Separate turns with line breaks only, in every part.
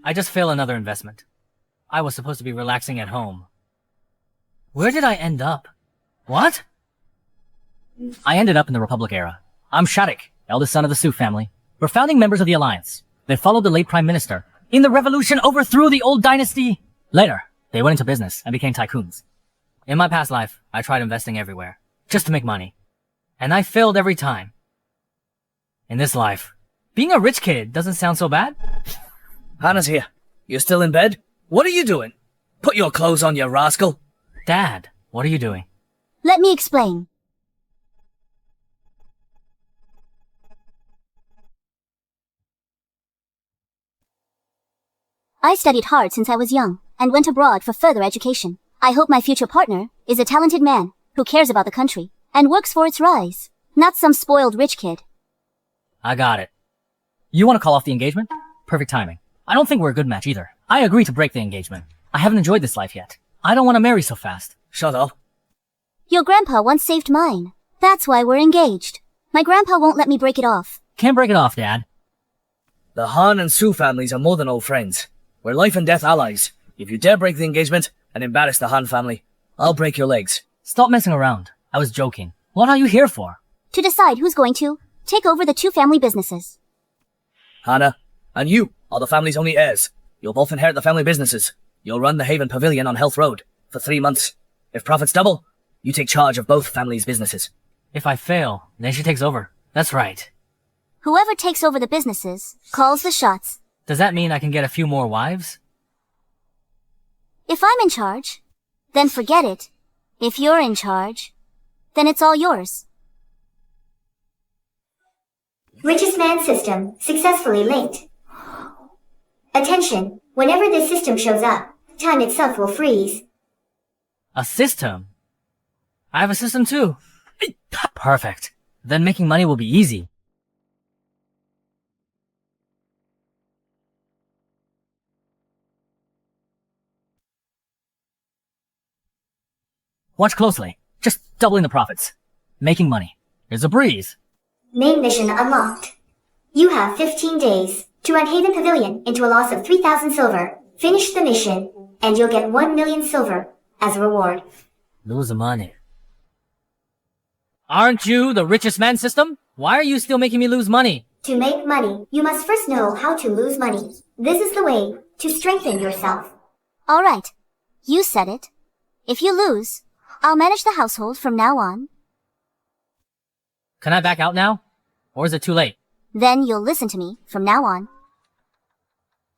I just failed another investment. I was supposed to be relaxing at home. Where did I end up? What? I ended up in the Republic era. I'm Shadik, eldest son of the Su family. We're founding members of the Alliance. They followed the late Prime Minister. In the revolution, overthrew the old dynasty. Later, they went into business and became tycoons. In my past life, I tried investing everywhere, just to make money. And I failed every time. In this life, being a rich kid doesn't sound so bad.
Hannah's here. You're still in bed? What are you doing? Put your clothes on, you rascal.
Dad, what are you doing?
Let me explain. I studied hard since I was young, and went abroad for further education. I hope my future partner is a talented man, who cares about the country, and works for its rise. Not some spoiled rich kid.
I got it. You want to call off the engagement? Perfect timing. I don't think we're a good match either. I agree to break the engagement. I haven't enjoyed this life yet. I don't want to marry so fast.
Shut up.
Your grandpa once saved mine. That's why we're engaged. My grandpa won't let me break it off.
Can't break it off, Dad.
The Han and Su families are more than old friends. We're life and death allies. If you dare break the engagement and embarrass the Han family, I'll break your legs.
Stop messing around. I was joking. What are you here for?
To decide who's going to take over the two family businesses.
Hannah, and you are the family's only heirs. You'll both inherit the family businesses. You'll run the Haven Pavilion on Health Road for 3 months. If profits double, you take charge of both families' businesses.
If I fail, then she takes over. That's right.
Whoever takes over the businesses calls the shots.
Does that mean I can get a few more wives?
If I'm in charge, then forget it. If you're in charge, then it's all yours.
Richest man system successfully linked. Attention, whenever this system shows up, time itself will freeze.
A system? I have a system too. Perfect. Then making money will be easy. Watch closely. Just doubling the profits. Making money. It's a breeze.
Main mission unlocked. You have 15 days to run Haven Pavilion into a loss of 3,000 silver. Finish the mission, and you'll get 1 million silver as a reward.
Lose money. Aren't you the richest man system? Why are you still making me lose money?
To make money, you must first know how to lose money. This is the way to strengthen yourself.
Alright. You said it. If you lose, I'll manage the household from now on.
Can I back out now? Or is it too late?
Then you'll listen to me from now on.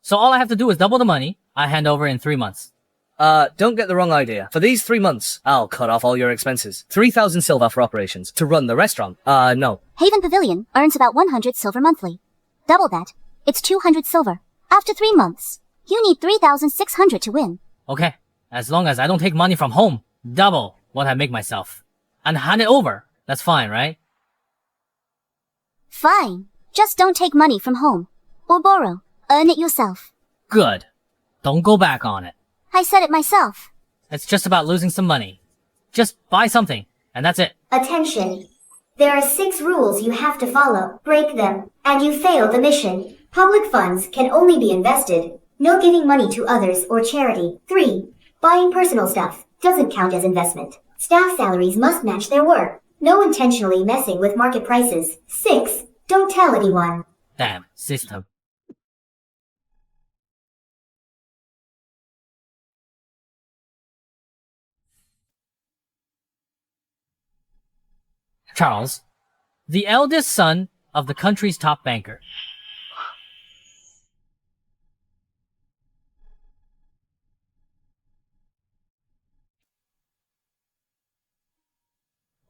So all I have to do is double the money I hand over in 3 months.
Don't get the wrong idea. For these 3 months, I'll cut off all your expenses. 3,000 silver for operations. To run the restaurant. No.
Haven Pavilion earns about 100 silver monthly. Double that. It's 200 silver. After 3 months, you need 3,600 to win.
Okay. As long as I don't take money from home. Double what I make myself. And hand it over. That's fine, right?
Fine. Just don't take money from home. Or borrow. Earn it yourself.
Good. Don't go back on it.
I said it myself.
It's just about losing some money. Just buy something, and that's it.
Attention. There are 6 rules you have to follow. Break them, and you fail the mission. Public funds can only be invested. No giving money to others or charity. 3. Buying personal stuff doesn't count as investment. Staff salaries must match their work. No intentionally messing with market prices. 6. Don't tell anyone.
Damn, system. Charles, the eldest son of the country's top banker.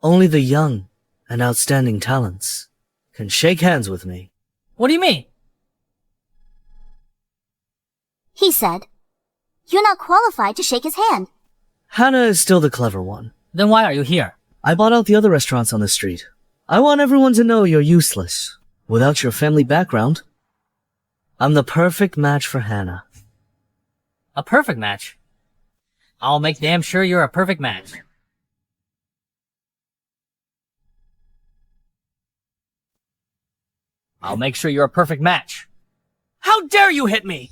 Only the young and outstanding talents can shake hands with me.
What do you mean?
He said, you're not qualified to shake his hand.
Hannah is still the clever one.
Then why are you here?
I bought out the other restaurants on the street. I want everyone to know you're useless. Without your family background, I'm the perfect match for Hannah.
A perfect match? I'll make damn sure you're a perfect match. I'll make sure you're a perfect match. How dare you hit me!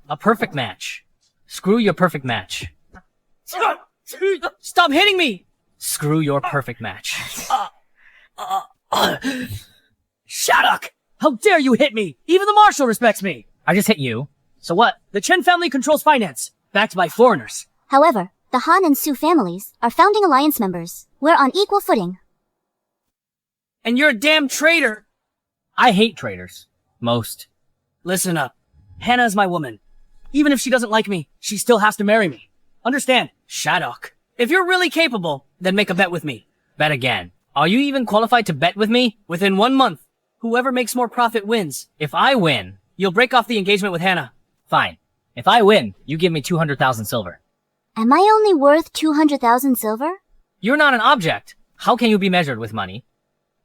A perfect match. Screw your perfect match. Stop hitting me! Screw your perfect match.
Shattuck! How dare you hit me? Even the marshal respects me.
I just hit you. So what?
The Chen family controls finance, backed by foreigners.
However, the Han and Su families are founding alliance members. We're on equal footing.
And you're a damn traitor.
I hate traitors. Most.
Listen up. Hannah's my woman. Even if she doesn't like me, she still has to marry me. Understand? Shattuck. If you're really capable, then make a bet with me.
Bet again. Are you even qualified to bet with me?
Within 1 month, whoever makes more profit wins.
If I win,
You'll break off the engagement with Hannah.
fine. If I win, you give me 200,000 silver.
Am I only worth 200,000 silver?
You're not an object. How can you be measured with money?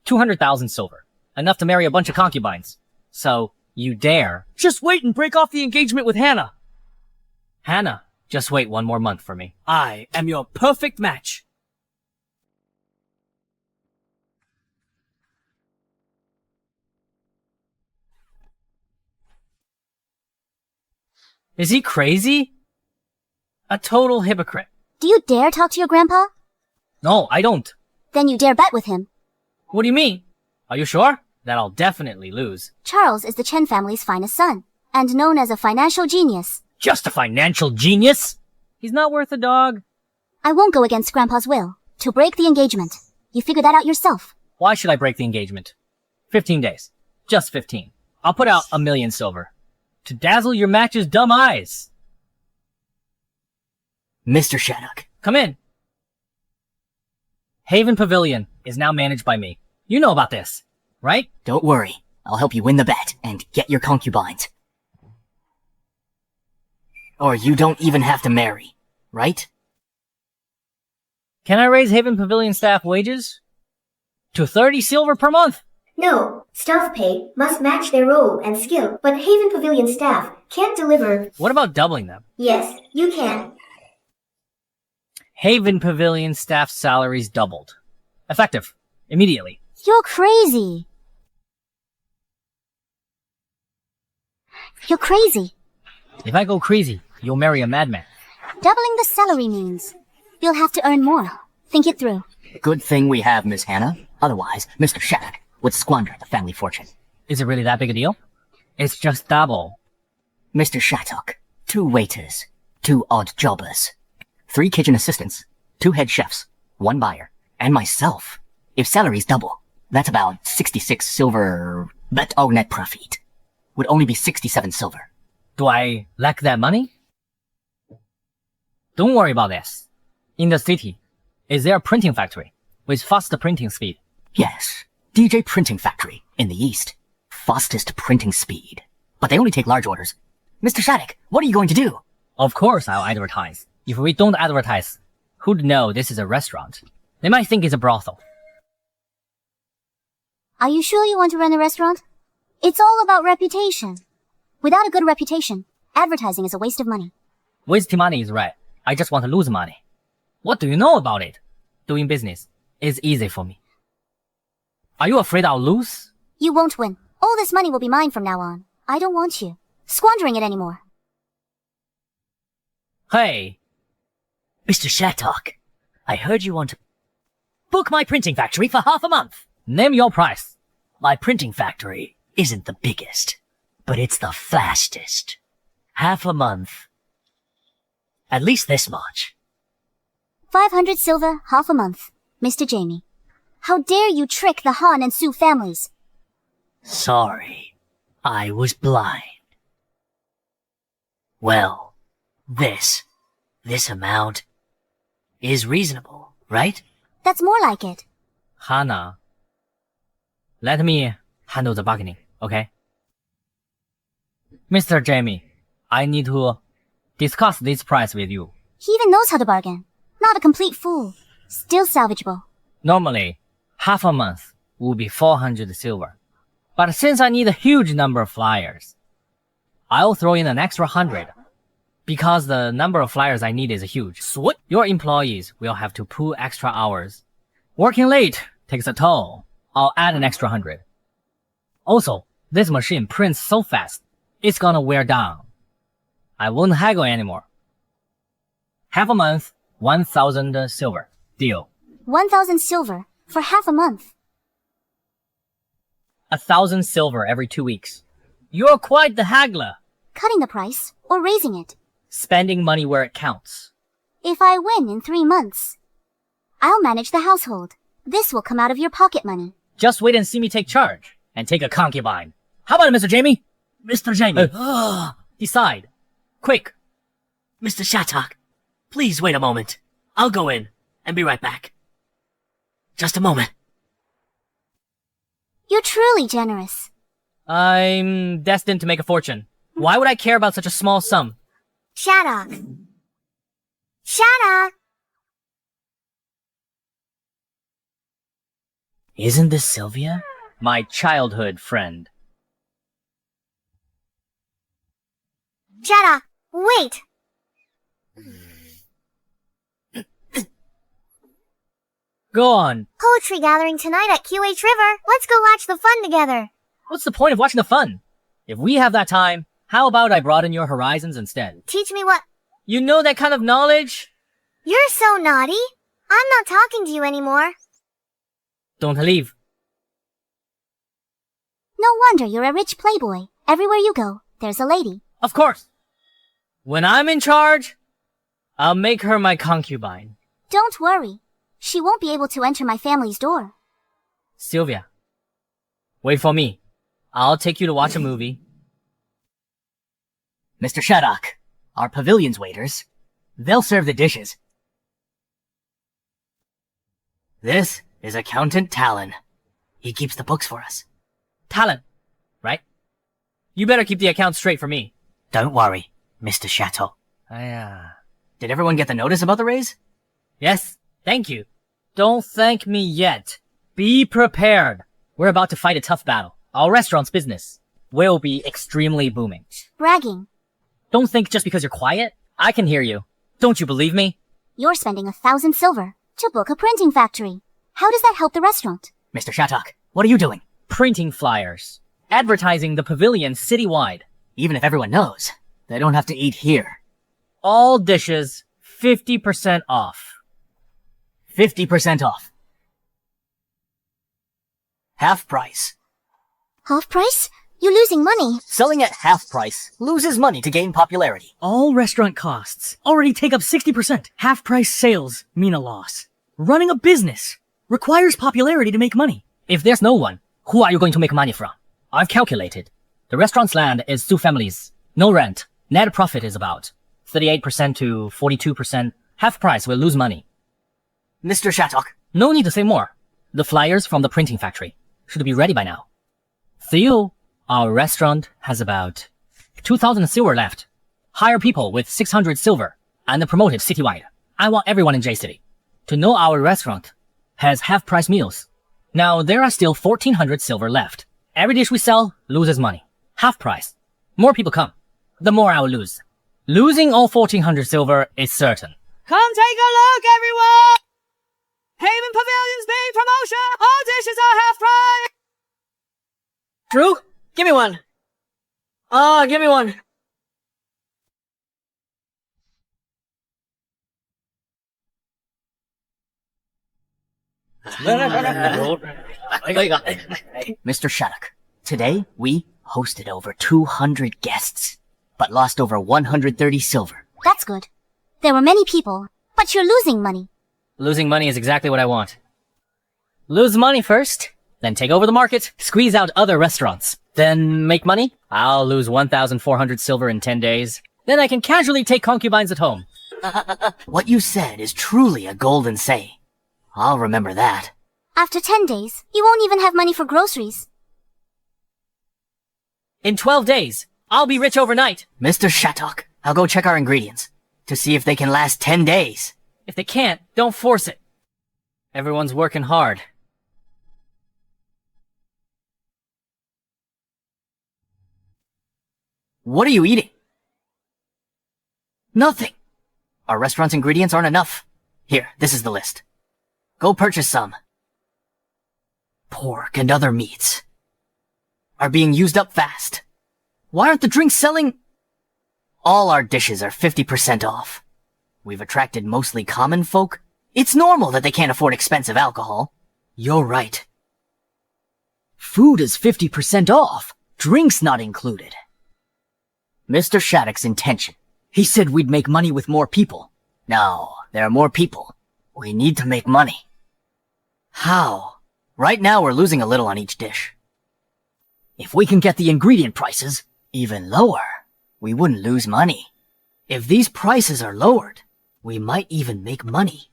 200,000 silver. Enough to marry a bunch of concubines. So, you dare.
Just wait and break off the engagement with Hannah.
Hannah, just wait 1 more month for me.
I am your perfect match.
Is he crazy? A total hypocrite.
Do you dare talk to your grandpa?
No, I don't.
Then you dare bet with him.
What do you mean? Are you sure? That I'll definitely lose.
Charles is the Chen family's finest son, and known as a financial genius.
Just a financial genius? He's not worth a dog.
I won't go against Grandpa's will. To break the engagement. You figure that out yourself.
Why should I break the engagement? 15 days. Just 15. I'll put out 1,000,000 silver. To dazzle your match's dumb eyes.
Mr. Shattuck.
Come in. Haven Pavilion is now managed by me. You know about this, right?
Don't worry. I'll help you win the bet and get your concubines. Or you don't even have to marry, right?
Can I raise Haven Pavilion staff wages? To 30 silver per month?
No, staff pay must match their role and skill, but Haven Pavilion staff can't deliver.
What about doubling them?
Yes, you can.
Haven Pavilion staff salaries doubled. Effective. Immediately.
You're crazy. You're crazy.
If I go crazy, you'll marry a madman.
Doubling the salary means you'll have to earn more. Think it through.
Good thing we have Miss Hannah. Otherwise, Mr. Shattuck would squander the family fortune.
Is it really that big a deal? It's just double.
Mr. Shattuck, 2 waiters, 2 odd jobbers, 3 kitchen assistants, 2 head chefs, 1 buyer, and myself. If salaries double, that's about 66 silver, but our net profit would only be 67 silver.
Do I lack that money? Don't worry about this. In the city, is there a printing factory with faster printing speed?
Yes, DJ Printing Factory in the east. Fastest printing speed. But they only take large orders. Mr. Shattuck, what are you going to do?
Of course I'll advertise. If we don't advertise, who'd know this is a restaurant? They might think it's a brothel.
Are you sure you want to run a restaurant? It's all about reputation. Without a good reputation, advertising is a waste of money.
Wasting money is right. I just want to lose money. What do you know about it? Doing business is easy for me. Are you afraid I'll lose?
You won't win. All this money will be mine from now on. I don't want you squandering it anymore.
Hey,
Mr. Shattuck, I heard you want to book my printing factory for half a month.
name your price.
My printing factory isn't the biggest, but it's the fastest. Half a month. At least this much.
500 silver, half a month. Mr. Jamie. How dare you trick the Han and Su families?
Sorry, I was blind. Well, this amount is reasonable, right?
That's more like it.
Hannah, let me handle the bargaining, okay? Mr. Jamie, I need to discuss this price with you.
He even knows how to bargain. Not a complete fool. Still salvageable.
Normally, half a month will be 400 silver. But since I need a huge number of flyers, I'll throw in an extra 100. Because the number of flyers I need is huge. So your employees will have to pull extra hours. Working late takes a toll. I'll add an extra 100. Also, this machine prints so fast, it's gonna wear down. I won't haggle anymore. Half a month, 1,000 silver. Deal.
1,000 silver for half a month.
1,000 silver every 2 weeks. You're quite the haggler.
Cutting the price or raising it.
Spending money where it counts.
If I win in 3 months, I'll manage the household. This will come out of your pocket money.
Just wait and see me take charge. And take a concubine. How about it, Mr. Jamie?
Mr. Jamie.
Decide. Quick.
Mr. Shattuck, please wait a moment. I'll go in and be right back. Just a moment.
You're truly generous.
I'm destined to make a fortune. Why would I care about such a small sum?
Shattuck. Shattuck.
Isn't this Sylvia? My childhood friend.
Shattuck, wait.
Go on.
Poetry gathering tonight at QH River. Let's go watch the fun together.
What's the point of watching the fun? If we have that time, how about I broaden your horizons instead?
Teach me what?
You know that kind of knowledge?
You're so naughty. I'm not talking to you anymore.
Don't leave.
No wonder you're a rich playboy. Everywhere you go, there's a lady.
Of course. When I'm in charge, I'll make her my concubine.
Don't worry. She won't be able to enter my family's door.
Sylvia, wait for me. I'll take you to watch a movie.
Mr. Shattuck, our pavilion's waiters, they'll serve the dishes. This is Accountant Talon. He keeps the books for us.
Talent, right? You better keep the account straight for me.
Don't worry, Mr. Shattuck. Did everyone get the notice about the raise?
Yes, thank you. Don't thank me yet. Be prepared. We're about to fight a tough battle. Our restaurant's business will be extremely booming.
Bragging.
Don't think just because you're quiet, I can hear you. Don't you believe me?
You're spending 1,000 silver to book a printing factory. How does that help the restaurant?
Mr. Shattuck, what are you doing?
Printing flyers. Advertising the pavilion citywide.
Even if everyone knows, they don't have to eat here.
All dishes 50% off.
50% off. Half price.
Half price? You're losing money.
Selling at half price loses money to gain popularity.
All restaurant costs already take up 60%. Half-price sales mean a loss. Running a business requires popularity to make money.
If there's no one, who are you going to make money from? I've calculated. The restaurant's land is 2 families. No rent. Net profit is about 38% to 42%. Half price will lose money.
Mr. Shattuck.
No need to say more. The flyers from the printing factory should be ready by now. Theo, our restaurant has about 2,000 silver left. Hire people with 600 silver and promote it citywide. I want everyone in J-City to know our restaurant has half-price meals. Now, there are still 1,400 silver left. Every dish we sell loses money. Half price. More people come, the more I will lose. Losing all 1,400 silver is certain.
Come take a look, everyone! Haven Pavilion's big promotion! All dishes are half price!
Drew, give me one. Give me one.
Mr. Shattuck, today we hosted over 200 guests, but lost over 130 silver.
That's good. There were many people, but you're losing money.
Losing money is exactly what I want. Lose money first, then take over the market, squeeze out other restaurants, then make money. I'll lose 1,400 silver in 10 days. Then I can casually take concubines at home.
What you said is truly a golden saying. I'll remember that.
After 10 days, you won't even have money for groceries.
In 12 days, I'll be rich overnight.
Mr. Shattuck, I'll go check our ingredients to see if they can last 10 days.
If they can't, don't force it. Everyone's working hard.
What are you eating? Nothing. Our restaurant's ingredients aren't enough. Here, this is the list. Go purchase some. Pork and other meats are being used up fast. Why aren't the drinks selling? All our dishes are 50% off. We've attracted mostly common folk. It's normal that they can't afford expensive alcohol. You're right. Food is 50% off. Drinks not included. Mr. Shattuck's intention. He said we'd make money with more people. No, there are more people. We need to make money. How? Right now we're losing a little on each dish. If we can get the ingredient prices even lower, we wouldn't lose money. If these prices are lowered, we might even make money.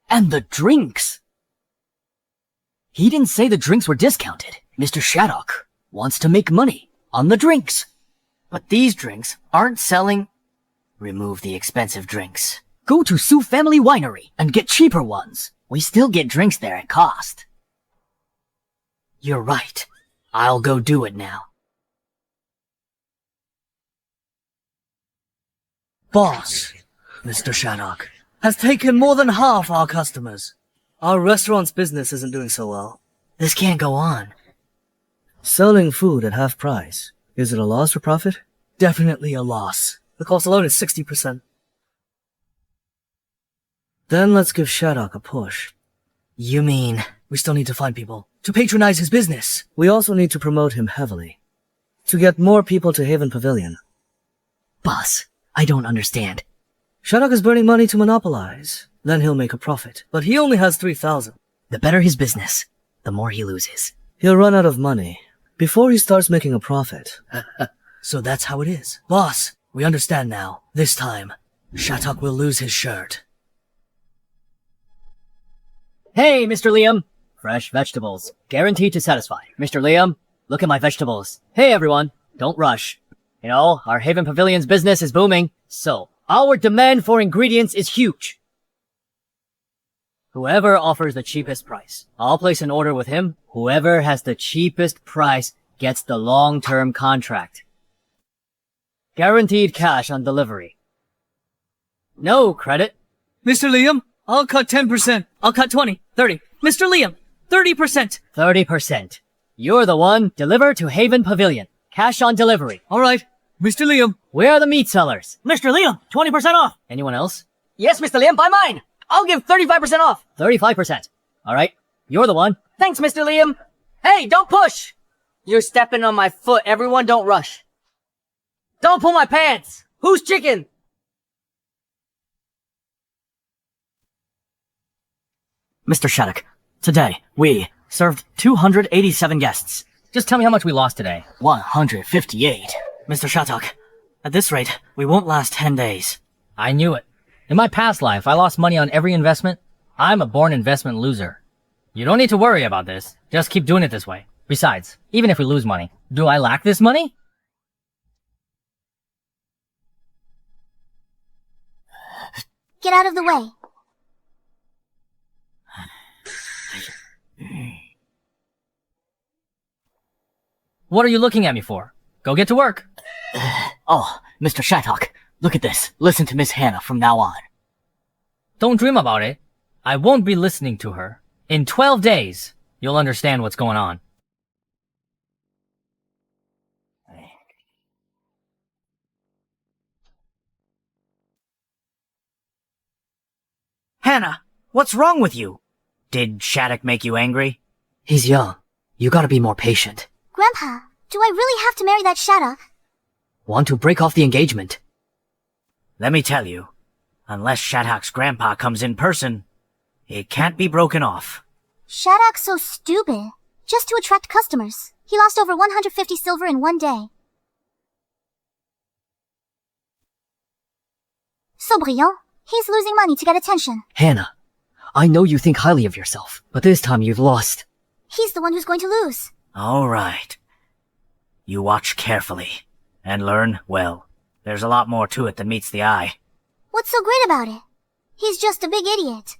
And the drinks! He didn't say the drinks were discounted. Mr. Shattuck wants to make money on the drinks. But these drinks aren't selling. Remove the expensive drinks. Go to Sioux Family Winery and get cheaper ones. We still get drinks there at cost. You're right. I'll go do it now.
Boss, Mr. Shattuck has taken more than half our customers. Our restaurant's business isn't doing so well.
This can't go on.
Selling food at half price. Is it a loss or profit? Definitely a loss. The cost alone is 60%. Then let's give Shattuck a push.
You mean...
We still need to find people to patronize his business. We also need to promote him heavily. To get more people to Haven Pavilion.
Boss, I don't understand.
Shattuck is burning money to monopolize. Then he'll make a profit. But he only has 3,000.
The better his business, the more he loses.
He'll run out of money before he starts making a profit. So that's how it is. Boss, we understand now. This time, Shattuck will lose his shirt.
Hey, Mr. Liam. Fresh vegetables. Guaranteed to satisfy. Mr. Liam, look at my vegetables. Hey, everyone. Don't rush. You know, our Haven Pavilion's business is booming, so our demand for ingredients is huge. Whoever offers the cheapest price, I'll place an order with him. Whoever has the cheapest price gets the long-term contract. Guaranteed cash on delivery. No credit.
Mr. Liam, I'll cut 10%.
I'll cut 20, 30. Mr. Liam, 30%.
30%. You're the one. Deliver to Haven Pavilion. Cash on delivery.
All right, Mr. Liam.
Where are the meat sellers?
Mr. Liam, 20% off.
Anyone else?
Yes, Mr. Liam, buy mine. I'll give 35% off.
35%. All right. You're the one.
Thanks, Mr. Liam. Hey, don't push. You're stepping on my foot. Everyone don't rush. Don't pull my pants. Who's chicken?
Mr. Shattuck, today, we served 287 guests. Just tell me how much we lost today.
158.
Mr. Shattuck, at this rate, we won't last 10 days. I knew it. In my past life, I lost money on every investment. I'm a born investment loser. You don't need to worry about this. Just keep doing it this way. Besides, even if we lose money, do I lack this money?
Get out of the way.
What are you looking at me for? Go get to work.
Oh, Mr. Shattuck, look at this. Listen to Miss Hannah from now on.
Don't dream about it. I won't be listening to her. In 12 days, you'll understand what's going on.
Hannah, what's wrong with you? Did Shattuck make you angry?
He's young. You gotta be more patient.
Grandpa, do I really have to marry that Shattuck?
Want to break off the engagement?
Let me tell you, unless Shattuck's grandpa comes in person, it can't be broken off.
Shattuck's so stupid. Just to attract customers. He lost over 150 silver in one day. So brilliant. He's losing money to get attention.
Hannah, I know you think highly of yourself, but this time you've lost.
He's the one who's going to lose.
All right. You watch carefully and learn well. There's a lot more to it than meets the eye.
What's so great about it? He's just a big idiot.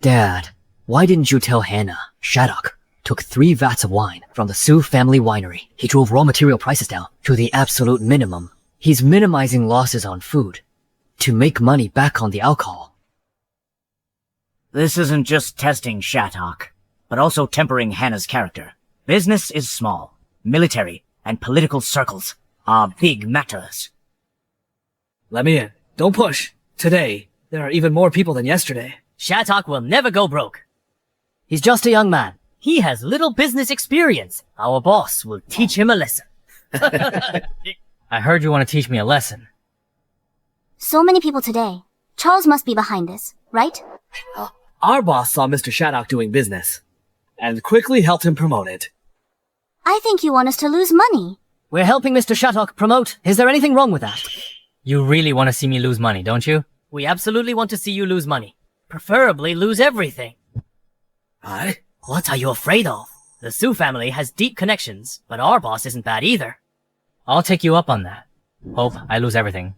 Dad, why didn't you tell Hannah? Shattuck took 3 vats of wine from the Sioux Family Winery. He drove raw material prices down to the absolute minimum. He's minimizing losses on food to make money back on the alcohol.
This isn't just testing Shattuck, but also tempering Hannah's character. Business is small. Military and political circles are big matters.
Let me in. Don't push. Today, there are even more people than yesterday.
Shattuck will never go broke.
He's just a young man. He has little business experience. Our boss will teach him a lesson. I heard you want to teach me a lesson.
So many people today. Charles must be behind this, right?
Our boss saw Mr. Shattuck doing business and quickly helped him promote it.
I think you want us to lose money.
We're helping Mr. Shattuck promote. Is there anything wrong with that? You really want to see me lose money, don't you?
We absolutely want to see you lose money. Preferably lose everything.
Aye?
What are you afraid of? The Su family has deep connections, but our boss isn't bad either.
I'll take you up on that. Hope I lose everything.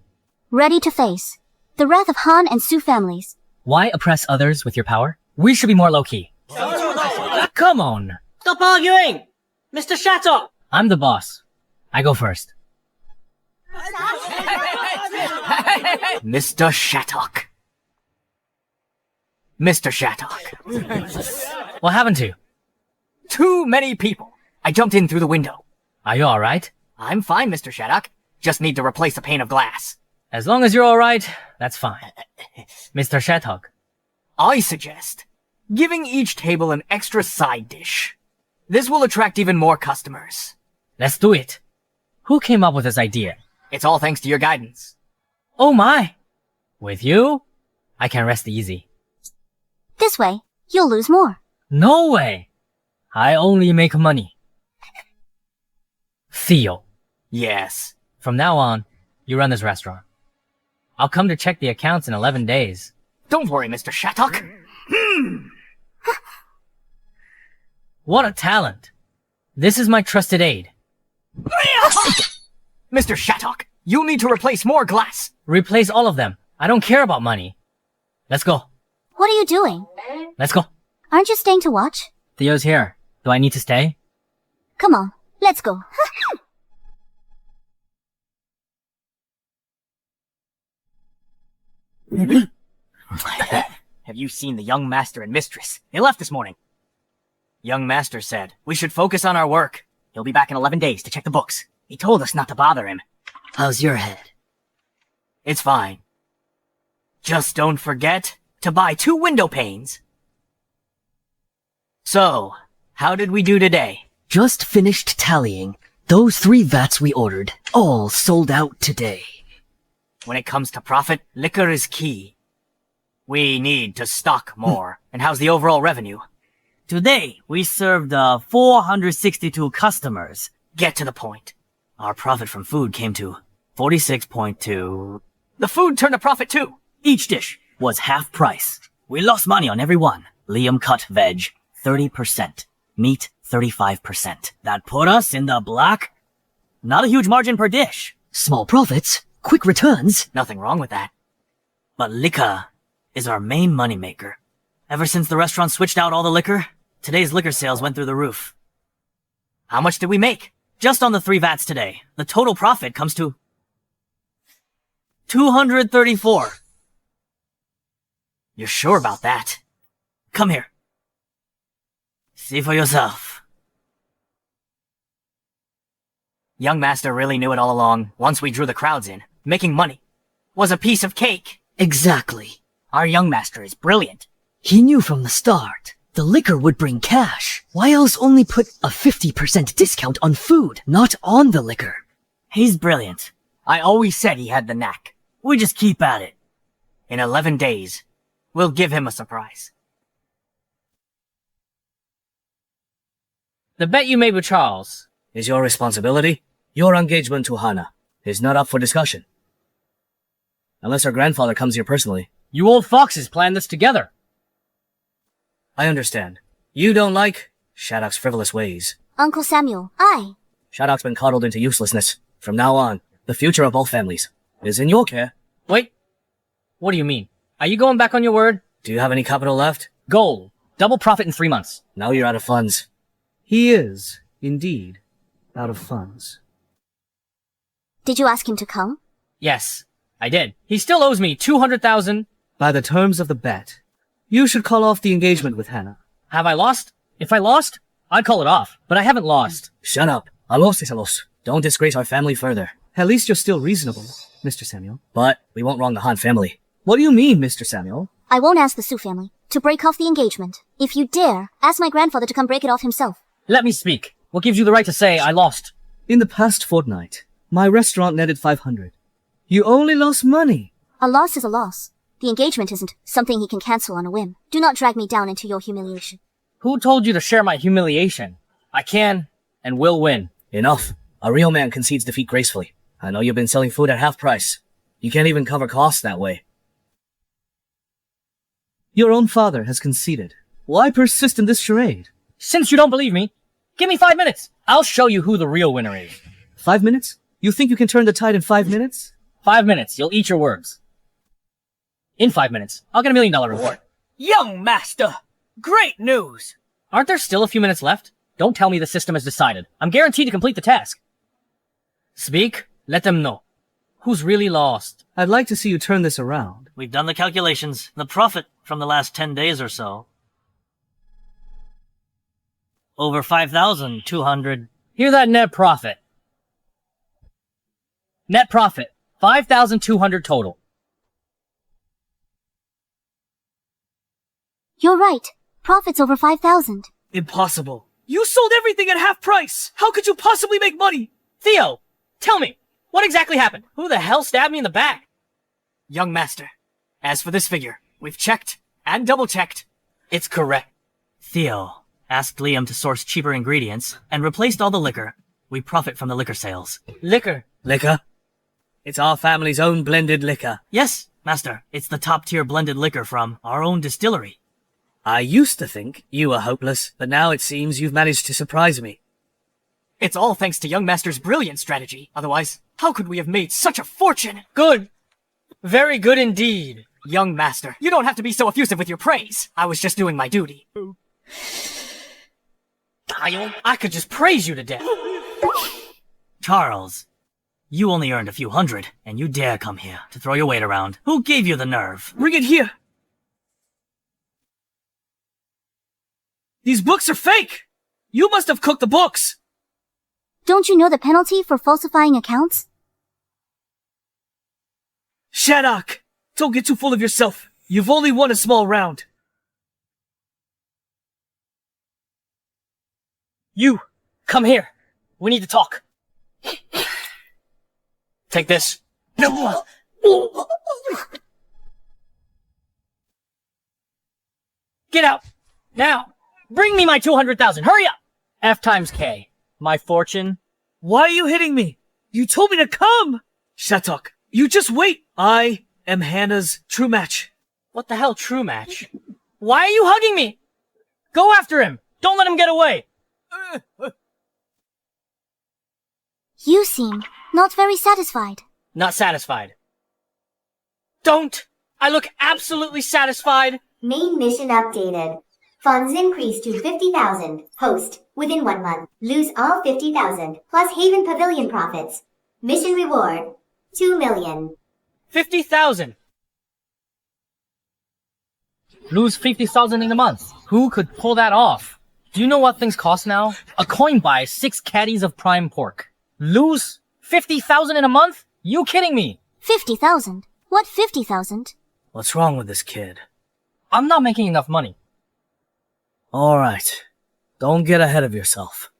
Ready to face the wrath of Han and Su families.
Why oppress others with your power? We should be more low-key. Come on.
Stop arguing! Mr. Shattuck!
I'm the boss. I go first.
Mr. Shattuck. Mr. Shattuck.
What happened to you?
Too many people. I jumped in through the window.
Are you alright?
I'm fine, Mr. Shattuck. Just need to replace a pane of glass.
As long as you're alright, that's fine. Mr. Shattuck.
I suggest giving each table an extra side dish. This will attract even more customers.
Let's do it. Who came up with this idea?
It's all thanks to your guidance.
Oh my! With you, I can rest easy.
This way, you'll lose more.
No way! I only make money. Theo.
Yes.
From now on, you run this restaurant. I'll come to check the accounts in 11 days.
Don't worry, Mr. Shattuck.
What a talent. This is my trusted aide.
Mr. Shattuck, you'll need to replace more glass.
Replace all of them. I don't care about money. Let's go.
What are you doing?
Let's go.
Aren't you staying to watch?
Theo's here. Do I need to stay?
Come on, let's go.
Have you seen the young master and mistress? They left this morning. Young master said we should focus on our work. He'll be back in 11 days to check the books. He told us not to bother him.
How's your head?
It's fine. Just don't forget to buy 2 window panes. So, how did we do today?
Just finished tallying. Those 3 vats we ordered, all sold out today.
When it comes to profit, liquor is key. We need to stock more. And how's the overall revenue?
Today, we served 462 customers.
Get to the point.
Our profit from food came to 46.2.
The food turned a profit too.
Each dish was half price. We lost money on every one. Liam cut veg, 30%. Meat, 35%. That put us in the black. Not a huge margin per dish.
Small profits, quick returns.
Nothing wrong with that.
But liquor is our main moneymaker. Ever since the restaurant switched out all the liquor, today's liquor sales went through the roof.
How much did we make?
Just on the 3 vats today, the total profit comes to 234.
You're sure about that?
Come here. See for yourself.
Young master really knew it all along once we drew the crowds in. Making money was a piece of cake.
Exactly.
Our young master is brilliant.
He knew from the start. The liquor would bring cash. Why else only put a 50% discount on food, not on the liquor?
He's brilliant.
I always said he had the knack.
We just keep at it.
In 11 days, we'll give him a surprise.
The bet you made with Charles.
Is your responsibility. Your engagement to Hana is not up for discussion. Unless her grandfather comes here personally.
You old foxes planned this together.
I understand. You don't like Shattuck's frivolous ways.
Uncle Samuel, I.
Shattuck's been coddled into uselessness. From now on, the future of both families is in your care.
Wait. What do you mean? Are you going back on your word?
Do you have any capital left?
Goal. Double profit in 3 months.
Now you're out of funds. He is, indeed, out of funds.
Did you ask him to come?
Yes, I did. He still owes me 200,000.
By the terms of the bet, you should call off the engagement with Hannah.
Have I lost? If I lost, I'd call it off. But I haven't lost.
Shut up. A los es a los. Don't disgrace our family further.
At least you're still reasonable, Mr. Samuel.
But we won't wrong the Han family.
What do you mean, Mr. Samuel?
I won't ask the Su family to break off the engagement. If you dare, ask my grandfather to come break it off himself.
Let me speak. What gives you the right to say I lost?
In the past fortnight, my restaurant netted 500. You only lost money.
A loss is a loss. The engagement isn't something he can cancel on a whim. Do not drag me down into your humiliation.
Who told you to share my humiliation? I can and will win.
Enough. A real man concedes defeat gracefully. I know you've been selling food at half price. You can't even cover costs that way.
Your own father has conceded. Why persist in this charade?
Since you don't believe me, give me 5 minutes. I'll show you who the real winner is.
5 minutes? You think you can turn the tide in 5 minutes?
5 minutes. You'll eat your words. In 5 minutes, I'll get $1 million reward.
Young master! Great news!
Aren't there still a few minutes left? Don't tell me the system has decided. I'm guaranteed to complete the task. Speak. Let them know. Who's really lost?
I'd like to see you turn this around.
We've done the calculations. The profit from the last 10 days or so. Over 5,200.
Hear that net profit. Net profit. 5,200 total.
You're right. Profits over 5,000.
Impossible. You sold everything at half price! How could you possibly make money?
Theo, tell me, what exactly happened? Who the hell stabbed me in the back?
Young master, as for this figure, we've checked and double-checked. It's correct.
Theo asked Liam to source cheaper ingredients and replaced all the liquor. We profit from the liquor sales.
Liquor.
Liquor? It's our family's own blended liquor.
Yes, master. It's the top-tier blended liquor from our own distillery.
I used to think you were hopeless, but now it seems you've managed to surprise me.
It's all thanks to young master's brilliant strategy. Otherwise, how could we have made such a fortune?
Good. Very good indeed.
Young master, you don't have to be so effusive with your praise. I was just doing my duty.
I could just praise you to death.
Charles, you only earned a few hundred, and you dare come here to throw your weight around. Who gave you the nerve?
Bring it here! These books are fake! You must have cooked the books!
Don't you know the penalty for falsifying accounts?
Shattuck! Don't get too full of yourself. You've only won a small round.
You, come here. We need to talk. Take this. Get out. Now. Bring me my 200,000. Hurry up. F times K. My fortune.
Why are you hitting me? You told me to come! Shattuck, you just wait. I am Hannah's true match.
What the hell, true match? Why are you hugging me? Go after him. Don't let him get away.
You seem not very satisfied.
Not satisfied. Don't. I look absolutely satisfied.
Main mission updated. Funds increased to 50,000. Host, within 1 month. Lose all 50,000, plus Haven Pavilion profits. Mission reward, 2 million.
50,000. Lose 50,000 in a month. Who could pull that off? Do you know what things cost now? A coin buys 6 caddies of prime pork. Lose 50,000 in a month? You kidding me?
50,000? What 50,000?
What's wrong with this kid?
I'm not making enough money.
Alright. Don't get ahead of yourself.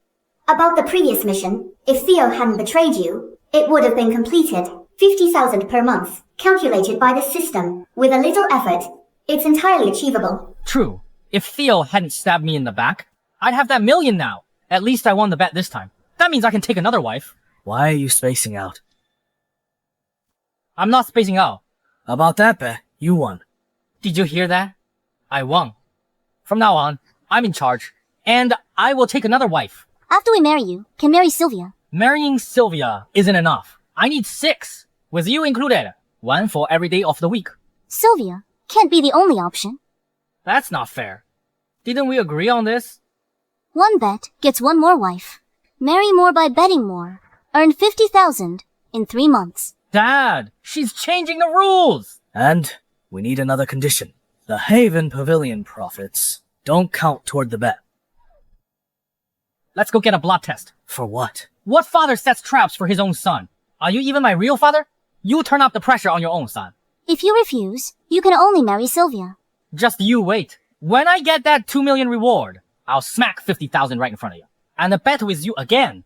About the previous mission, if Theo hadn't betrayed you, it would have been completed. 50,000 per month, calculated by the system. With a little effort, it's entirely achievable.
True. If Theo hadn't stabbed me in the back, I'd have that million now. At least I won the bet this time. That means I can take another wife.
Why are you spacing out?
I'm not spacing out.
About that bet, you won.
Did you hear that? I won. From now on, I'm in charge. And I will take another wife.
After we marry you, can marry Sylvia.
Marrying Sylvia isn't enough. I need 6. With you included. 1 for every day of the week.
Sylvia can't be the only option.
That's not fair. Didn't we agree on this?
1 bet gets 1 more wife. Marry more by betting more. Earn 50,000 in 3 months.
Dad, she's changing the rules.
And we need another condition. The Haven Pavilion profits don't count toward the bet.
Let's go get a blood test.
For what?
What father sets traps for his own son? Are you even my real father? You turn up the pressure on your own son.
If you refuse, you can only marry Sylvia.
Just you wait. When I get that 2 million reward, I'll smack 50,000 right in front of you. And a bet with you again.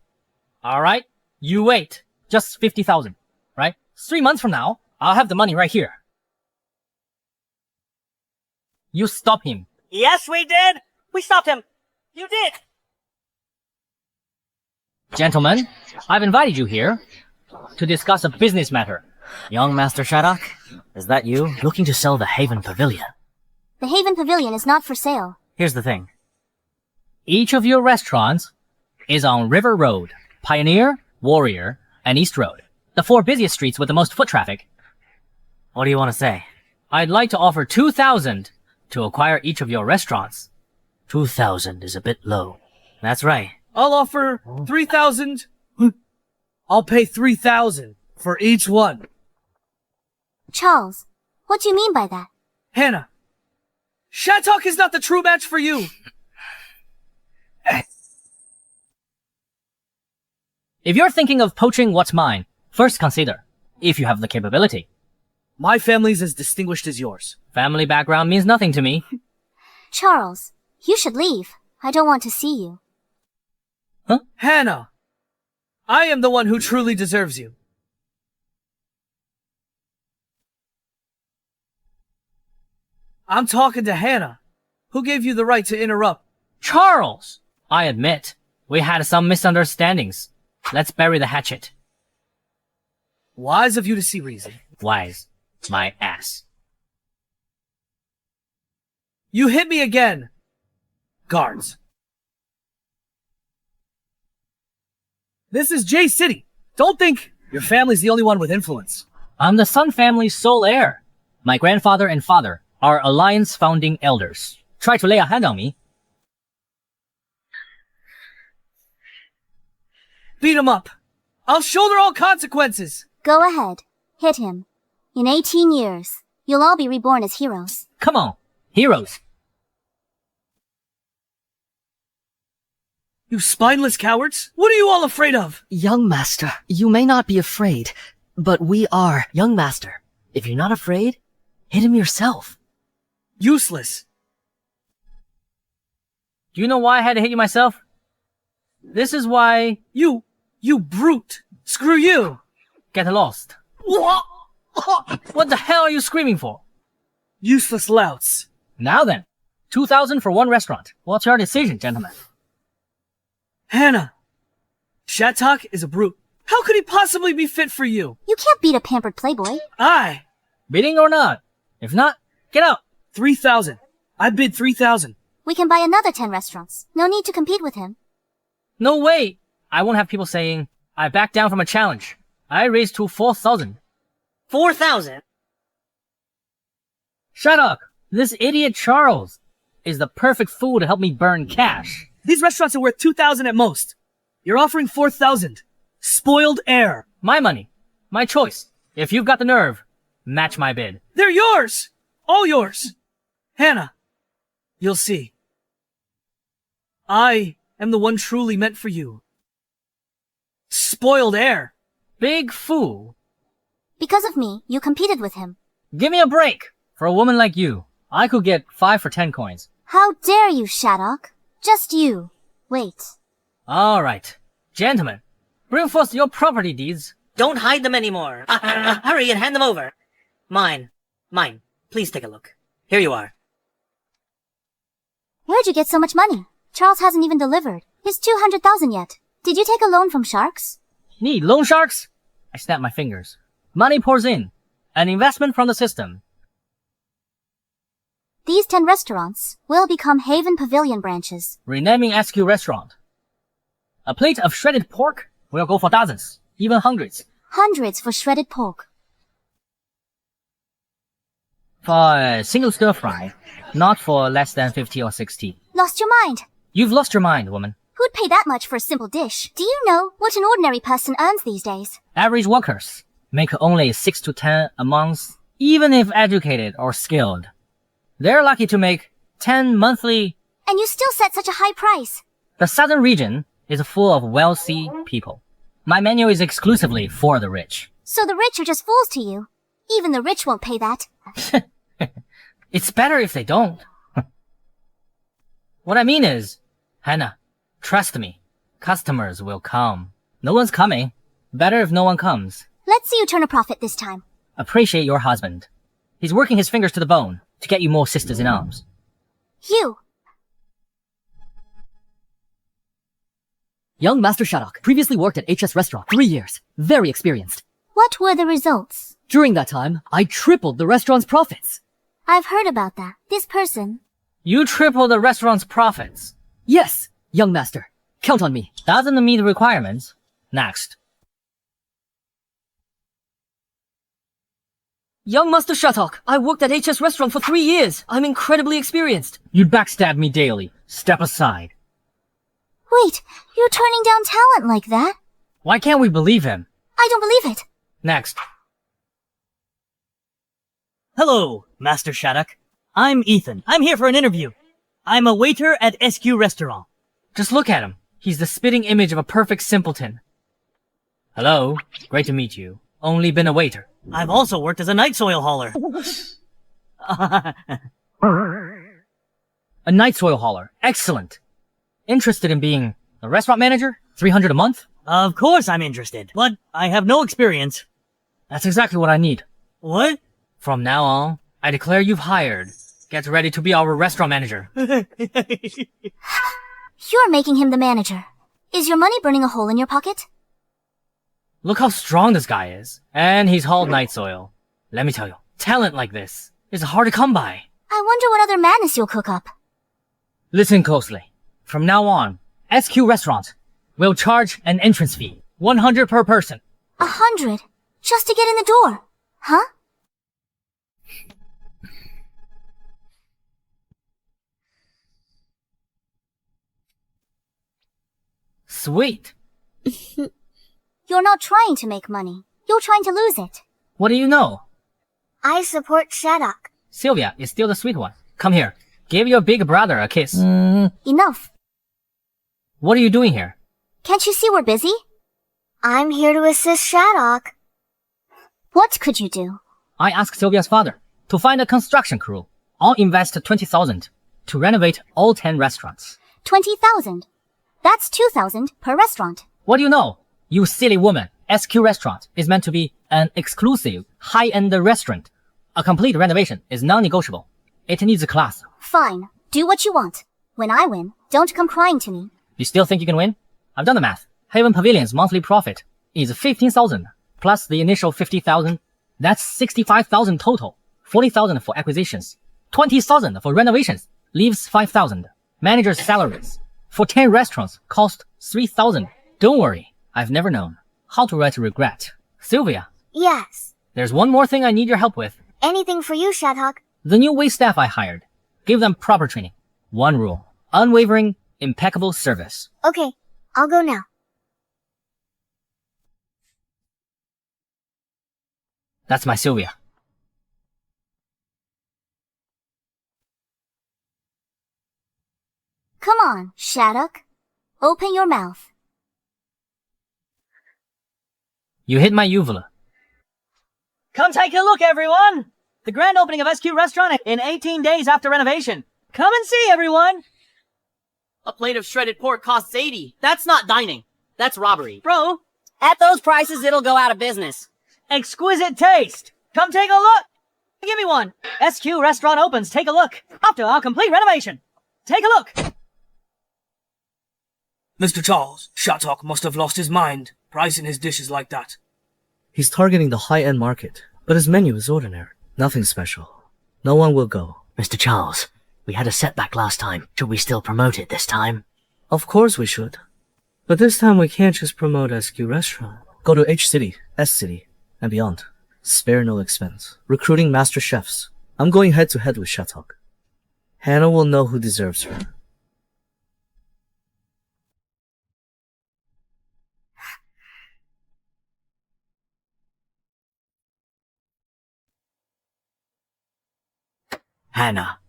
Alright? You wait. Just 50,000. Right? 3 months from now, I'll have the money right here. You stop him.
Yes, we did! We stopped him! You did!
Gentlemen, I've invited you here to discuss a business matter.
Young Master Shattuck, is that you? Looking to sell the Haven Pavilion.
The Haven Pavilion is not for sale.
Here's the thing.
Each of your restaurants is on River Road, Pioneer, Warrior, and East Road. The 4 busiest streets with the most foot traffic.
What do you want to say?
I'd like to offer 2,000 to acquire each of your restaurants.
2,000 is a bit low. That's right.
I'll offer 3,000. I'll pay 3,000 for each one.
Charles, what do you mean by that?
Hannah, Shattuck is not the true match for you.
If you're thinking of poaching what's mine, first consider if you have the capability.
My family's as distinguished as yours.
Family background means nothing to me.
Charles, you should leave. I don't want to see you.
Huh?
Hannah, I am the one who truly deserves you. I'm talking to Hannah. Who gave you the right to interrupt?
Charles! I admit, we had some misunderstandings. Let's bury the hatchet.
Wise of you to see reason.
Wise. My ass.
You hit me again. Guards. This is J City. Don't think your family's the only one with influence.
I'm the Sun family's sole heir. My grandfather and father are Alliance founding elders. Try to lay a hand on me.
Beat him up. I'll shoulder all consequences.
Go ahead. Hit him. In 18 years, you'll all be reborn as heroes.
Come on, heroes.
You spineless cowards. What are you all afraid of?
Young Master, you may not be afraid, but we are. Young Master, if you're not afraid, hit him yourself.
Useless.
Do you know why I had to hit you myself? This is why...
You brute. Screw you.
Get lost. What the hell are you screaming for?
Useless louts.
Now then, 2,000 for one restaurant. What's your decision, gentlemen?
Hannah. Shattuck is a brute. How could he possibly be fit for you?
You can't beat a pampered playboy.
Bidding or not? If not, get out.
3,000. I bid 3,000.
We can buy another 10 restaurants. No need to compete with him.
No way. I won't have people saying, I backed down from a challenge. I raised to 4,000.
4,000?
Shattuck, this idiot Charles is the perfect fool to help me burn cash.
These restaurants are worth 2,000 at most. You're offering 4,000. Spoiled heir.
My money. My choice. If you've got the nerve, match my bid.
They're yours. All yours. Hannah, you'll see. I am the one truly meant for you. Spoiled heir.
Big fool.
Because of me, you competed with him.
Give me a break. For a woman like you, I could get 5 for 10 coins.
How dare you, Shattuck? Just you. Wait.
All right. Gentlemen, bring forth your property deeds.
Don't hide them anymore. Hurry and hand them over. Mine. Please take a look. Here you are.
Where'd you get so much money? Charles hasn't even delivered. His 200,000 yet. Did you take a loan from sharks?
Need loan sharks? I snap my fingers. Money pours in. An investment from the system.
These 10 restaurants will become Haven Pavilion branches.
Renaming SQ Restaurant. A plate of shredded pork will go for dozens, even hundreds.
Hundreds for shredded pork.
For a single stir fry, not for less than 50 or 60.
Lost your mind.
You've lost your mind, woman.
Who'd pay that much for a simple dish? Do you know what an ordinary person earns these days?
Average workers make only 6 to 10 a month, even if educated or skilled. They're lucky to make 10 monthly.
And you still set such a high price.
The southern region is full of wealthy people. My menu is exclusively for the rich.
So the rich are just fools to you. Even the rich won't pay that.
It's better if they don't. What I mean is, Hannah, trust me. Customers will come. No one's coming. Better if no one comes.
Let's see you turn a profit this time.
Appreciate your husband. He's working his fingers to the bone to get you more sisters in arms.
You.
Young Master Shattuck previously worked at HS Restaurant 3 years. Very experienced.
What were the results?
During that time, I tripled the restaurant's profits.
I've heard about that. This person.
You triple the restaurant's profits.
Yes, young master. Count on me.
Doesn't meet the requirements. Next.
Young Master Shattuck, I worked at HS Restaurant for 3 years. I'm incredibly experienced.
You'd backstab me daily. Step aside.
Wait, you're turning down talent like that?
Why can't we believe him?
I don't believe it.
Next.
Hello, Master Shattuck. I'm Ethan. I'm here for an interview. I'm a waiter at SQ Restaurant.
Just look at him. He's the spitting image of a perfect simpleton. Hello. Great to meet you. Only been a waiter.
I've also worked as a night soil hauler.
A night soil hauler. Excellent. Interested in being a restaurant manager? 300 a month?
Of course I'm interested, but I have no experience.
That's exactly what I need.
What?
From now on, I declare you've hired. Get ready to be our restaurant manager.
You're making him the manager. Is your money burning a hole in your pocket?
Look how strong this guy is. And he's hauled night soil. Let me tell you, talent like this is hard to come by.
I wonder what other madness you'll cook up.
Listen closely. From now on, SQ Restaurant will charge an entrance fee. 100 per person.
100? Just to get in the door? Huh?
Sweet.
You're not trying to make money. You're trying to lose it.
What do you know?
I support Shattuck.
Sylvia is still the sweet one. Come here. Give your big brother a kiss.
Enough.
What are you doing here?
Can't you see we're busy?
I'm here to assist Shattuck.
What could you do?
I asked Sylvia's father to find a construction crew. I'll invest 20,000 to renovate all 10 restaurants.
20,000. That's 2,000 per restaurant.
What do you know? You silly woman. SQ Restaurant is meant to be an exclusive, high-end restaurant. A complete renovation is non-negotiable. It needs a class.
Fine. Do what you want. When I win, don't come crying to me.
You still think you can win? I've done the math. Haven Pavilion's monthly profit is 15,000 plus the initial 50,000. That's 65,000 total. 40,000 for acquisitions. 20,000 for renovations. Leaves 5,000. Manager's salaries for 10 restaurants cost 3,000. Don't worry. I've never known how to write regret. Sylvia,
Yes.
there's one more thing I need your help with.
Anything for you, Shattuck.
The new waitstaff I hired. Give them proper training. One rule. Unwavering, impeccable service.
Okay, I'll go now.
That's my Sylvia.
Come on, Shattuck. Open your mouth.
You hit my uvula.
Come take a look, everyone! The grand opening of SQ Restaurant in 18 days after renovation. Come and see, everyone!
A plate of shredded pork costs 80. That's not dining. That's robbery.
Bro,
At those prices, it'll go out of business.
exquisite taste! Come take a look! Give me one! SQ Restaurant opens, take a look! After our complete renovation! Take a look!
Mr. Charles, Shattuck must have lost his mind, pricing his dishes like that. He's targeting the high-end market, but his menu is ordinary. Nothing special. No one will go.
Mr. Charles, we had a setback last time. Should we still promote it this time?
Of course we should. But this time we can't just promote SQ Restaurant. Go to H City, S City, and beyond. Spare no expense. Recruiting master chefs. I'm going head-to-head with Shattuck. Hannah will know who deserves her.
Hannah,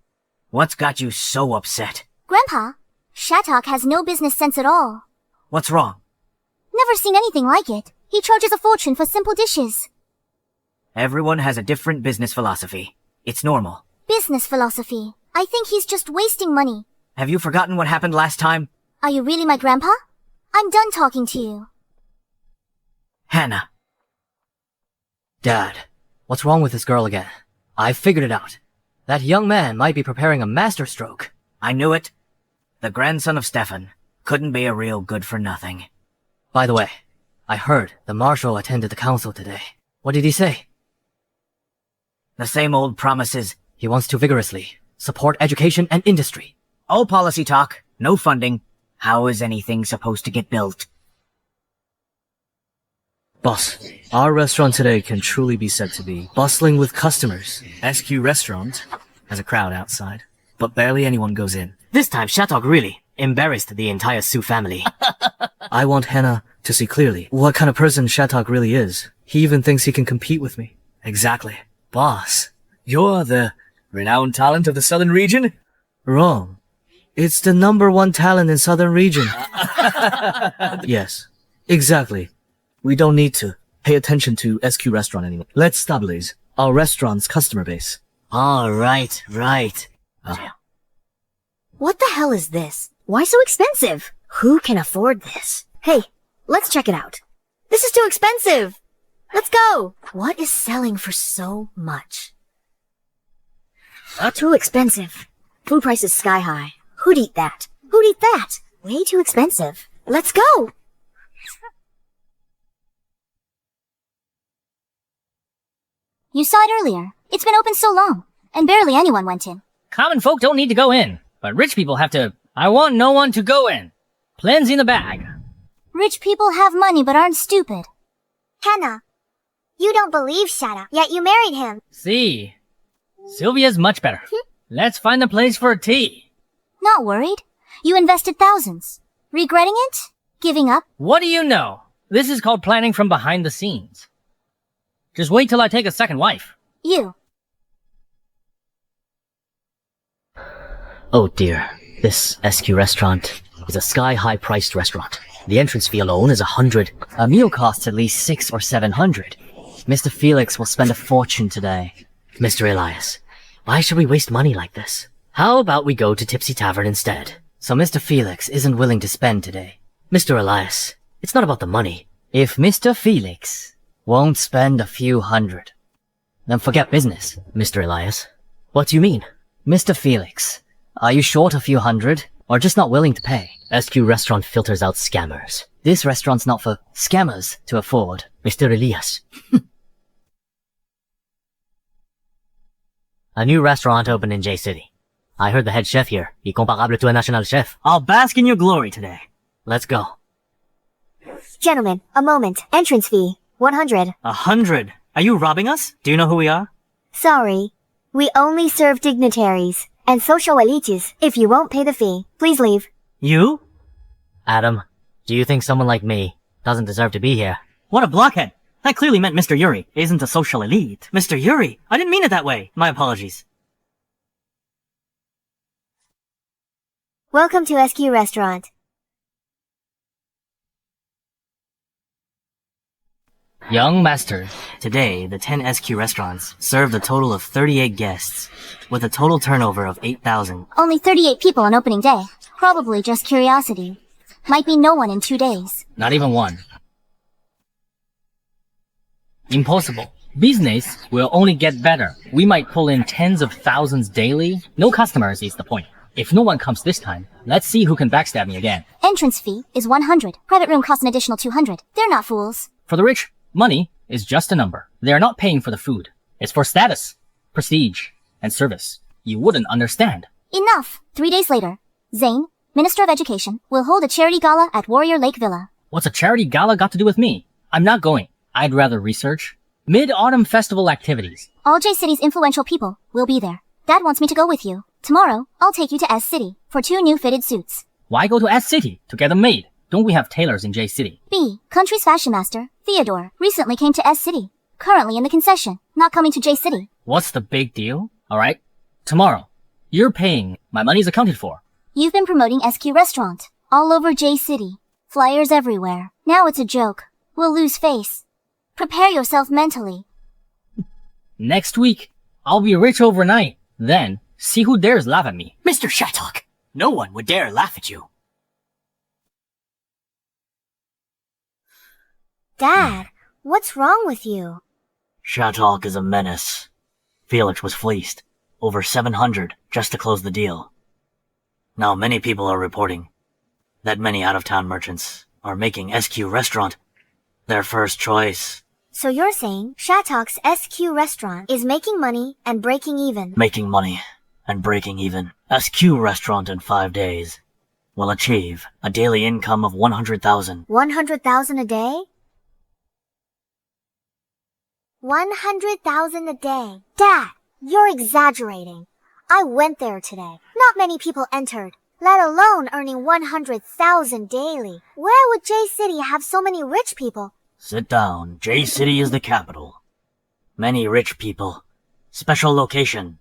what's got you so upset?
Grandpa, Shattuck has no business sense at all.
What's wrong?
Never seen anything like it. He charges a fortune for simple dishes.
Everyone has a different business philosophy. It's normal.
Business philosophy. I think he's just wasting money.
Have you forgotten what happened last time?
Are you really my grandpa? I'm done talking to you.
Hannah.
Dad, what's wrong with this girl again? I figured it out. That young man might be preparing a masterstroke.
I knew it. The grandson of Stefan. Couldn't be a real good-for-nothing.
By the way, I heard the marshal attended the council today. What did he say?
The same old promises.
He wants to vigorously support education and industry.
All policy talk, no funding. How is anything supposed to get built?
Boss, our restaurant today can truly be said to be bustling with customers. SQ Restaurant has a crowd outside, but barely anyone goes in.
This time, Shattuck really embarrassed the entire Su family.
I want Hannah to see clearly what kind of person Shattuck really is. He even thinks he can compete with me. Exactly. Boss, you're the renowned talent of the southern region? Wrong. It's the #1 talent in southern region. Yes, exactly. We don't need to pay attention to SQ Restaurant anymore. Let's stabilize our restaurant's customer base.
Right.
What the hell is this? Why so expensive? Who can afford this? Hey, let's check it out. This is too expensive. Let's go. What is selling for so much? Too expensive. Food prices sky high. Who'd eat that? Who'd eat that? Way too expensive. Let's go.
You saw it earlier. It's been open so long, and barely anyone went in.
Common folk don't need to go in, but rich people have to. I want no one to go in. Plenty in the bag.
Rich people have money but aren't stupid.
Hannah, you don't believe Shadow, yet you married him.
See, Sylvia's much better. Let's find a place for tea.
Not worried. You invested thousands. Regretting it? Giving up?
What do you know? This is called planning from behind the scenes. Just wait till I take a second wife.
You.
Oh dear, this SQ restaurant is a sky-high priced restaurant. The entrance fee alone is 100. A meal costs at least 600 or 700. Mr. Felix will spend a fortune today. Mr. Elias, why should we waste money like this? How about we go to Tipsy Tavern instead? So Mr. Felix isn't willing to spend today. Mr. Elias, it's not about the money. If Mr. Felix won't spend a few hundred, then forget business, Mr. Elias. What do you mean? Mr. Felix, are you short a few hundred, or just not willing to pay? SQ Restaurant filters out scammers. This restaurant's not for scammers to afford, Mr. Elias. A new restaurant opened in J-City. I heard the head chef here, incomparable to a national chef.
I'll bask in your glory today.
Let's go.
Gentlemen, a moment. Entrance fee, 100.
100? Are you robbing us? Do you know who we are?
Sorry. We only serve dignitaries and social elites. If you won't pay the fee, please leave.
You?
Adam, do you think someone like me doesn't deserve to be here?
What a blockhead. That clearly meant Mr. Yuri isn't a social elite. Mr. Yuri, I didn't mean it that way. My apologies.
Welcome to SQ Restaurant.
Young master.
Today, the 10 SQ restaurants served a total of 38 guests, with a total turnover of 8,000.
Only 38 people on opening day. Probably just curiosity. Might be no one in 2 days.
Not even one. Impossible. Business will only get better. We might pull in tens of thousands daily. No customers is the point. If no one comes this time, let's see who can backstab me again.
Entrance fee is 100. Private room costs an additional 200. They're not fools.
For the rich, money is just a number. They are not paying for the food. It's for status, prestige, and service. You wouldn't understand.
Enough. 3 days later, Zane, Minister of Education, will hold a charity gala at Warrior Lake Villa.
What's a charity gala got to do with me? I'm not going. I'd rather research. Mid-autumn festival activities.
All J-City's influential people will be there. Dad wants me to go with you. Tomorrow, I'll take you to S-City for 2 new fitted suits.
Why go to S-City to get them made? Don't we have tailors in J-City?
B, country's fashion master, Theodore, recently came to S-City. Currently in the concession, not coming to J-City.
What's the big deal? Alright, tomorrow. You're paying. My money's accounted for.
You've been promoting SQ Restaurant all over J-City. Flyers everywhere. Now it's a joke. We'll lose face. Prepare yourself mentally.
Next week, I'll be rich overnight. Then, see who dares laugh at me.
Mr. Shattuck, no one would dare laugh at you.
Dad, what's wrong with you?
Shattuck is a menace. Felix was fleeced. Over 700 just to close the deal. Now many people are reporting that many out-of-town merchants are making SQ Restaurant their first choice.
So you're saying Shattuck's SQ restaurant is making money and breaking even?
Making money and breaking even. SQ Restaurant in 5 days will achieve a daily income of 100,000.
100,000 a day? 100,000 a day. Dad, you're exaggerating. I went there today. Not many people entered, let alone earning 100,000 daily. Where would J-City have so many rich people?
Sit down. J-City is the capital. Many rich people. Special location.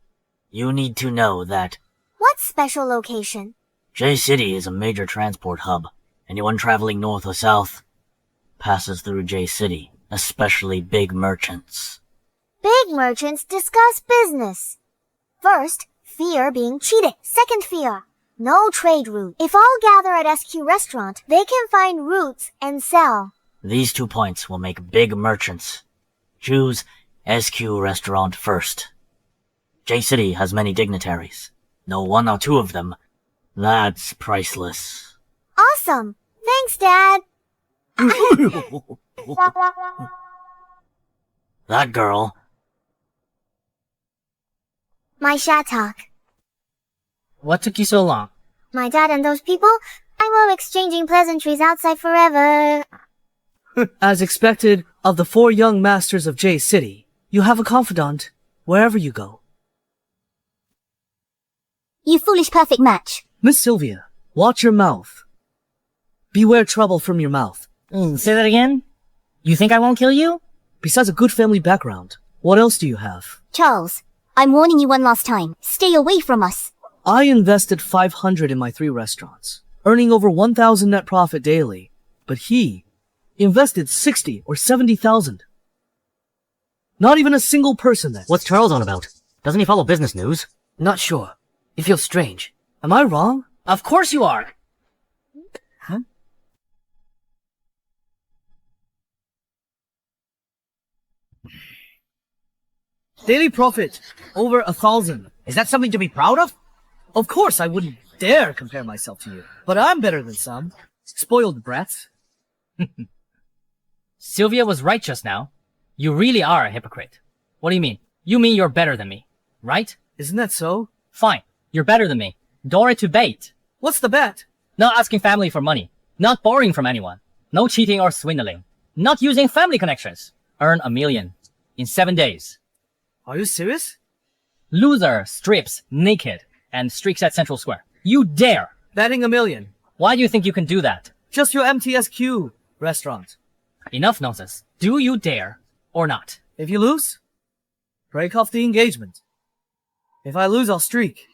You need to know that
What special location?
J-City is a major transport hub. Anyone traveling north or south passes through J-City, especially big merchants.
Big merchants discuss business. First, fear being cheated. Second fear, no trade route. If all gather at SQ Restaurant, they can find routes and sell.
These 2 points will make big merchants choose SQ Restaurant first. J-City has many dignitaries. Know 1 or 2 of them. That's priceless.
Awesome. Thanks, Dad.
That girl.
My Shattuck.
What took you so long?
My dad and those people, I love exchanging pleasantries outside forever.
As expected of the 4 young masters of J-City, you have a confidant wherever you go.
You foolish perfect match.
Miss Sylvia, watch your mouth. Beware trouble from your mouth.
Say that again? You think I won't kill you?
Besides a good family background, what else do you have?
Charles, I'm warning you one last time. Stay away from us.
I invested 500 in my 3 restaurants, earning over 1,000 net profit daily, but he invested 60 or 70,000. Not even a single person then.
What's Charles on about? Doesn't he follow business news?
Not sure. It feels strange.
Am I wrong?
Of course you are.
Daily profit, over 1,000.
Is that something to be proud of?
Of course I wouldn't dare compare myself to you, but I'm better than some. Spoiled brats.
Sylvia was right just now. You really are a hypocrite. What do you mean? You mean you're better than me, right?
Isn't that so?
Fine. You're better than me. Dora to bait.
What's the bet?
Not asking family for money. Not borrowing from anyone. No cheating or swindling. Not using family connections. Earn 1 million. In 7 days.
Are you serious?
Loser strips naked and streaks at Central Square. You dare!
Betting 1 million.
Why do you think you can do that?
Just your MTSQ restaurant.
Enough nonsense. Do you dare or not?
If you lose, break off the engagement. If I lose, I'll streak.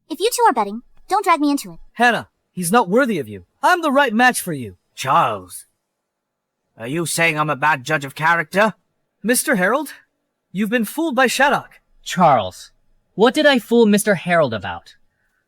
If you two are betting, don't drag me into it.
Hannah, he's not worthy of you. I'm the right match for you.
Charles, are you saying I'm a bad judge of character?
Mr. Harold, you've been fooled by Shattuck.
Charles, what did I fool Mr. Harold about?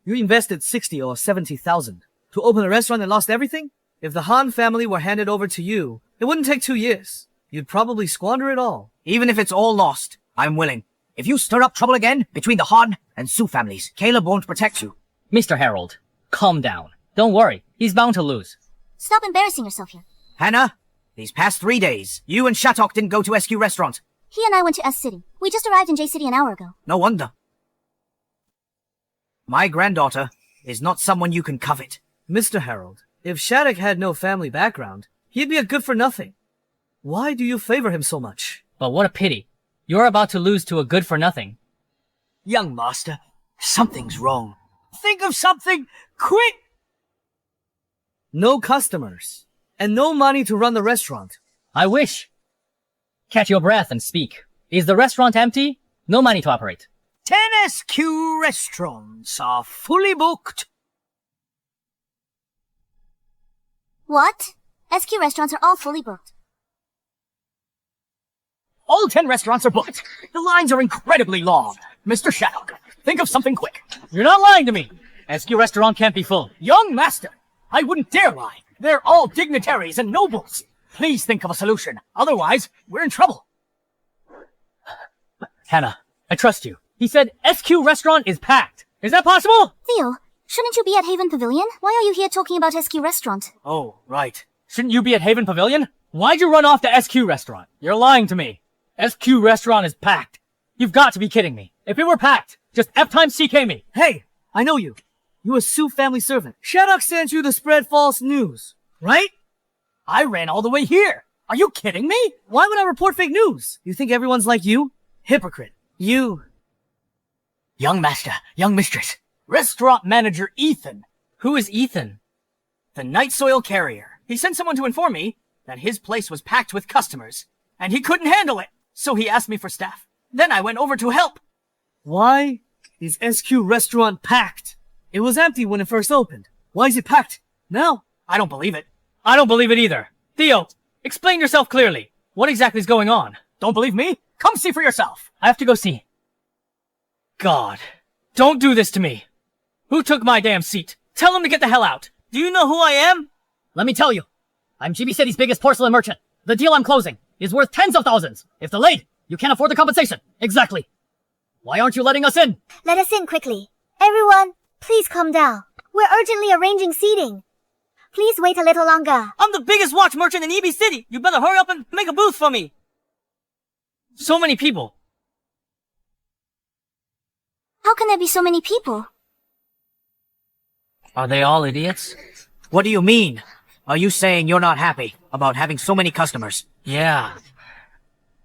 You invested 60 or 70,000 to open a restaurant and lost everything? If the Han family were handed over to you, it wouldn't take 2 years. You'd probably squander it all.
Even if it's all lost, I'm willing. If you stir up trouble again between the Han and Su families, Caleb won't protect you.
Mr. Harold, calm down. Don't worry, he's bound to lose.
Stop embarrassing yourself here.
Hannah, these past 3 days, you and Shattuck didn't go to SQ Restaurant.
He and I went to S City. We just arrived in J City an hour ago.
No wonder. My granddaughter is not someone you can covet.
Mr. Harold, if Shattuck had no family background, he'd be a good-for-nothing. Why do you favor him so much?
But what a pity. You're about to lose to a good-for-nothing.
Young master, something's wrong. Think of something, quick!
No customers, and no money to run the restaurant.
I wish. Catch your breath and speak. Is the restaurant empty? No money to operate.
10 SQ restaurants are fully booked.
What? SQ restaurants are all fully booked.
All 10 restaurants are booked. The lines are incredibly long. Mr. Shattuck, think of something quick.
You're not lying to me. SQ restaurant can't be full.
Young master, I wouldn't dare lie. They're all dignitaries and nobles. Please think of a solution. Otherwise, we're in trouble.
Hannah, I trust you. He said SQ restaurant is packed. Is that possible?
Theo, shouldn't you be at Haven Pavilion? Why are you here talking about SQ restaurant?
Oh, right. Shouldn't you be at Haven Pavilion? Why'd you run off to SQ restaurant? You're lying to me. SQ restaurant is packed. You've got to be kidding me. If it were packed, just F times CK me.
Hey, I know you. You a Sioux family servant. Shattuck sent you to spread false news, right?
I ran all the way here. Are you kidding me?
Why would I report fake news? You think everyone's like you? Hypocrite. You.
Young master, young mistress, restaurant manager Ethan.
Who is Ethan?
The night soil carrier. He sent someone to inform me that his place was packed with customers, and he couldn't handle it. So he asked me for staff. Then I went over to help.
Why is SQ restaurant packed? It was empty when it first opened. Why is it packed now?
I don't believe it.
I don't believe it either. Theo, explain yourself clearly. What exactly is going on?
Don't believe me? Come see for yourself.
I have to go see. God, don't do this to me. Who took my damn seat? Tell him to get the hell out.
Do you know who I am?
Let me tell you. I'm GB City's biggest porcelain merchant. The deal I'm closing is worth tens of thousands. If delayed, you can't afford the compensation. Exactly. Why aren't you letting us in?
Let us in quickly. Everyone, please calm down. We're urgently arranging seating. Please wait a little longer.
I'm the biggest watch merchant in EB City. You better hurry up and make a booth for me.
So many people.
How can there be so many people?
Are they all idiots?
What do you mean? Are you saying you're not happy about having so many customers?
Yeah.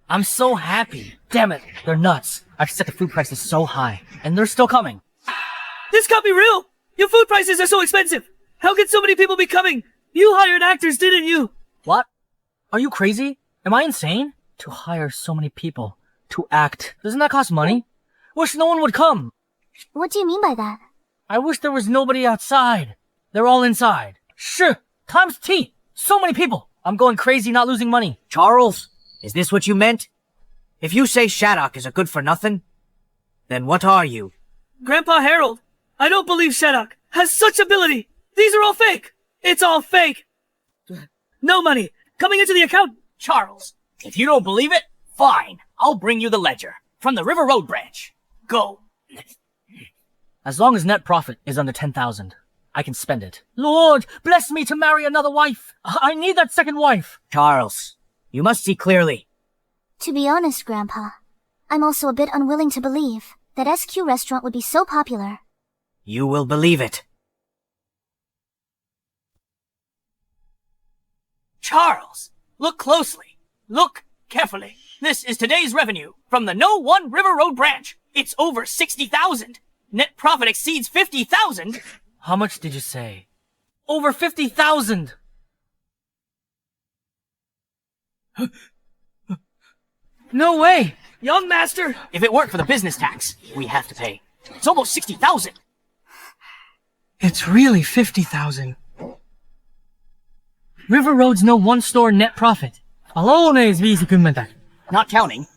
I'm so happy. Damn it, they're nuts. I've set the food prices so high, and they're still coming.
This can't be real! Your food prices are so expensive! How can so many people be coming? You hired actors, didn't you?
What? Are you crazy? Am I insane? To hire so many people to act. Doesn't that cost money? Wish no one would come.
What do you mean by that?
I wish there was nobody outside. They're all inside. Sure, times T. So many people. I'm going crazy not losing money.
Charles, is this what you meant? If you say Shattuck is a good-for-nothing, then what are you?
Grandpa Harold, I don't believe Shattuck has such ability. These are all fake. It's all fake. No money coming into the account.
Charles, if you don't believe it, fine. I'll bring you the ledger from the River Road branch. Go.
As long as net profit is under 10,000, I can spend it. Lord, bless me to marry another wife. I need that second wife.
Charles, you must see clearly.
To be honest, Grandpa, I'm also a bit unwilling to believe that SQ restaurant would be so popular.
You will believe it.
Charles, look closely. Look carefully. This is today's revenue from the No 1 River Road branch. It's over 60,000. Net profit exceeds 50,000.
How much did you say? Over 50,000! No way!
Young master!
If it weren't for the business tax we have to pay, it's almost 60,000.
It's really 50,000. River Road's no one-store net profit. Alone is 20금만.
Not counting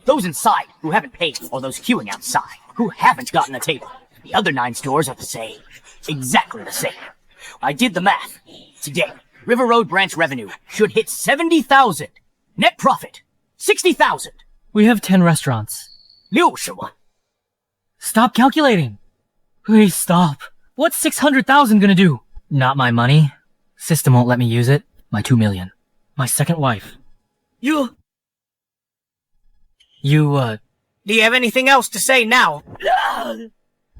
those inside who haven't paid or those queuing outside who haven't gotten a table. The other 9 stores are the same. Exactly the same. I did the math. Today, River Road branch revenue should hit 70,000. Net profit, 60,000.
We have 10 restaurants.
60万.
Stop calculating. Please stop. What's 600,000 gonna do? Not my money. System won't let me use it. My 2 million. My second wife.
You...
You,
Do you have anything else to say now?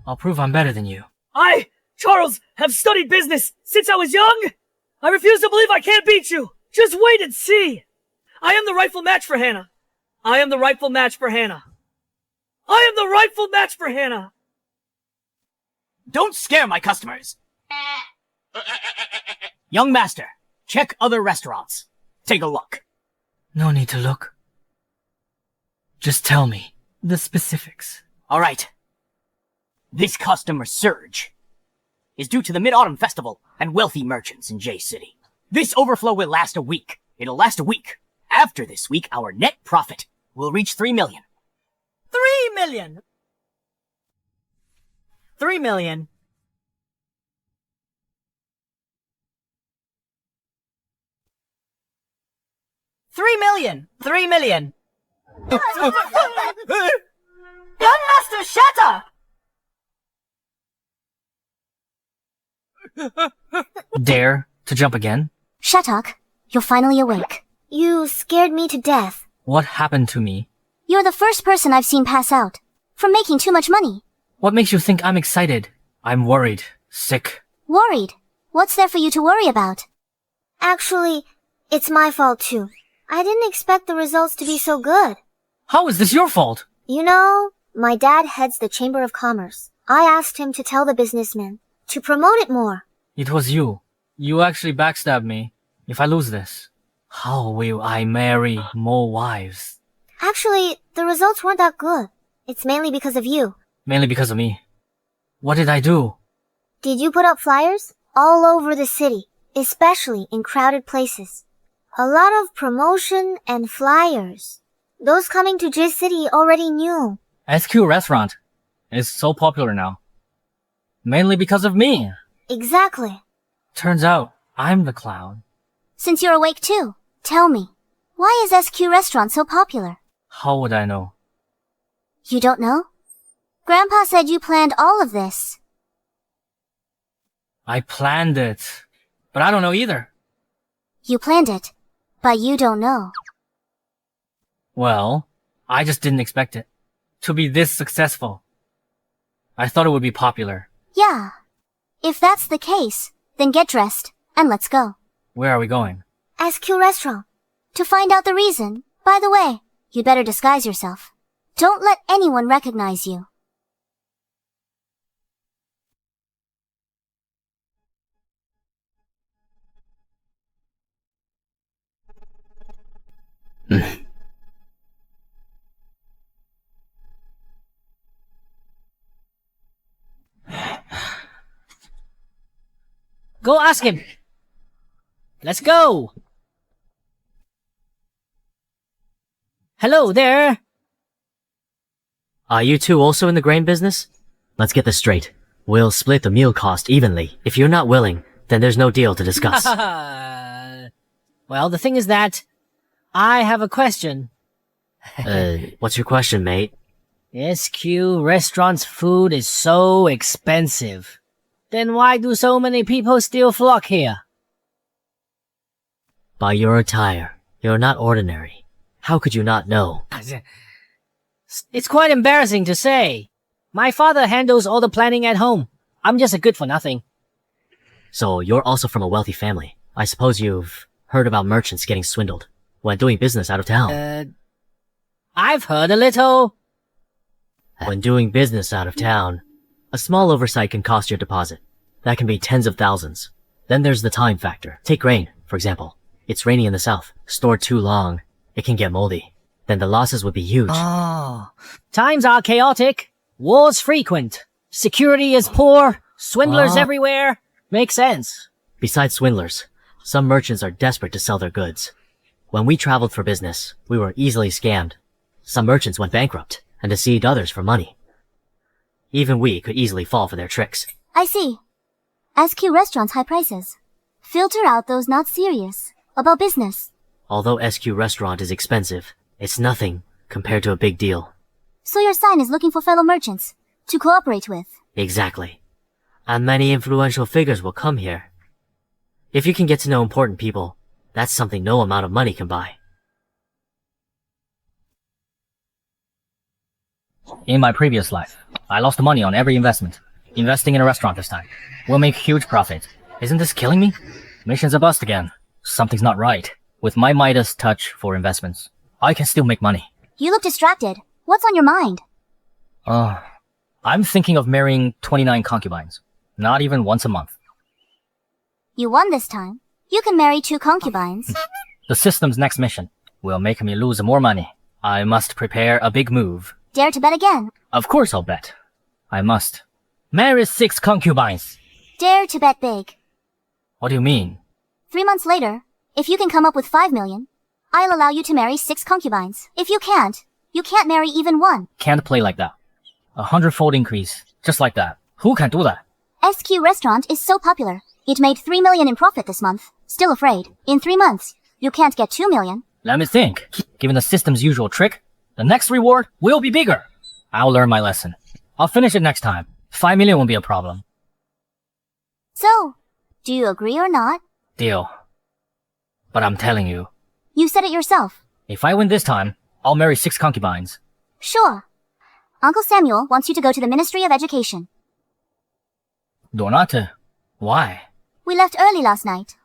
I'll prove I'm better than you.
I, Charles, have studied business since I was young. I refuse to believe I can't beat you. Just wait and see. I am the rightful match for Hannah. I am the rightful match for Hannah. I am the rightful match for Hannah.
Don't scare my customers. Young master, check other restaurants. Take a look.
No need to look. Just tell me the specifics.
All right. This customer surge is due to the Mid-Autumn Festival and wealthy merchants in J City.
This overflow will last a week. It'll last a week. After this week, our net profit will reach 3 million.
3 million! 3 million. $3 million! Young Master Shatter!
Dare to jump again?
Shattuck, you're finally awake.
You scared me to death.
What happened to me?
You're the first person I've seen pass out. From making too much money.
What makes you think I'm excited? I'm worried. Sick.
Worried? What's there for you to worry about?
Actually, it's my fault too. I didn't expect the results to be so good.
How is this your fault?
You know, my dad heads the Chamber of Commerce. I asked him to tell the businessmen to promote it more.
It was you. You actually backstabbed me. If I lose this, how will I marry more wives?
Actually, the results weren't that good. It's mainly because of you.
Mainly because of me. What did I do?
Did you put up flyers? All over the city, especially in crowded places. A lot of promotion and flyers. Those coming to J City already knew.
SQ Restaurant is so popular now. Mainly because of me.
Exactly.
Turns out, I'm the clown.
Since you're awake too, tell me, why is SQ Restaurant so popular?
How would I know?
You don't know? Grandpa said you planned all of this.
I planned it, but I don't know either.
You planned it, but you don't know.
Well, I just didn't expect it to be this successful. I thought it would be popular.
Yeah. If that's the case, then get dressed and let's go.
Where are we going?
SQ Restaurant.
To find out the reason, by the way, you'd better disguise yourself. Don't let anyone recognize you.
Go ask him. Let's go. Hello there.
Are you two also in the grain business? Let's get this straight. We'll split the meal cost evenly. If you're not willing, then there's no deal to discuss.
Well, the thing is that I have a question.
What's your question, mate?
SQ Restaurant's food is so expensive. Then why do so many people still flock here?
By your attire, you're not ordinary. How could you not know?
It's quite embarrassing to say. My father handles all the planning at home. I'm just a good-for-nothing.
So you're also from a wealthy family. I suppose you've heard about merchants getting swindled when doing business out of town.
I've heard a little.
When doing business out of town, a small oversight can cost your deposit. That can be tens of thousands. Then there's the time factor. Take grain, for example. It's rainy in the south. Stored too long, it can get moldy. Then the losses would be huge.
Oh. Times are chaotic. Wars frequent. Security is poor. Swindlers everywhere. Makes sense.
Besides swindlers, some merchants are desperate to sell their goods. When we traveled for business, we were easily scammed. Some merchants went bankrupt and deceived others for money. Even we could easily fall for their tricks.
I see. SQ Restaurant's high prices. Filter out those not serious about business.
Although SQ Restaurant is expensive, it's nothing compared to a big deal.
So your sign is looking for fellow merchants to cooperate with.
Exactly. And many influential figures will come here. If you can get to know important people, that's something no amount of money can buy.
In my previous life, I lost money on every investment. Investing in a restaurant this time. We'll make huge profit. Isn't this killing me? Mission's a bust again. Something's not right. With my Midas touch for investments, I can still make money.
You look distracted. What's on your mind?
I'm thinking of marrying 29 concubines. Not even once a month.
You won this time. You can marry 2 concubines.
The system's next mission will make me lose more money. I must prepare a big move.
Dare to bet again.
Of course I'll bet. I must. Marry 6 concubines.
Dare to bet big.
What do you mean?
3 months later, if you can come up with 5 million, I'll allow you to marry 6 concubines. If you can't marry even one.
Can't play like that. 100-fold increase, just like that. Who can do that?
SQ Restaurant is so popular. It made 3 million in profit this month. Still afraid. In 3 months, you can't get 2 million.
Let me think. Given the system's usual trick, the next reward will be bigger. I'll learn my lesson. I'll finish it next time. 5 million won't be a problem.
So, do you agree or not?
Deal. But I'm telling you,
You said it yourself.
if I win this time, I'll marry 6 concubines.
Sure. Uncle Samuel wants you to go to the Ministry of Education.
Donate. Why?
We left early last night.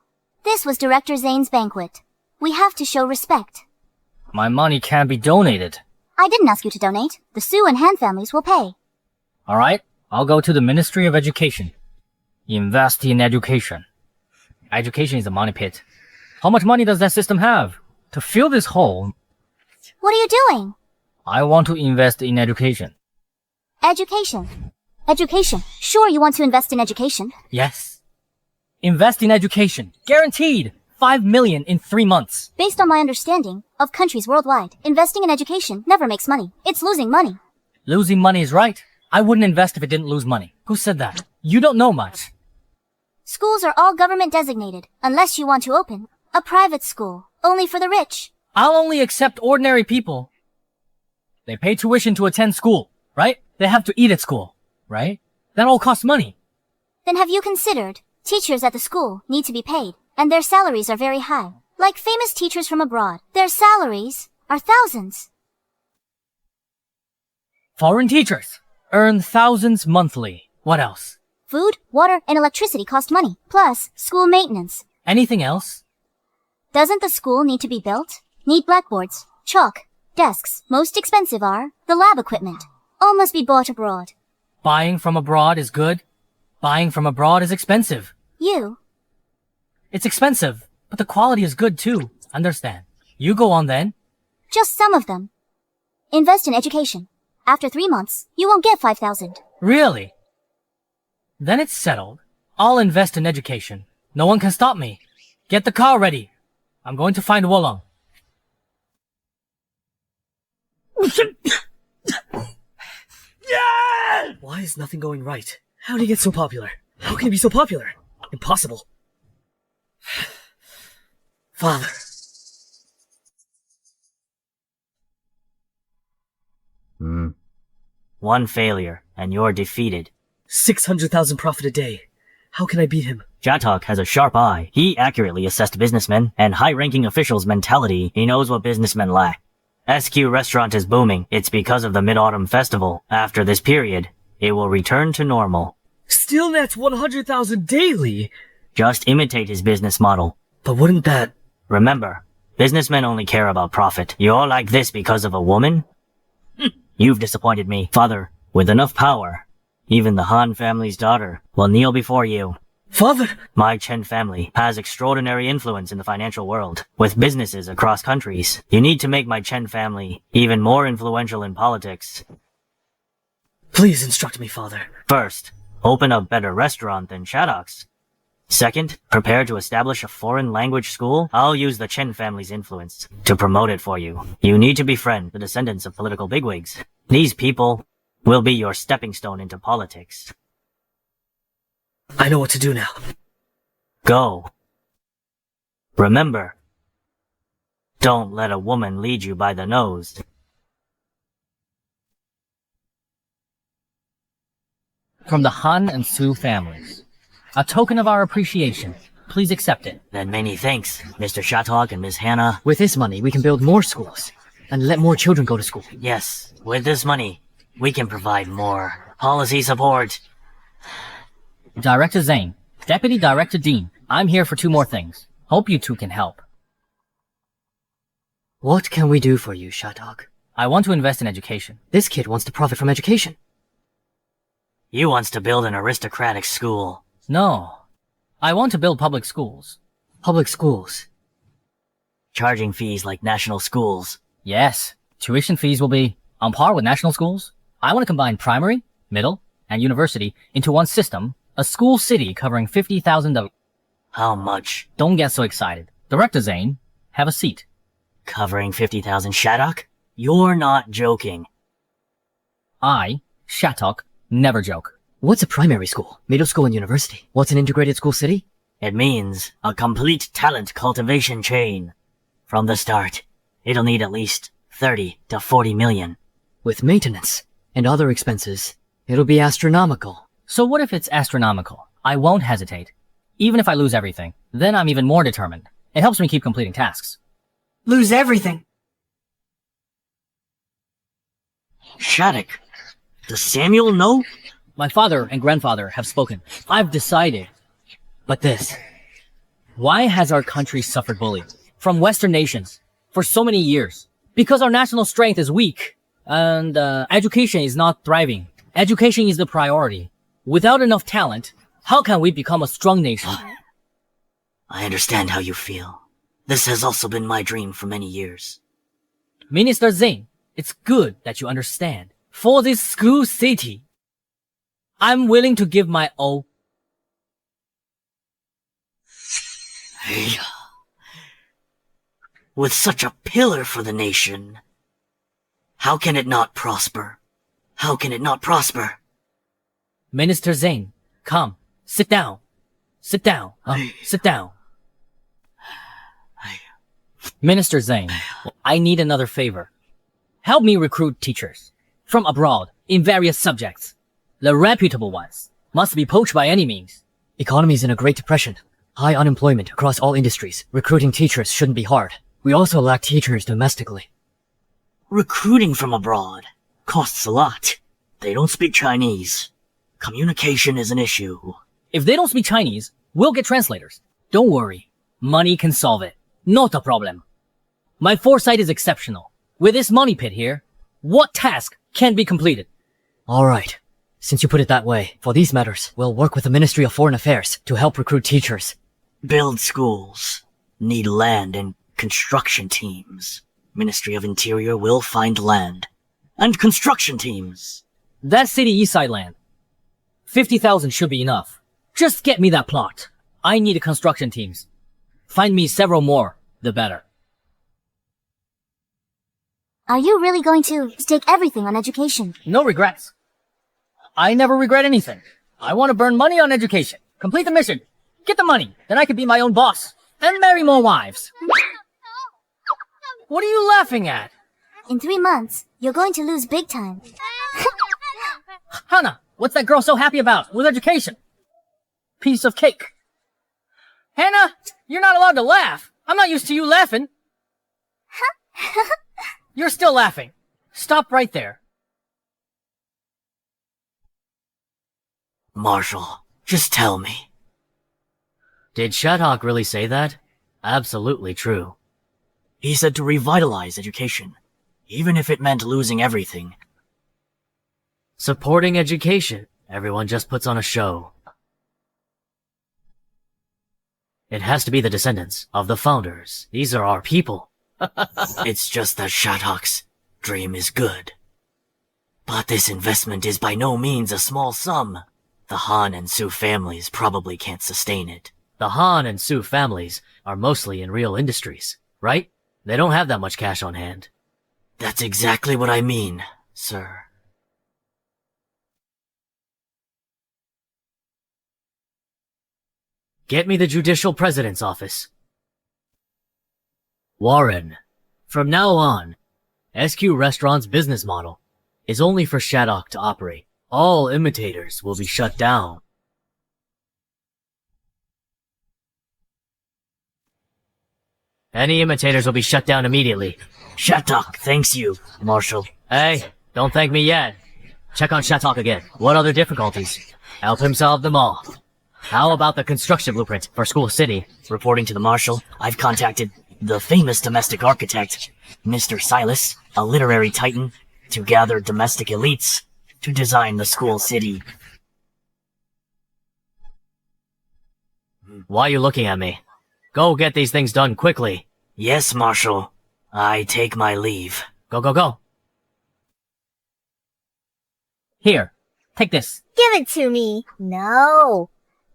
This was Director Zane's banquet. We have to show respect.
My money can't be donated.
I didn't ask you to donate. The Sue and Han families will pay.
Alright, I'll go to the Ministry of Education. Invest in education. Education is a money pit. How much money does that system have? To fill this hole,
What are you doing?
I want to invest in education.
Education. Education. Sure you want to invest in education.
Yes. Invest in education. Guaranteed. 5 million in 3 months.
Based on my understanding of countries worldwide, investing in education never makes money. It's losing money.
Losing money is right. I wouldn't invest if it didn't lose money. Who said that? You don't know much.
Schools are all government designated, unless you want to open a private school, only for the rich.
I'll only accept ordinary people. They pay tuition to attend school, right? They have to eat at school, right? That all costs money.
Then have you considered teachers at the school need to be paid, and their salaries are very high? Like famous teachers from abroad, their salaries are thousands.
Foreign teachers earn thousands monthly. What else?
Food, water, and electricity cost money, plus school maintenance.
Anything else?
Doesn't the school need to be built? Need blackboards, chalk, desks. Most expensive are the lab equipment. All must be bought abroad.
Buying from abroad is good. Buying from abroad is expensive.
It's
expensive, but the quality is good too. Understand? You go on then.
Just some of them. Invest in education. After 3 months, you won't get 5,000.
Really? Then it's settled. I'll invest in education. No one can stop me. Get the car ready. I'm going to find Wolong.
Why is nothing going right? How did he get so popular? How can he be so popular? Impossible. Father.
One failure, and you're defeated.
600,000 profit a day. How can I beat him?
Jatok has a sharp eye. He accurately assessed businessmen and high-ranking officials' mentality. He knows what businessmen lack. SQ Restaurant is booming. It's because of the Mid-Autumn Festival. After this period, it will return to normal.
Still nets 100,000 daily.
Just imitate his business model.
But wouldn't that...
Remember, businessmen only care about profit. You're like this because of a woman? You've disappointed me, father. With enough power, even the Han family's daughter will kneel before you.
Father!
My Chen family has extraordinary influence in the financial world, with businesses across countries. You need to make my Chen family even more influential in politics.
Please instruct me, father.
First, open a better restaurant than Shadok's. Second, prepare to establish a foreign language school. I'll use the Chen family's influence to promote it for you. You need to befriend the descendants of political bigwigs. These people will be your stepping stone into politics.
I know what to do now.
Go. Remember, don't let a woman lead you by the nose.
From the Han and Su families. A token of our appreciation. Please accept it.
Then many thanks, Mr. Shatok and Miss Hannah.
With this money, we can build more schools and let more children go to school.
Yes, with this money, we can provide more policy support.
Director Zane, Deputy Director Dean, I'm here for 2 more things. Hope you 2 can help.
What can we do for you, Shatok?
I want to invest in education.
This kid wants to profit from education.
You wants to build an aristocratic school.
No. I want to build public schools.
Public schools.
Charging fees like national schools.
Yes. Tuition fees will be on par with national schools. I want to combine primary, middle, and university into one system. A school city covering 50,000 of...
How much?
Don't get so excited. Director Zane, have a seat.
Covering 50,000 Shattuck? You're not joking.
I, Shattuck, never joke.
What's a primary school, middle school, and university? What's an integrated school city?
It means a complete talent cultivation chain. From the start, it'll need at least 30 to 40 million.
With maintenance and other expenses, it'll be astronomical.
So what if it's astronomical? I won't hesitate. Even if I lose everything, then I'm even more determined. It helps me keep completing tasks.
Lose everything.
Shattuck, does Samuel know?
My father and grandfather have spoken. I've decided.
But this,
Why has our country suffered bullying from Western nations for so many years? Because our national strength is weak and education is not thriving. Education is the priority. Without enough talent, how can we become a strong nation?
I understand how you feel. This has also been my dream for many years.
Minister Zane, it's good that you understand. For this school city, I'm willing to give my all.
Hey. With such a pillar for the nation, how can it not prosper? How can it not prosper?
Minister Zane, come, sit down. Sit down. Sit down. Minister Zane, I need another favor. Help me recruit teachers from abroad in various subjects. The reputable ones must be poached by any means.
economy's in a Great Depression. High unemployment across all industries. Recruiting teachers shouldn't be hard. We also lack teachers domestically.
Recruiting from abroad costs a lot. They don't speak Chinese. Communication is an issue.
If they don't speak Chinese, we'll get translators. Don't worry. Money can solve it. Not a problem. My foresight is exceptional. With this money pit here, what task can be completed?
Alright. Since you put it that way, for these matters, we'll work with the Ministry of Foreign Affairs to help recruit teachers.
Build schools. Need land and construction teams. Ministry of Interior will find land. And construction teams.
That city east side land. 50,000 should be enough. Just get me that plot. I need construction teams. Find me several more, the better.
Are you really going to stake everything on education?
No regrets. I never regret anything. I want to burn money on education. Complete the mission. Get the money. Then I can be my own boss. And marry more wives. What are you laughing at?
In 3 months, you're going to lose big time.
Hannah, what's that girl so happy about with education? Piece of cake. Hannah, you're not allowed to laugh. I'm not used to you laughing. You're still laughing. Stop right there.
Marshall, just tell me.
Did Shattuck really say that? Absolutely true.
He said to revitalize education, even if it meant losing everything.
Supporting education. Everyone just puts on a show. It has to be the descendants of the founders. These are our people.
It's just that Shattuck's dream is good. But this investment is by no means a small sum. The Han and Su families probably can't sustain it.
The Han and Su families are mostly in real industries, right? They don't have that much cash on hand.
That's exactly what I mean, sir.
Get me the judicial president's office. Warren, from now on, SQ Restaurant's business model is only for Shattuck to operate. All imitators will be shut down. Any imitators will be shut down immediately.
Shattuck thanks you, Marshall.
Hey, don't thank me yet. Check on Shattuck again. What other difficulties? Help him solve them all. How about the construction blueprint for School City?
Reporting to the Marshal, I've contacted the famous domestic architect, Mr. Silas, a literary titan, to gather domestic elites to design the School City.
Why are you looking at me? Go get these things done quickly.
Yes, Marshal. I take my leave.
Go, go, go.
Here, take this.
Give it to me. No.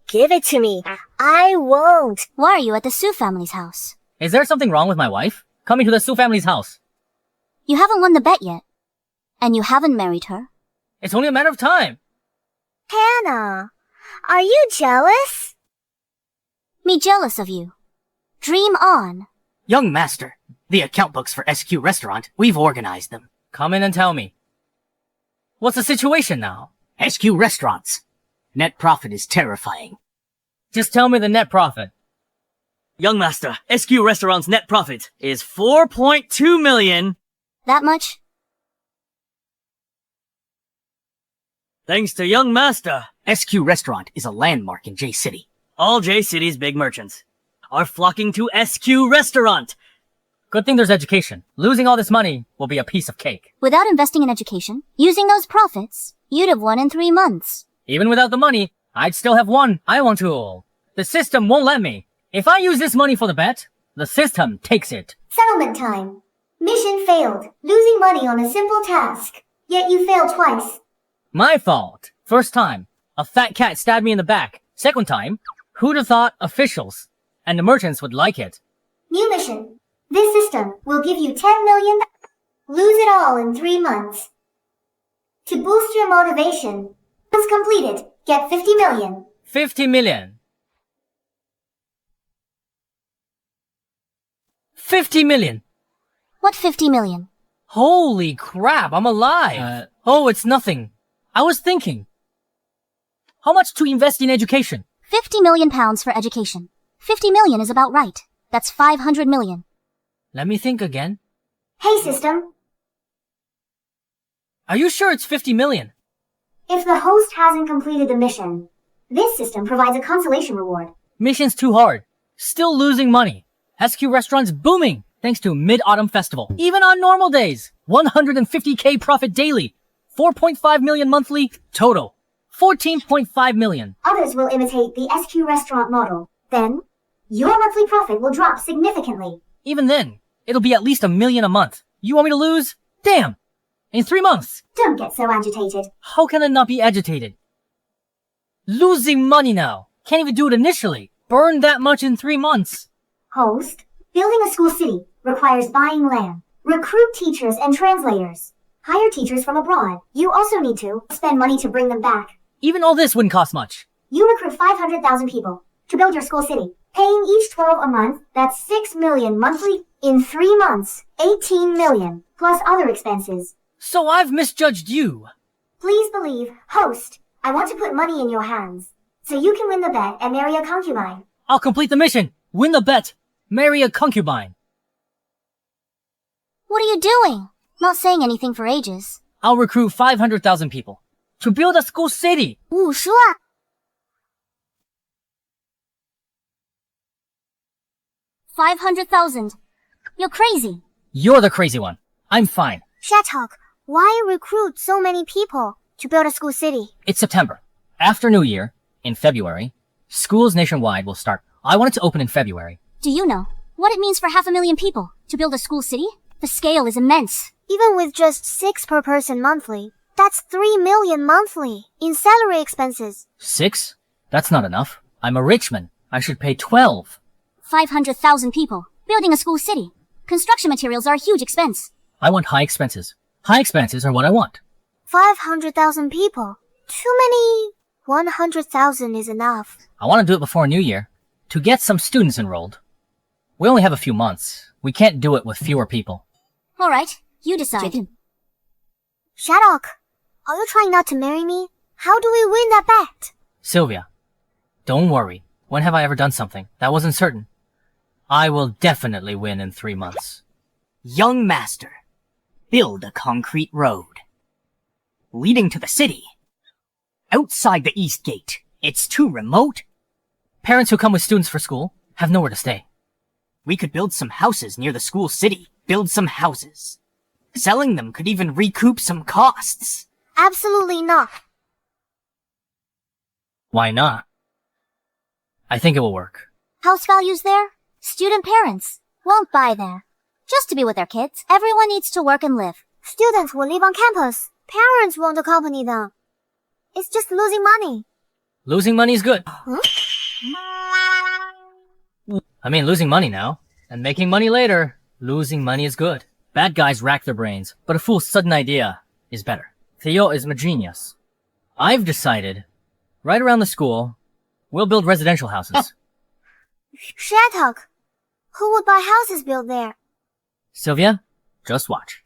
Give it to me. I won't.
Why are you at the Su family's house?
Is there something wrong with my wife? Coming to the Su family's house.
You haven't won the bet yet. And you haven't married her.
It's only a matter of time.
Hannah, are you jealous?
Me jealous of you. Dream on.
Young master, the account books for SQ Restaurant, we've organized them.
Come in and tell me. What's the situation now?
SQ Restaurants. Net profit is terrifying.
Just tell me the net profit.
Young master, SQ Restaurant's net profit is 4.2 million.
That much?
Thanks to young master.
SQ Restaurant is a landmark in J City.
All J City's big merchants are flocking to SQ Restaurant.
Good thing there's education. Losing all this money will be a piece of cake.
Without investing in education, using those profits, you'd have won in 3 months.
Even without the money, I'd still have won. I want to. The system won't let me. If I use this money for the bet, the system takes it.
Settlement time. Mission failed. Losing money on a simple task. Yet you failed twice.
My fault. First time, a fat cat stabbed me in the back. Second time, who'd have thought officials and the merchants would like it?
New mission. This system will give you 10 million. Lose it all in 3 months. To boost your motivation, once completed, get 50 million.
50 million. 50 million.
What 50 million?
Holy crap, I'm alive. Oh, it's nothing. I was thinking. How much to invest in education?
50 million pounds for education. 50 million is about right. That's 500 million.
Let me think again.
Hey system,
Are you sure it's 50 million?
if the host hasn't completed the mission, this system provides a consolation reward.
Mission's too hard. Still losing money. SQ Restaurant's booming thanks to Mid-Autumn Festival. Even on normal days, 150k profit daily. 4.5 million monthly total. 14.5 million.
Others will imitate the SQ restaurant model. Then, your monthly profit will drop significantly.
Even then, it'll be at least $1 million a month. You want me to lose? Damn! In 3 months!
Don't get so agitated.
How can I not be agitated? Losing money now. Can't even do it initially. Burn that much in 3 months.
Host, building a school city requires buying land. Recruit teachers and translators. Hire teachers from abroad. You also need to spend money to bring them back.
Even all this wouldn't cost much.
You recruit 500,000 people to build your school city. Paying each 12 a month, that's 6 million monthly. In 3 months, 18 million, plus other expenses.
So I've misjudged you.
Please believe, host, I want to put money in your hands, so you can win the bet and marry a concubine.
I'll complete the mission. Win the bet. Marry a concubine.
What are you doing? Not saying anything for ages.
I'll recruit 500,000 people to build a school city.
50啊 500,000. You're crazy.
You're the crazy one. I'm fine.
Shatok, why recruit so many people to build a school city?
It's September. After New Year, in February, schools nationwide will start. I want it to open in February.
Do you know what it means for 500,000 people to build a school city? The scale is immense.
Even with just 6 per person monthly, that's 3 million monthly in salary expenses.
6? That's not enough. I'm a rich man. I should pay 12.
500,000 people building a school city. Construction materials are a huge expense.
I want high expenses. High expenses are what I want.
500,000 people. Too many. 100,000 is enough.
I want to do it before New Year to get some students enrolled. We only have a few months. We can't do it with fewer people.
All right, you decide.
Shatok, are you trying not to marry me? How do we win that bet?
Sylvia, don't worry. When have I ever done something that wasn't certain? I will definitely win in 3 months.
Young master, build a concrete road leading to the city. Outside the east gate. It's too remote.
Parents who come with students for school have nowhere to stay.
We could build some houses near the school city. Build some houses. Selling them could even recoup some costs.
Absolutely not.
Why not? I think it will work.
House values there? Student parents won't buy there. Just to be with their kids, everyone needs to work and live.
Students will live on campus. Parents won't accompany them. It's just losing money.
Losing money is good.
Huh?
I mean, losing money now, and making money later. Losing money is good. Bad guys rack their brains, but a fool's sudden idea is better. Theo is my genius. I've decided, right around the school, we'll build residential houses.
Shattuck, who would buy houses built there?
Sylvia, just watch.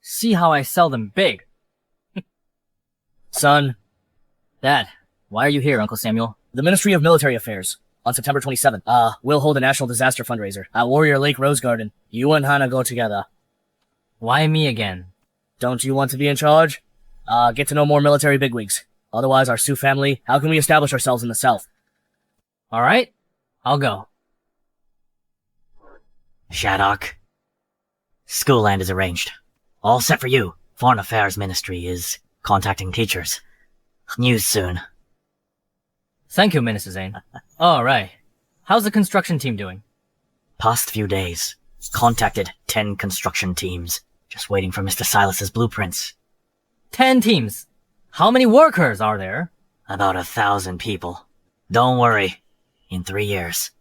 See how I sell them big.
Son,
Dad, why are you here, Uncle Samuel?
the Ministry of Military Affairs, on September 27th, will hold a national disaster fundraiser at Warrior Lake Rose Garden. You and Hannah go together.
Why me again?
Don't you want to be in charge? Get to know more military bigwigs. Otherwise, our Sioux family, how can we establish ourselves in the South?
Alright, I'll go.
Shattuck. School land is arranged. All set for you. Foreign Affairs Ministry is contacting teachers. News soon.
Thank you, Minister Zane. Alright, how's the construction team doing?
Past few days. Contacted 10 construction teams. Just waiting for Mr. Silas's blueprints.
10 teams. How many workers are there?
About 1,000 people. Don't worry. In 3 years,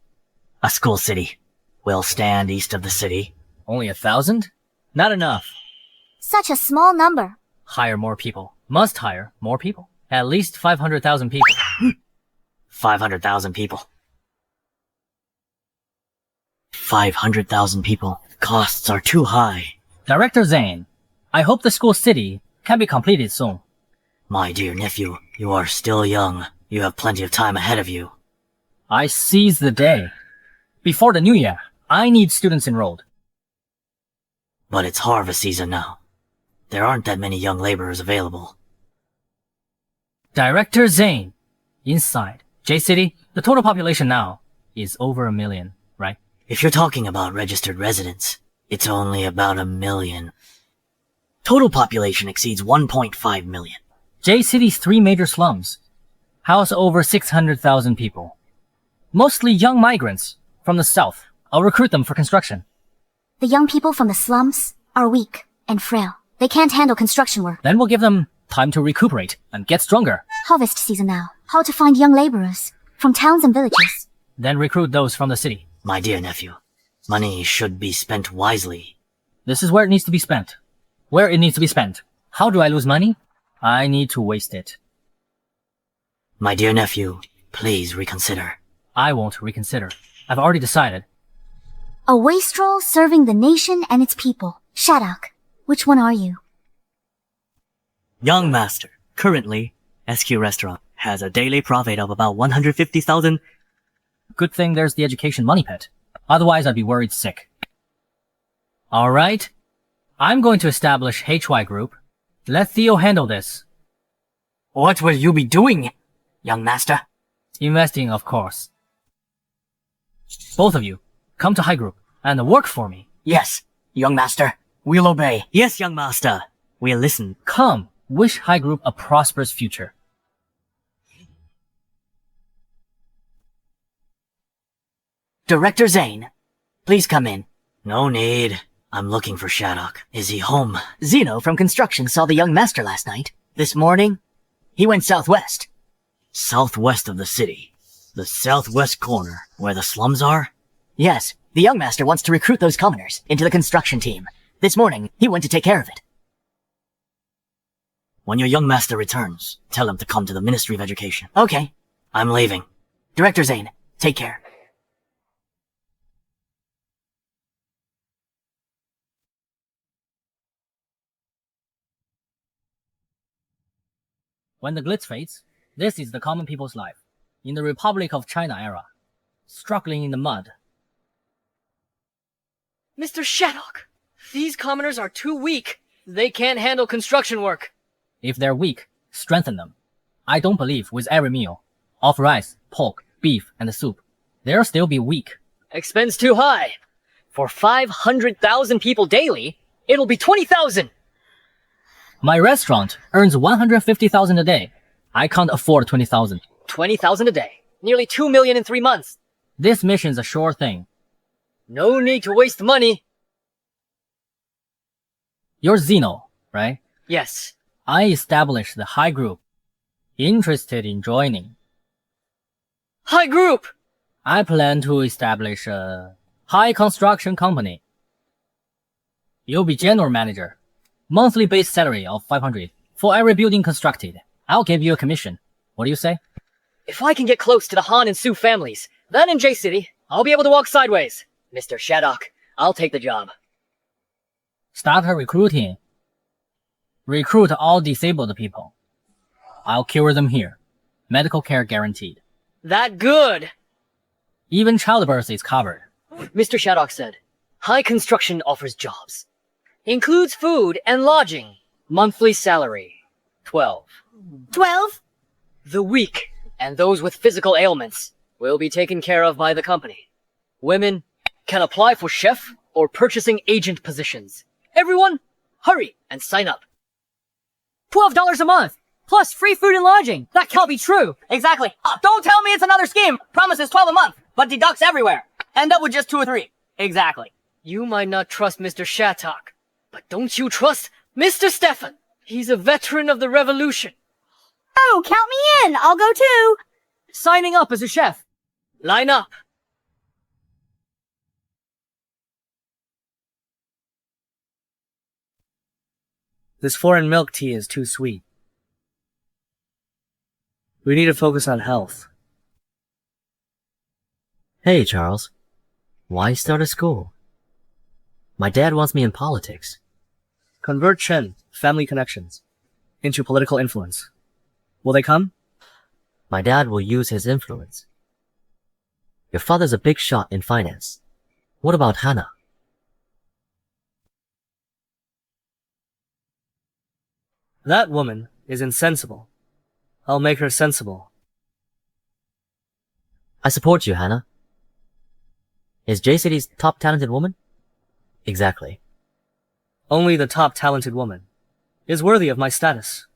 a school city will stand east of the city.
Only 1,000? Not enough.
Such a small number.
Hire more people. Must hire more people. At least 500,000 people.
500,000 people. 500,000 people. Costs are too high.
Director Zane, I hope the school city can be completed soon.
My dear nephew, you are still young. You have plenty of time ahead of you.
I seize the day. Before the new year, I need students enrolled.
But it's harvest season now. There aren't that many young laborers available.
Director Zane, inside J-City, the total population now is over 1 million, right?
If you're talking about registered residents, it's only about 1 million. Total population exceeds 1.5 million.
J-City's 3 major slums house over 600,000 people. Mostly young migrants from the south. I'll recruit them for construction.
The young people from the slums are weak and frail. They can't handle construction work.
Then we'll give them time to recuperate and get stronger.
Harvest season now. How to find young laborers from towns and villages.
Then recruit those from the city.
My dear nephew, money should be spent wisely.
This is where it needs to be spent. Where it needs to be spent. How do I lose money? I need to waste it.
My dear nephew, please reconsider.
I won't reconsider. I've already decided.
A wastrel serving the nation and its people. Shattuck, which one are you?
Young master, currently, SQ Restaurant has a daily profit of about 150,000.
Good thing there's the education money pit. Otherwise, I'd be worried sick. Alright. I'm going to establish HY Group. Let Theo handle this.
What will you be doing, young master?
Investing, of course. Both of you, come to High Group and work for me.
Yes, young master. We'll obey.
Yes, young master. We'll listen.
Come, wish High Group a prosperous future.
Director Zane, please come in.
No need. I'm looking for Shattuck. Is he home?
Zeno from construction saw the young master last night. This morning, he went southwest.
Southwest of the city. The southwest corner, where the slums are?
Yes, the young master wants to recruit those commoners into the construction team. This morning, he went to take care of it.
When your young master returns, tell him to come to the Ministry of Education.
Okay.
I'm leaving.
Director Zane, take care.
When the glitz fades, this is the common people's life. In the Republic of China era. Struggling in the mud.
Mr. Shattuck, these commoners are too weak. They can't handle construction work.
If they're weak, strengthen them. I don't believe with every meal, of rice, pork, beef, and the soup, they'll still be weak.
Expense too high. For 500,000 people daily, it'll be 20,000.
My restaurant earns 150,000 a day. I can't afford 20,000.
20,000 a day. Nearly 2 million in 3 months.
This mission's a sure thing.
No need to waste money.
You're Zeno, right?
Yes.
I established the High Group. Interested in joining? Hi, group! I plan to establish a high construction company. You'll be general manager. Monthly base salary of 500 for every building constructed. I'll give you a commission. What do you say?
If I can get close to the Han and Su families, then in J-City, I'll be able to walk sideways. Mr. Shaddock, I'll take the job.
Start recruiting. Recruit all disabled people. I'll cure them here. Medical care guaranteed.
That good!
Even childbirth is covered.
Mr. Shaddock said, high construction offers jobs. Includes food and lodging. Monthly salary, 12.
12?
The weak and those with physical ailments will be taken care of by the company. Women can apply for chef or purchasing agent positions. Everyone, hurry and sign up. $12 a month, plus free food and lodging. That can't be true.
Exactly. Don't tell me it's another scheme. Promises 12 a month, but deducts everywhere. End up with just 2 or 3. Exactly.
You might not trust Mr. Shattuck, but don't you trust Mr. Stefan? He's a veteran of the revolution.
Oh, count me in. I'll go too.
Signing up as a chef. Line up.
This foreign milk tea is too sweet. We need to focus on health.
Hey, Charles. Why start a school? My dad wants me in politics.
Convert Chen, family connections, into political influence. Will they come?
My dad will use his influence. Your father's a big shot in finance. What about Hannah?
That woman is insensible. I'll make her sensible.
I support you, Hannah. Is J-City's top talented woman? Exactly.
Only the top talented woman is worthy of my status.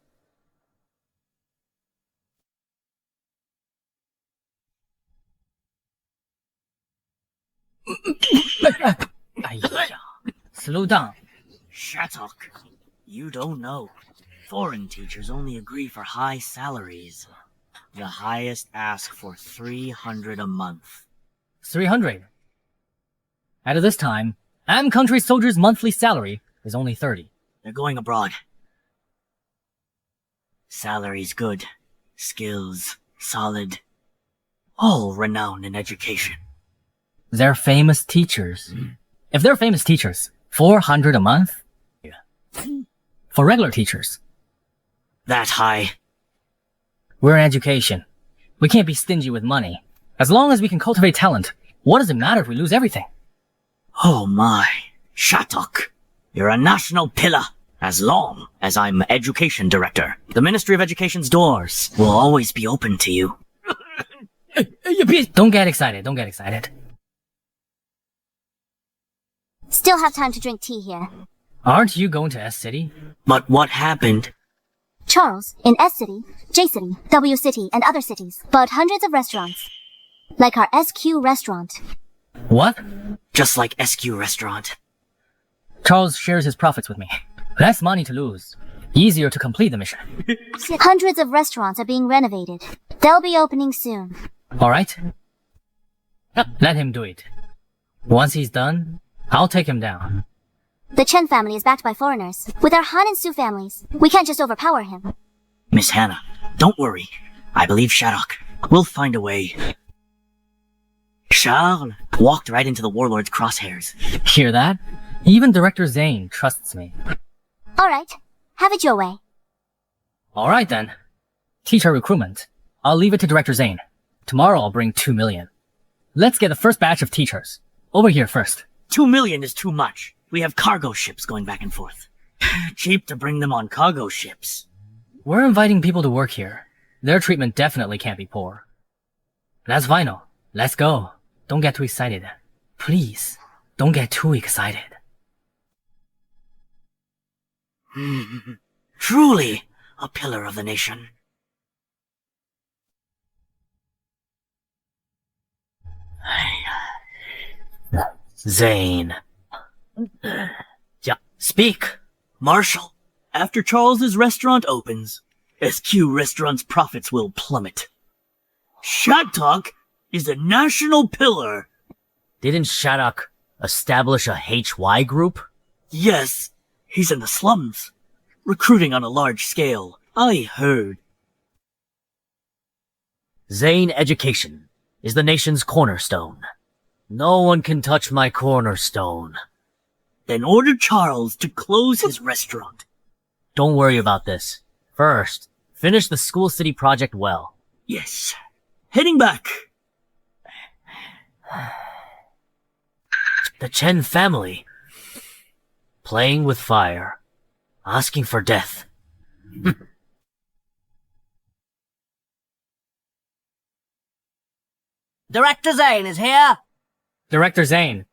Slow down.
Shattuck, you don't know. Foreign teachers only agree for high salaries. The highest ask for 300 a month.
300. At this time, Am Country soldiers' monthly salary is only 30.
They're going abroad. Salary's good. Skills solid. All renowned in education.
They're famous teachers. If they're famous teachers, 400 a month? For regular teachers.
That high.
We're in education. We can't be stingy with money. As long as we can cultivate talent, what does it matter if we lose everything?
Oh my. Shattuck. You're a national pillar. As long as I'm education director, the Ministry of Education's doors will always be open to you.
Don't get excited, don't get excited.
Still have time to drink tea here.
Aren't you going to S-City?
But what happened?
Charles, in S-City, J-City, W-City, and other cities, bought hundreds of restaurants. Like our SQ restaurant.
What?
Just like SQ restaurant.
Charles shares his profits with me. Less money to lose. Easier to complete the mission.
Hundreds of restaurants are being renovated. They'll be opening soon.
Alright? Let him do it. Once he's done, I'll take him down.
The Chen family is backed by foreigners. With our Han and Su families, we can't just overpower him.
Miss Hannah, don't worry. I believe Shattuck. We'll find a way. Charles walked right into the warlord's crosshairs.
Hear that? Even Director Zane trusts me.
Alright, have it your way.
Alright then. Teacher recruitment. I'll leave it to Director Zane. Tomorrow I'll bring 2 million. Let's get the first batch of teachers. Over here first.
2 million is too much. We have cargo ships going back and forth. Cheap to bring them on cargo ships.
We're inviting people to work here. Their treatment definitely can't be poor. That's final. Let's go. Don't get too excited. Please, don't get too excited.
Truly a pillar of the nation.
Zane.
Yeah, speak. Marshal, after Charles's restaurant opens, SQ Restaurant's profits will plummet. Shattuck is a national pillar.
Didn't Shattuck establish a HY group?
Yes, he's in the slums, recruiting on a large scale. I heard.
Zane education is the nation's cornerstone. No one can touch my cornerstone.
Then order Charles to close his restaurant.
Don't worry about this. First, finish the school city project well.
Yes. Heading back.
The Chen family. Playing with fire. Asking for death.
Director Zane is here.
Director Zane.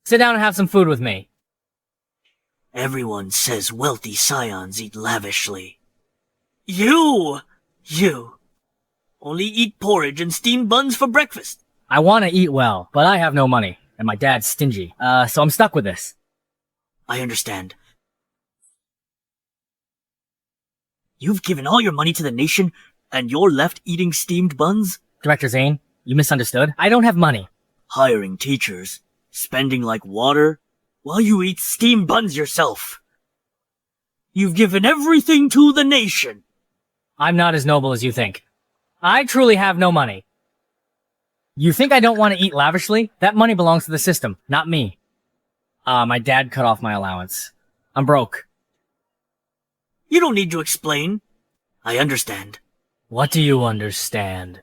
Sit down and have some food with me.
Everyone says wealthy scions eat lavishly. You only eat porridge and steamed buns for breakfast.
I want to eat well, but I have no money, and my dad's stingy, so I'm stuck with this.
I understand. You've given all your money to the nation, and you're left eating steamed buns?
Director Zane, you misunderstood. I don't have money.
Hiring teachers, spending like water, while you eat steamed buns yourself. You've given everything to the nation.
I'm not as noble as you think. I truly have no money. You think I don't want to eat lavishly? That money belongs to the system, not me. My dad cut off my allowance. I'm broke.
You don't need to explain. I understand.
What do you understand?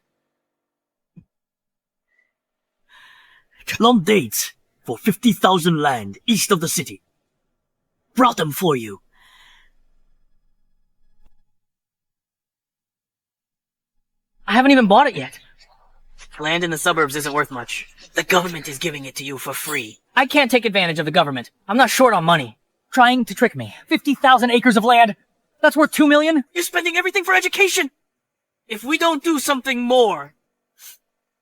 Plum dates for 50,000 land east of the city. Brought them for you.
I haven't even bought it yet.
Land in the suburbs isn't worth much. The government is giving it to you for free.
I can't take advantage of the government. I'm not short on money. Trying to trick me. 50,000 acres of land. That's worth 2 million?
You're spending everything for education. If we don't do something more,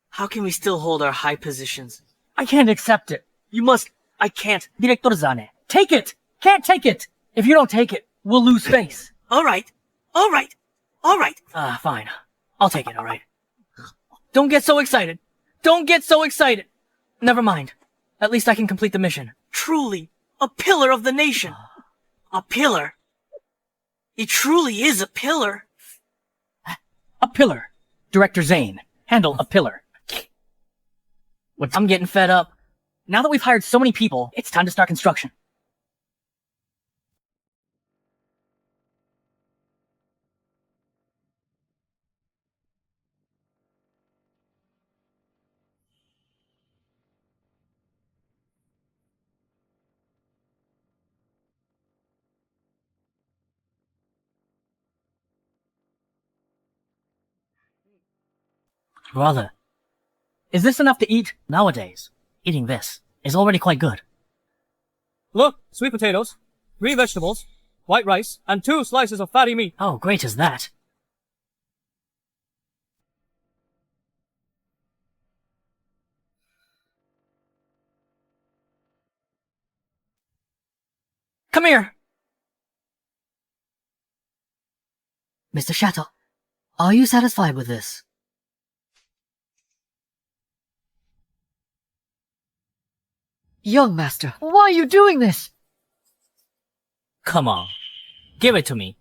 how can we still hold our high positions?
I can't accept it.
You must. I can't.
Director Zane. Take it! Can't take it! If you don't take it, we'll lose face.
Alright.
Fine. I'll take it, alright. Don't get so excited. Don't get so excited. Never mind. At least I can complete the mission.
Truly, a pillar of the nation. A pillar. He truly is a pillar.
A pillar. Director Zane. Handle a pillar. I'm getting fed up. Now that we've hired so many people, it's time to start construction. Brother, is this enough to eat? Nowadays, eating this is already quite good.
Look, sweet potatoes, 3 vegetables, white rice, and 2 slices of fatty meat.
How great is that? Come here!
Mr. Shattuck, are you satisfied with this? Young master, why are you doing this?
Come on. Give it to me.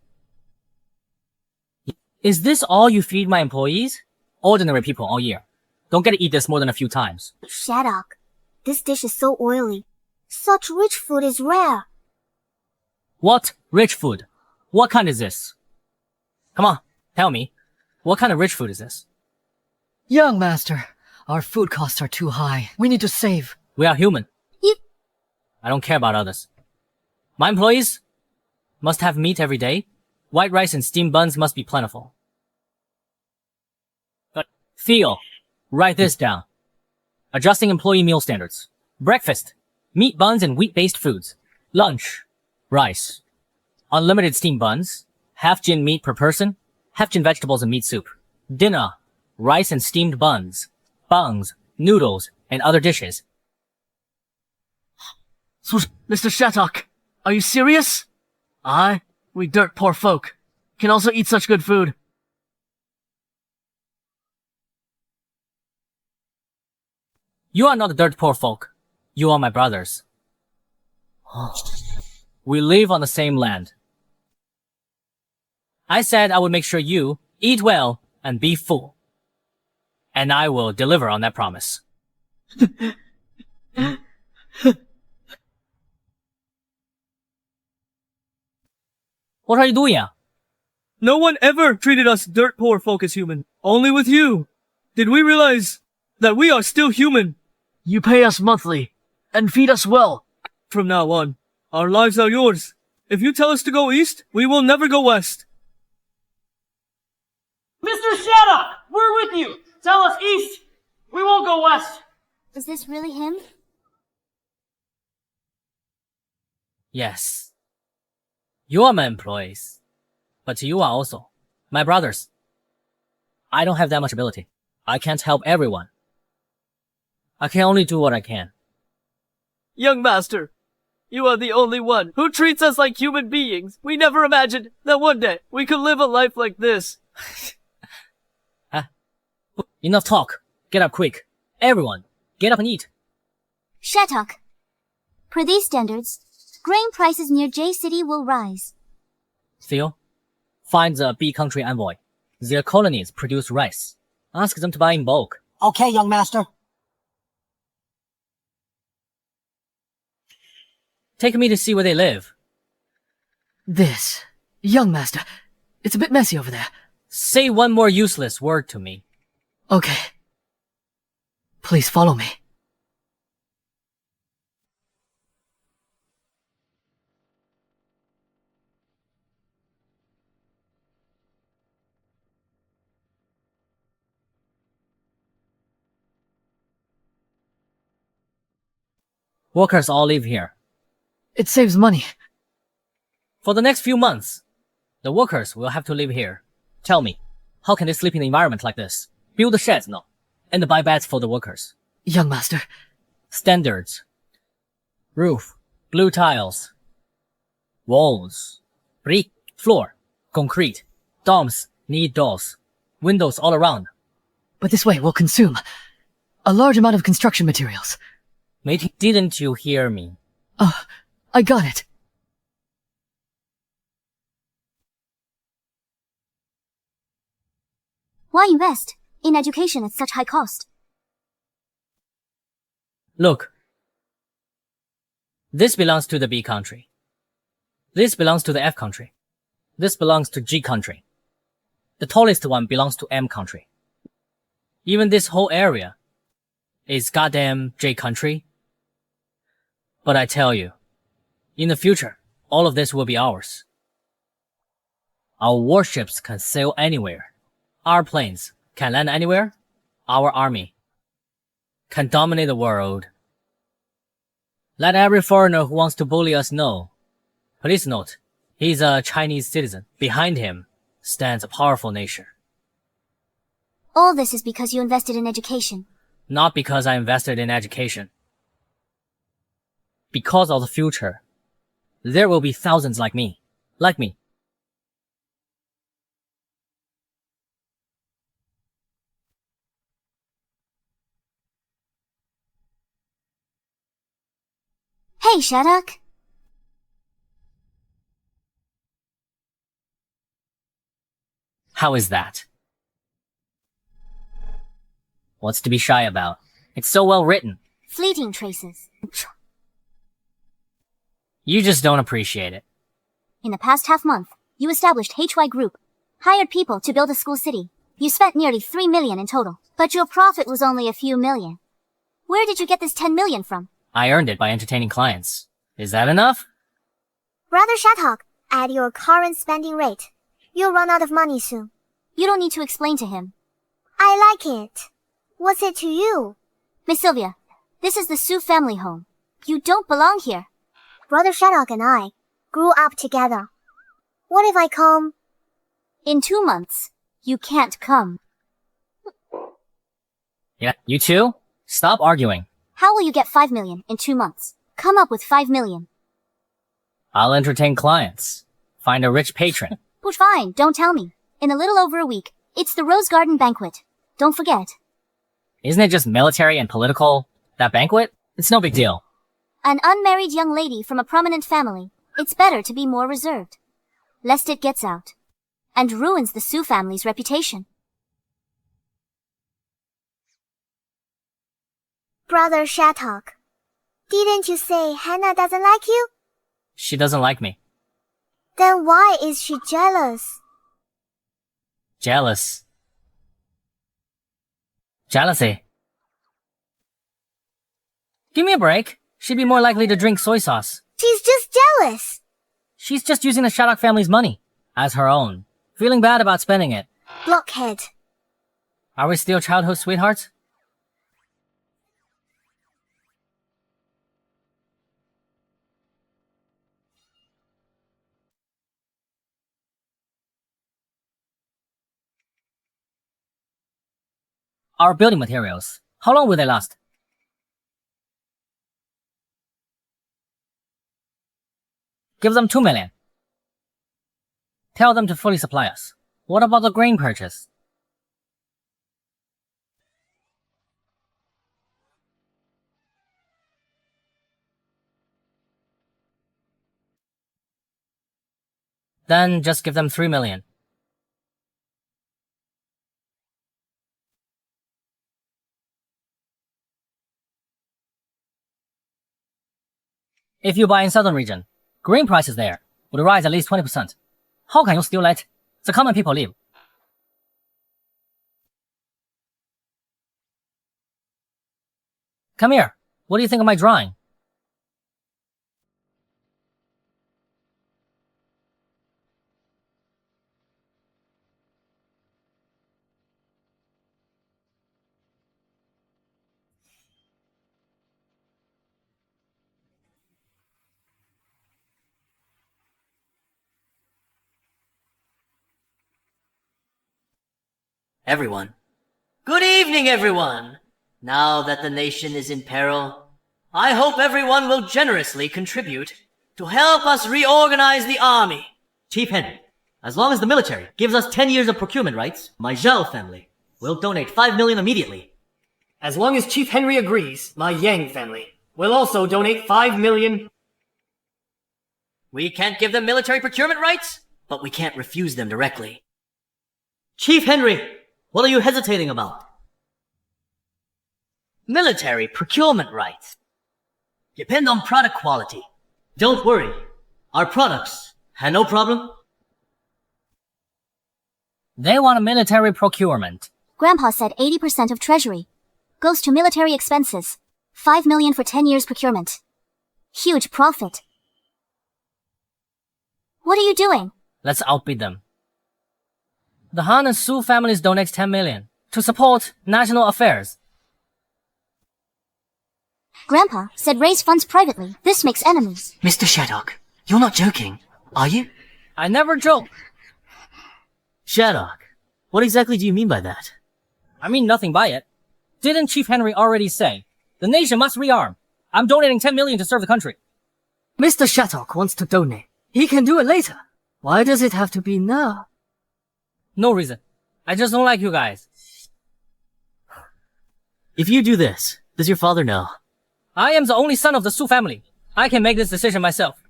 Is this all you feed my employees? Ordinary people all year. Don't get to eat this more than a few times.
Shattuck, this dish is so oily. Such rich food is rare.
What rich food? What kind is this? Come on, tell me. What kind of rich food is this?
Young master, our food costs are too high. We need to save.
We are human. I don't care about others. My employees must have meat every day. White rice and steamed buns must be plentiful. But Theo, write this down. Adjusting employee meal standards. Breakfast, meat buns and wheat-based foods. Lunch, rice. Unlimited steamed buns. Half gin meat per person. Half gin vegetables and meat soup. Dinner, rice and steamed buns. Bungs, noodles, and other dishes.
So, Mr. Shattuck, are you serious? We dirt poor folk.
can also eat such good food.
You are not dirt poor folk. You are my brothers. We live on the same land. I said I would make sure you eat well and be full. And I will deliver on that promise. What are you doing?
No one ever treated us dirt poor folk as human. Only with you did we realize that we are still human.
You pay us monthly and feed us well.
From now on, our lives are yours. If you tell us to go east, we will never go west.
Mr. Shattuck, we're with you. Tell us east. We won't go west.
Is this really him?
Yes. You are my employees. But you are also my brothers. I don't have that much ability. I can't help everyone. I can only do what I can.
Young master, you are the only one who treats us like human beings. We never imagined that one day we could live a life like this.
Enough talk. Get up quick. Everyone, get up and eat.
Shattuck. Per these standards, grain prices near J City will rise.
Theo, find the B country envoy. Their colonies produce rice. Ask them to buy in bulk.
Okay, young master.
Take me to see where they live.
This, young master, it's a bit messy over there.
Say one more useless word to me.
Okay. Please follow me.
Workers all live here.
It saves money.
For the next few months, the workers will have to live here. Tell me, how can they sleep in an environment like this? Build the sheds, no. And buy beds for the workers.
Young master.
Standards. Roof. Blue tiles. Walls. Brick. Floor. Concrete. Domes need doors. Windows all around.
But this way will consume a large amount of construction materials.
Matey, didn't you hear me?
I got it.
Why invest in education at such high cost?
Look. This belongs to the B country. This belongs to the F country. This belongs to G country. The tallest one belongs to M country. Even this whole area is goddamn J country. But I tell you, in the future, all of this will be ours. Our warships can sail anywhere. Our planes can land anywhere. Our army can dominate the world. Let every foreigner who wants to bully us know. Please note, he's a Chinese citizen. Behind him stands a powerful nation.
All this is because you invested in education.
Not because I invested in education. Because of the future, there will be thousands like me. Like me.
Hey, Shattuck.
How is that? What's to be shy about? It's so well written.
Fleeting traces.
You just don't appreciate it.
In the past half-month, you established HY Group, hired people to build a school city. You spent nearly 3 million in total, but your profit was only a few million. Where did you get this 10 million from?
I earned it by entertaining clients. Is that enough?
Brother Shattuck, at your current spending rate, you'll run out of money soon.
You don't need to explain to him.
I like it. What's it to you?
Miss Sylvia, this is the Su family home. You don't belong here.
Brother Shattuck and I grew up together. What if I come?
In 2 months, you can't come.
Yeah, you two? Stop arguing.
How will you get 5 million in 2 months? Come up with 5 million.
I'll entertain clients. Find a rich patron.
Push fine, don't tell me. In a little over a week, it's the Rose Garden banquet. Don't forget.
Isn't it just military and political? That banquet? It's no big deal.
An unmarried young lady from a prominent family. It's better to be more reserved. Lest it gets out. And ruins the Su family's reputation.
Brother Shattuck, didn't you say Hannah doesn't like you?
She doesn't like me.
Then why is she jealous?
Jealous. Jealousy. Give me a break. She'd be more likely to drink soy sauce.
She's just jealous.
She's just using the Shattuck family's money as her own. Feeling bad about spending it.
Blockhead.
Are we still childhood sweethearts? Our building materials. How long will they last? Give them 2 million. Tell them to fully supply us. What about the grain purchase? Then just give them 3 million. If you buy in southern region, grain prices there would rise at least 20%. How can you still let the common people live? Come here. What do you think of my drawing?
Everyone. Good evening, everyone! Now that the nation is in peril, I hope everyone will generously contribute to help us reorganize the army. Chief Henry, as long as the military gives us 10 years of procurement rights, my Zhao family will donate 5 million immediately.
As long as Chief Henry agrees, my Yang family will also donate 5 million.
We can't give them military procurement rights, but we can't refuse them directly. Chief Henry, what are you hesitating about? Military procurement rights depend on product quality. Don't worry, our products have no problem.
They want a military procurement.
Grandpa said 80% of treasury goes to military expenses. 5 million for 10 years procurement. Huge profit. What are you doing?
Let's outbid them. The Han and Su families donate 10 million to support national affairs.
Grandpa said raise funds privately. This makes enemies.
Mr. Shattuck, you're not joking, are you?
I never joke.
Shattuck, what exactly do you mean by that?
I mean nothing by it. Didn't Chief Henry already say, the nation must rearm? I'm donating 10 million to serve the country.
Mr. Shattuck wants to donate. He can do it later. Why does it have to be now?
No reason. I just don't like you guys.
If you do this, does your father know?
I am the only son of the Su family. I can make this decision myself.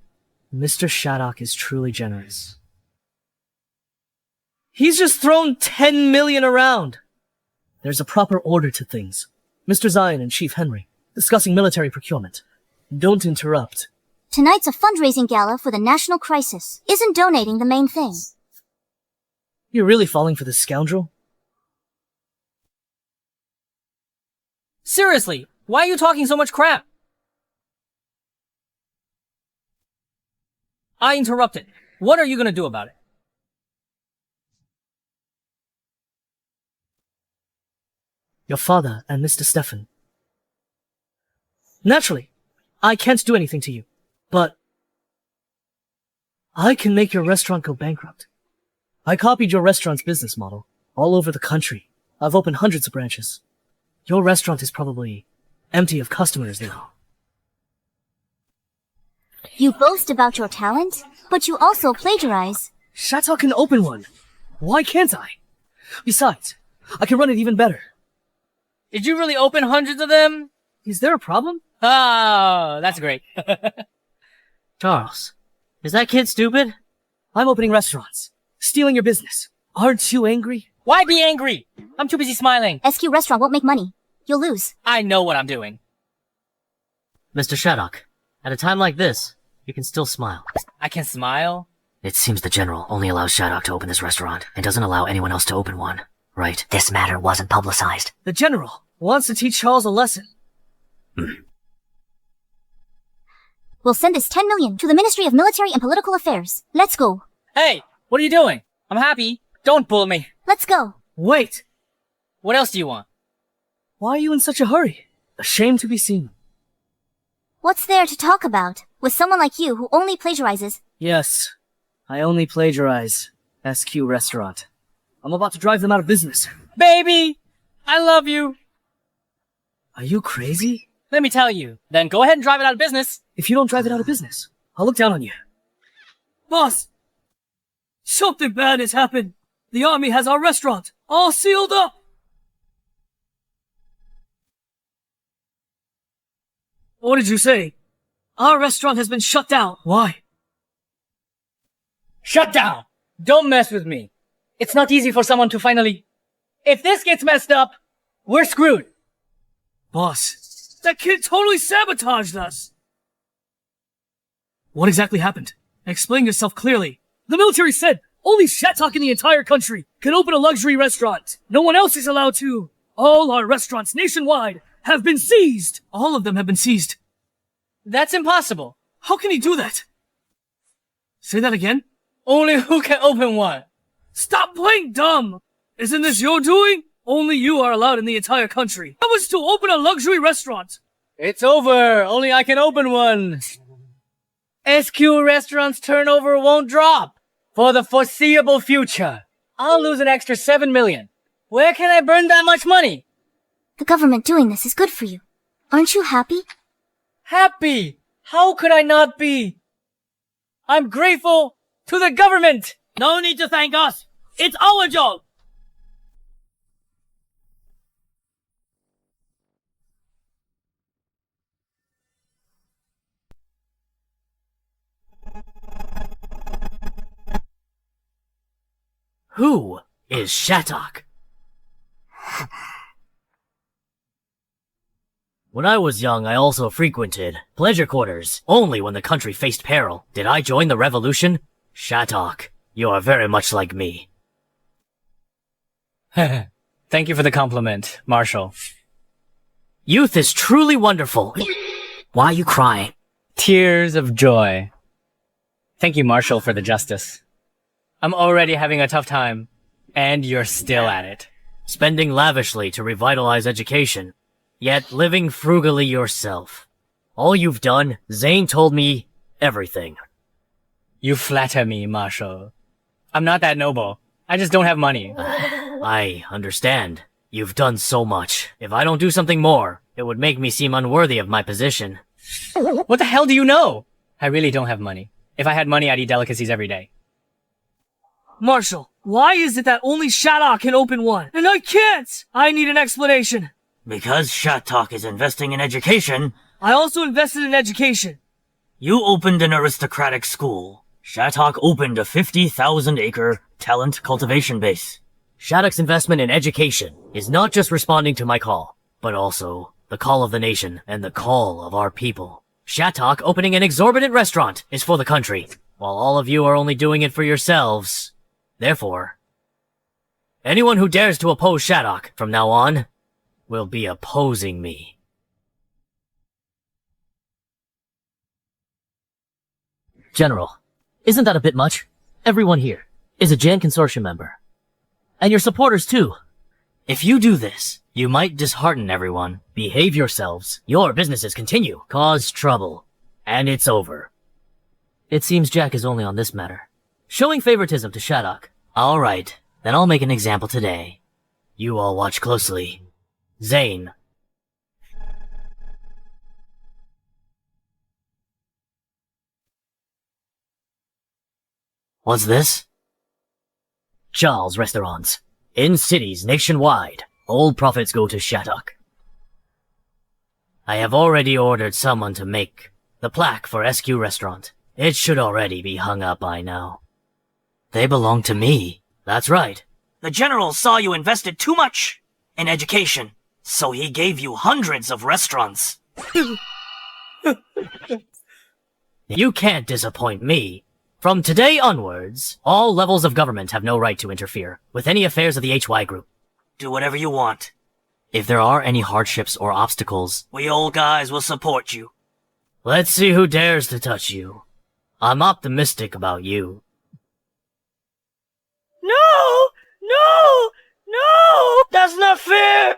Mr. Shattuck is truly generous. He's just thrown 10 million around. There's a proper order to things. Mr. Zion and Chief Henry, discussing military procurement. Don't interrupt.
Tonight's a fundraising gala for the national crisis. Isn't donating the main thing?
You're really falling for this scoundrel?
Seriously, why are you talking so much crap? I interrupted. What are you gonna do about it?
Your father and Mr. Stefan. Naturally, I can't do anything to you, but I can make your restaurant go bankrupt. I copied your restaurant's business model all over the country. I've opened hundreds of branches. Your restaurant is probably empty of customers now.
You boast about your talent, but you also plagiarize.
Shattuck can open one. Why can't I? Besides, I can run it even better.
Did you really open hundreds of them?
Is there a problem?
Oh, that's great.
Charles, is that kid stupid?
I'm opening restaurants. Stealing your business. Aren't you angry?
Why be angry? I'm too busy smiling.
SQ restaurant won't make money. You'll lose.
I know what I'm doing.
Mr. Shattuck, at a time like this, you can still smile.
I can smile?
It seems the General only allows Shattuck to open this restaurant and doesn't allow anyone else to open one. Right. This matter wasn't publicized.
The General wants to teach Charles a lesson.
We'll send this 10 million to the Ministry of Military and Political Affairs. Let's go.
Hey, what are you doing? I'm happy. Don't pull me.
Let's go.
Wait!
What else do you want?
Why are you in such a hurry? Ashamed to be seen.
What's there to talk about with someone like you who only plagiarizes?
Yes, I only plagiarize. SQ Restaurant. I'm about to drive them out of business.
Baby! I love you.
Are you crazy?
Let me tell you. Then go ahead and drive it out of business.
If you don't drive it out of business, I'll look down on you.
Boss! Something bad has happened. The army has our restaurant all sealed up. What did you say? Our restaurant has been shut down. Why?
Shut down! Don't mess with me. It's not easy for someone to finally... If this gets messed up, we're screwed.
Boss, that kid totally sabotaged us. What exactly happened? Explain yourself clearly.
The military said only Shattuck in the entire country can open a luxury restaurant. No one else is allowed to. All our restaurants nationwide have been seized.
All of them have been seized.
That's impossible.
How can he do that? Say that again?
Only who can open one?
Stop playing dumb! Isn't this your doing? Only you are allowed in the entire country. How much to open a luxury restaurant?
It's over. Only I can open one. SQ Restaurant's turnover won't drop for the foreseeable future. I'll lose an extra 7 million. Where can I burn that much money?
The government doing this is good for you. Aren't you happy?
Happy? How could I not be? I'm grateful to the government.
No need to thank us. It's our job.
Who is Shattuck? When I was young, I also frequented pleasure quarters, only when the country faced peril. Did I join the revolution? Shattuck, you are very much like me.
Thank you for the compliment, Marshal.
Youth is truly wonderful.
Why are you crying?
Tears of joy. Thank you, Marshal, for the justice. I'm already having a tough time, and you're still at it.
Spending lavishly to revitalize education, yet living frugally yourself. All you've done, Zane told me everything.
You flatter me, Marshal. I'm not that noble. I just don't have money.
I understand. You've done so much. If I don't do something more, it would make me seem unworthy of my position.
What the hell do you know? I really don't have money. If I had money, I'd eat delicacies every day.
Marshal, why is it that only Shattuck can open one, and I can't? I need an explanation.
Because Shattuck is investing in education.
I also invested in education.
You opened an aristocratic school. Shattuck opened a 50,000-acre talent cultivation base.
Shattuck's investment in education is not just responding to my call, but also the call of the nation and the call of our people. Shattuck opening an exorbitant restaurant is for the country, while all of you are only doing it for yourselves. Therefore, anyone who dares to oppose Shattuck from now on will be opposing me.
General, isn't that a bit much? Everyone here is a Jan Consortium member. And your supporters too.
If you do this, you might dishearten everyone. Behave yourselves. Your businesses continue. Cause trouble. And it's over.
It seems Jack is only on this matter. Showing favoritism to Shattuck.
Alright, then I'll make an example today. You all watch closely. Zane. What's this? Charles restaurants. In cities nationwide, all profits go to Shattuck. I have already ordered someone to make the plaque for SQ Restaurant. It should already be hung up by now. They belong to me. That's right.
The general saw you invested too much in education, so he gave you hundreds of restaurants.
You can't disappoint me. From today onwards, all levels of government have no right to interfere with any affairs of the HY Group.
Do whatever you want.
If there are any hardships or obstacles,
We old guys will support you.
let's see who dares to touch you. I'm optimistic about you.
No! No! No! That's not fair!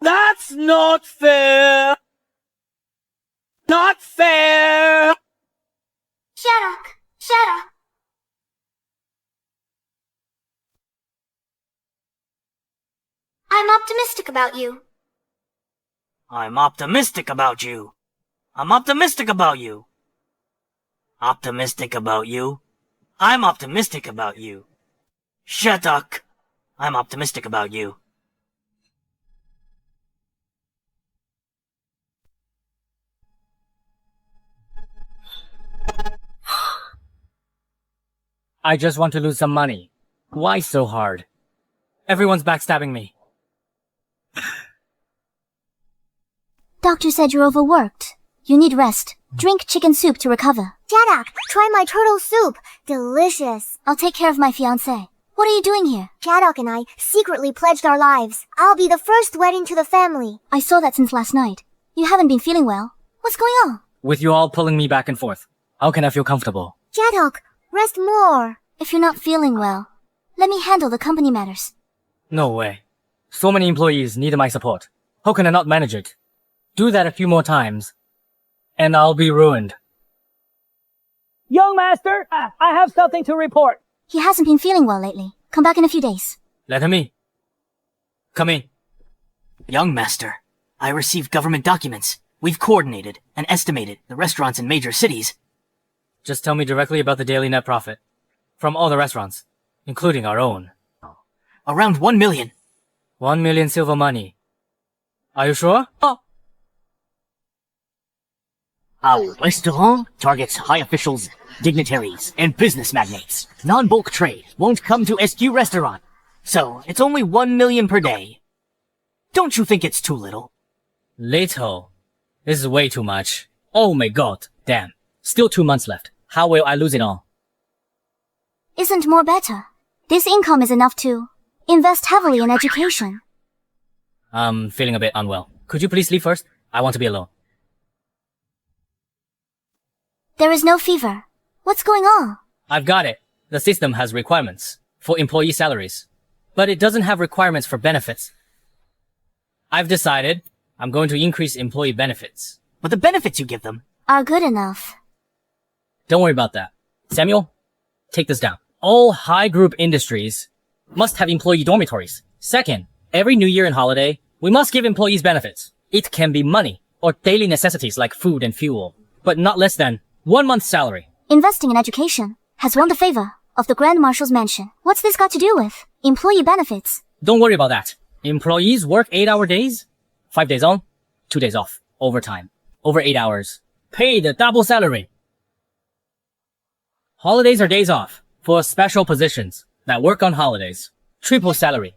That's not fair! Not fair!
Shattuck! Shattuck! I'm optimistic about you.
I'm optimistic about you. I'm optimistic about you. Optimistic about you. I'm optimistic about you. Shattuck. I'm optimistic about you.
I just want to lose some money. Why so hard? Everyone's backstabbing me.
Doctor said you're overworked. You need rest. Drink chicken soup to recover.
Shattuck, try my turtle soup. Delicious.
I'll take care of my fiancé. What are you doing here?
Shattuck and I secretly pledged our lives. I'll be the first wedding to the family.
I saw that since last night. You haven't been feeling well. What's going on?
With you all pulling me back and forth, how can I feel comfortable?
Shattuck, rest more.
If you're not feeling well, let me handle the company matters.
No way. So many employees needed my support. How can I not manage it? Do that a few more times, and I'll be ruined.
Young master, I have something to report.
He hasn't been feeling well lately. Come back in a few days.
Let him in. Come in.
Young master, I received government documents. We've coordinated and estimated the restaurants in major cities.
Just tell me directly about the daily net profit. From all the restaurants, including our own.
Around 1 million.
1 million silver money. Are you sure? Oh.
Our restaurant targets high officials, dignitaries, and business magnates. Non-bulk trade won't come to SQ Restaurant. So, it's only 1 million per day. Don't you think it's too little?
Little. This is way too much. Oh my god. Damn. Still 2 months left. How will I lose it all?
Isn't more better? This income is enough to invest heavily in education.
I'm feeling a bit unwell. Could you please leave first? I want to be alone.
There is no fever. What's going on?
I've got it. The system has requirements for employee salaries, but it doesn't have requirements for benefits. I've decided I'm going to increase employee benefits.
But the benefits you give them
Are good enough.
Don't worry about that. Samuel, take this down. All high group industries must have employee dormitories. Second, every New Year and holiday, we must give employees benefits. It can be money or daily necessities like food and fuel, but not less than 1 month's salary.
Investing in education has won the favor of the Grand Marshal's mansion. What's this got to do with employee benefits?
Don't worry about that. Employees work 8-hour days, 5 days on, 2 days off, overtime, over 8 hours, paid a double salary. Holidays are days off for special positions that work on holidays, triple salary.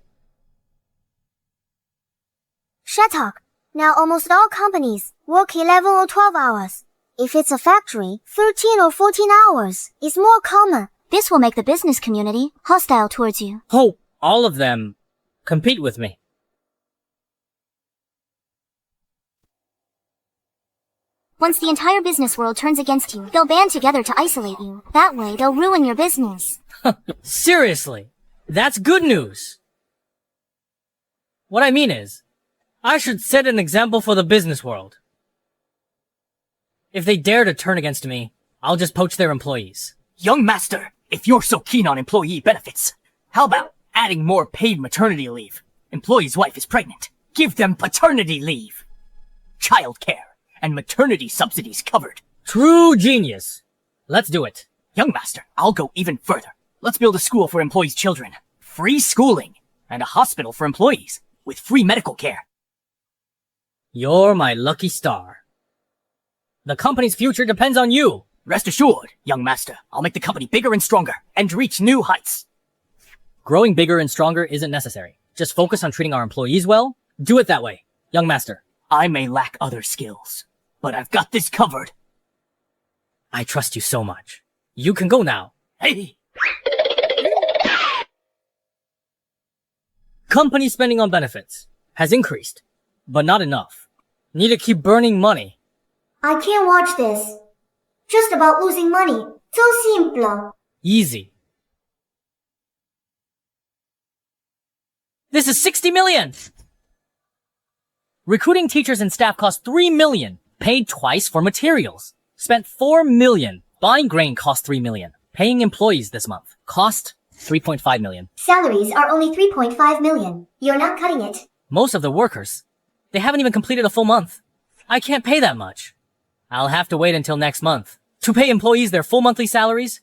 Shattuck, now almost all companies work 11 or 12 hours. If it's a factory, 13 or 14 hours is more common.
This will make the business community hostile towards you.
Hope all of them compete with me.
Once the entire business world turns against you, they'll band together to isolate you. That way, they'll ruin your business.
Seriously, that's good news. What I mean is, I should set an example for the business world. If they dare to turn against me, I'll just poach their employees.
Young master, if you're so keen on employee benefits, how about adding more paid maternity leave? Employee's wife is pregnant. Give them paternity leave. Childcare
and maternity subsidies covered.
True genius. Let's do it.
Young master, I'll go even further. Let's build a school for employees' children. Free schooling. And a hospital for employees. With free medical care.
You're my lucky star. The company's future depends on you.
Rest assured, young master, I'll make the company bigger and stronger, and reach new heights.
Growing bigger and stronger isn't necessary. Just focus on treating our employees well. Do it that way, young master.
I may lack other skills, but I've got this covered.
I trust you so much. You can go now.
Hey!
Company spending on benefits has increased, but not enough. Need to keep burning money.
I can't watch this. Just about losing money. So simple.
Easy. This is 60 million! Recruiting teachers and staff cost 3 million. Paid twice for materials. Spent 4 million. Buying grain cost 3 million. Paying employees this month cost 3.5 million.
Salaries are only 3.5 million. You're not cutting it.
Most of the workers, they haven't even completed a full month. I can't pay that much. I'll have to wait until next month. To pay employees their full monthly salaries,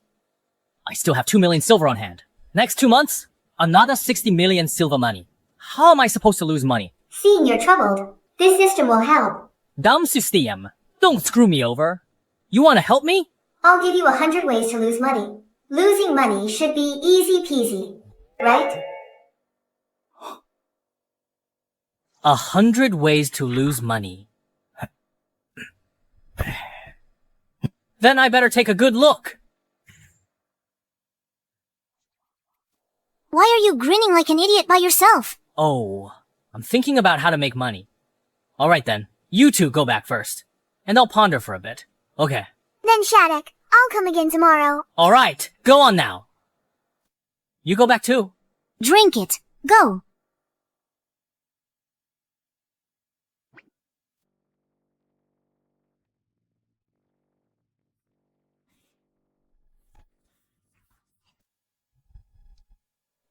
I still have 2 million silver on hand. Next 2 months, another 60 million silver money. How am I supposed to lose money?
Seeing you're troubled, this system will help.
Dumb system. Don't screw me over. You want to help me?
I'll give you 100 ways to lose money. Losing money should be easy peasy, right?
100 ways to lose money. Then I better take a good look.
Why are you grinning like an idiot by yourself?
Oh, I'm thinking about how to make money. Alright then, you two go back first. And I'll ponder for a bit. Okay.
Then Shattuck, I'll come again tomorrow.
Alright, go on now. You go back too.
Drink it. Go.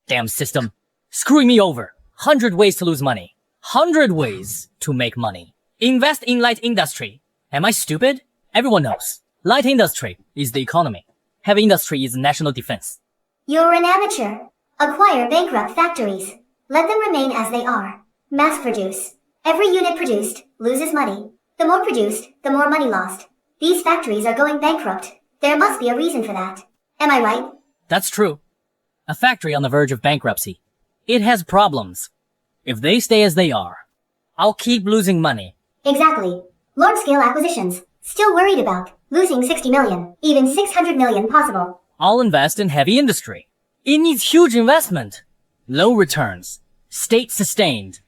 Damn system. Screwing me over. 100 ways to lose money. 100 ways to make money. Invest in light industry. Am I stupid? Everyone knows. Light industry is the economy. Heavy industry is national defense.
You're an amateur. Acquire bankrupt factories. Let them remain as they are. Mass produce. Every unit produced loses money. The more produced, the more money lost. These factories are going bankrupt. There must be a reason for that. Am I right?
That's true. A factory on the verge of bankruptcy. It has problems. If they stay as they are, I'll keep losing money.
Exactly. Large-scale acquisitions. Still worried about losing 60 million, even 600 million possible.
I'll invest in heavy industry. It needs huge investment. Low returns. State-sustained.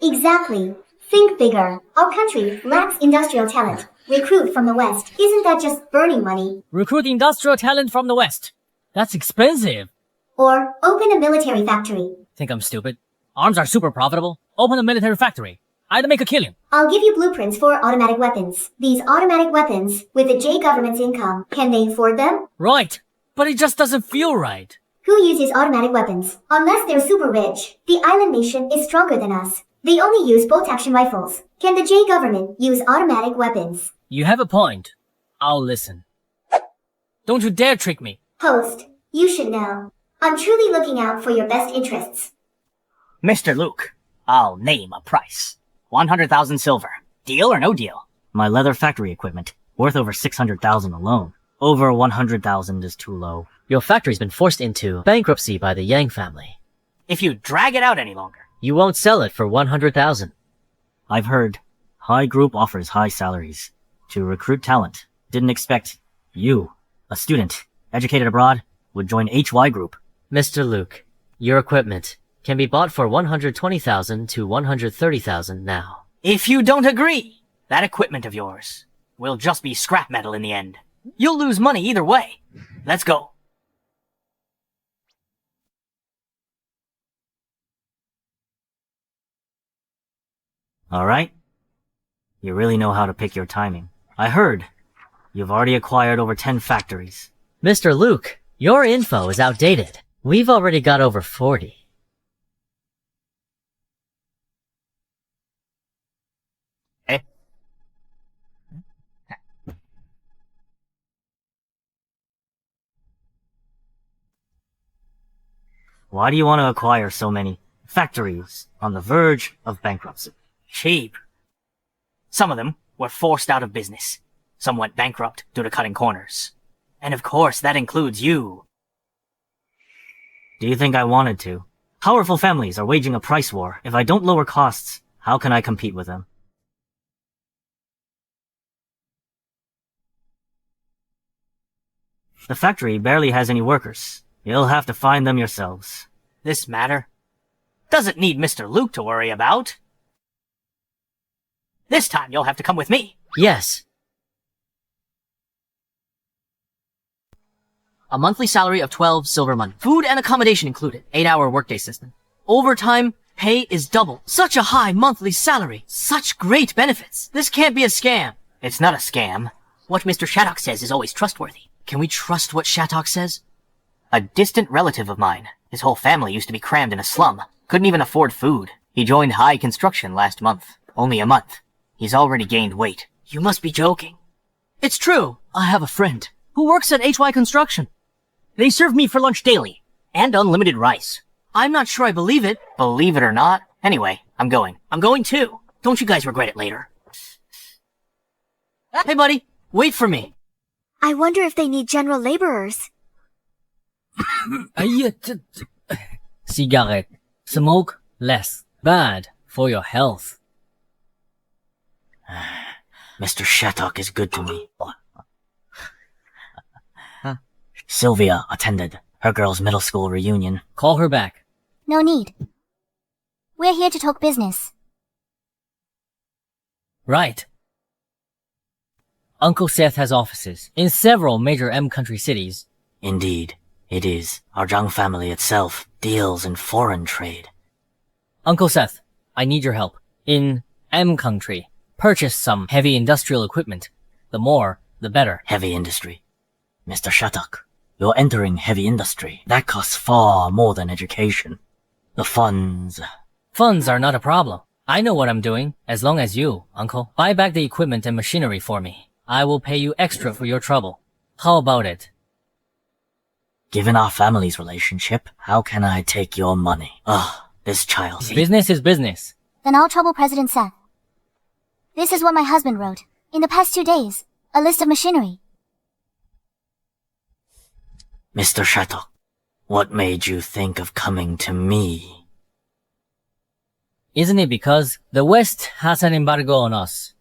Exactly. Think bigger. Our country lacks industrial talent. Recruit from the West. Isn't that just burning money?
Recruit industrial talent from the West. That's expensive.
Or open a military factory.
Think I'm stupid? Arms are super profitable. Open a military factory. I'd make a killing.
I'll give you blueprints for automatic weapons. These automatic weapons, with the J government's income, can they afford them?
Right. But it just doesn't feel right.
Who uses automatic weapons? Unless they're super rich. The island nation is stronger than us. They only use bolt-action rifles. Can the J government use automatic weapons?
You have a point. I'll listen. Don't you dare trick me.
Host, you should know. I'm truly looking out for your best interests.
Mr. Luke, I'll name a price. 100,000 silver. Deal or no deal? My leather factory equipment, worth over 600,000 alone. Over 100,000 is too low.
Your factory's been forced into bankruptcy by the Yang family.
If you drag it out any longer.
You won't sell it for 100,000.
I've heard High Group offers high salaries to recruit talent. Didn't expect you, a student, educated abroad, would join HY Group.
Mr. Luke, your equipment can be bought for 120,000 to 130,000 now.
If you don't agree, that equipment of yours will just be scrap metal in the end. You'll lose money either way. Let's go. Alright. You really know how to pick your timing. I heard you've already acquired over 10 factories.
Mr. Luke, your info is outdated. We've already got over 40.
Eh? Why do you want to acquire so many factories on the verge of bankruptcy? Cheap. Some of them were forced out of business. Some went bankrupt due to cutting corners. And of course, that includes you. Do you think I wanted to? Powerful families are waging a price war. If I don't lower costs, how can I compete with them? The factory barely has any workers. You'll have to find them yourselves. This matter doesn't need Mr. Luke to worry about. This time you'll have to come with me.
Yes.
A monthly salary of 12 silver money. Food and accommodation included. 8-hour workday system. Overtime pay is double. Such a high monthly salary. Such great benefits. This can't be a scam.
It's not a scam.
What Mr. Shattuck says is always trustworthy.
Can we trust what Shattuck says?
A distant relative of mine. His whole family used to be crammed in a slum. Couldn't even afford food. He joined high construction last month. Only a month. He's already gained weight.
You must be joking. It's true. I have a friend who works at HY Construction.
They serve me for lunch daily. And unlimited rice.
I'm not sure I believe it.
Believe it or not. Anyway, I'm going.
I'm going too.
Don't you guys regret it later.
Hey buddy, wait for me.
I wonder if they need general laborers.
Cigarette. Smoke less. Bad for your health.
Mr. Shattuck is good to me. Sylvia attended her girls' middle school reunion.
Call her back.
No need. We're here to talk business.
Right. Uncle Seth has offices in several major M country cities.
Indeed, it is. Our Zhang family itself deals in foreign trade.
Uncle Seth, I need your help. In M country, purchase some heavy industrial equipment. The more, the better.
Heavy industry. Mr. Shattuck, you're entering heavy industry. That costs far more than education. The funds...
Funds are not a problem. I know what I'm doing, as long as you, Uncle, buy back the equipment and machinery for me. I will pay you extra for your trouble. How about it?
Given our family's relationship, how can I take your money? This child...
Business is business.
Then I'll trouble President Seth. This is what my husband wrote. In the past 2 days, a list of machinery.
Mr. Shattuck, what made you think of coming to me?
Isn't it because the West has an embargo on us?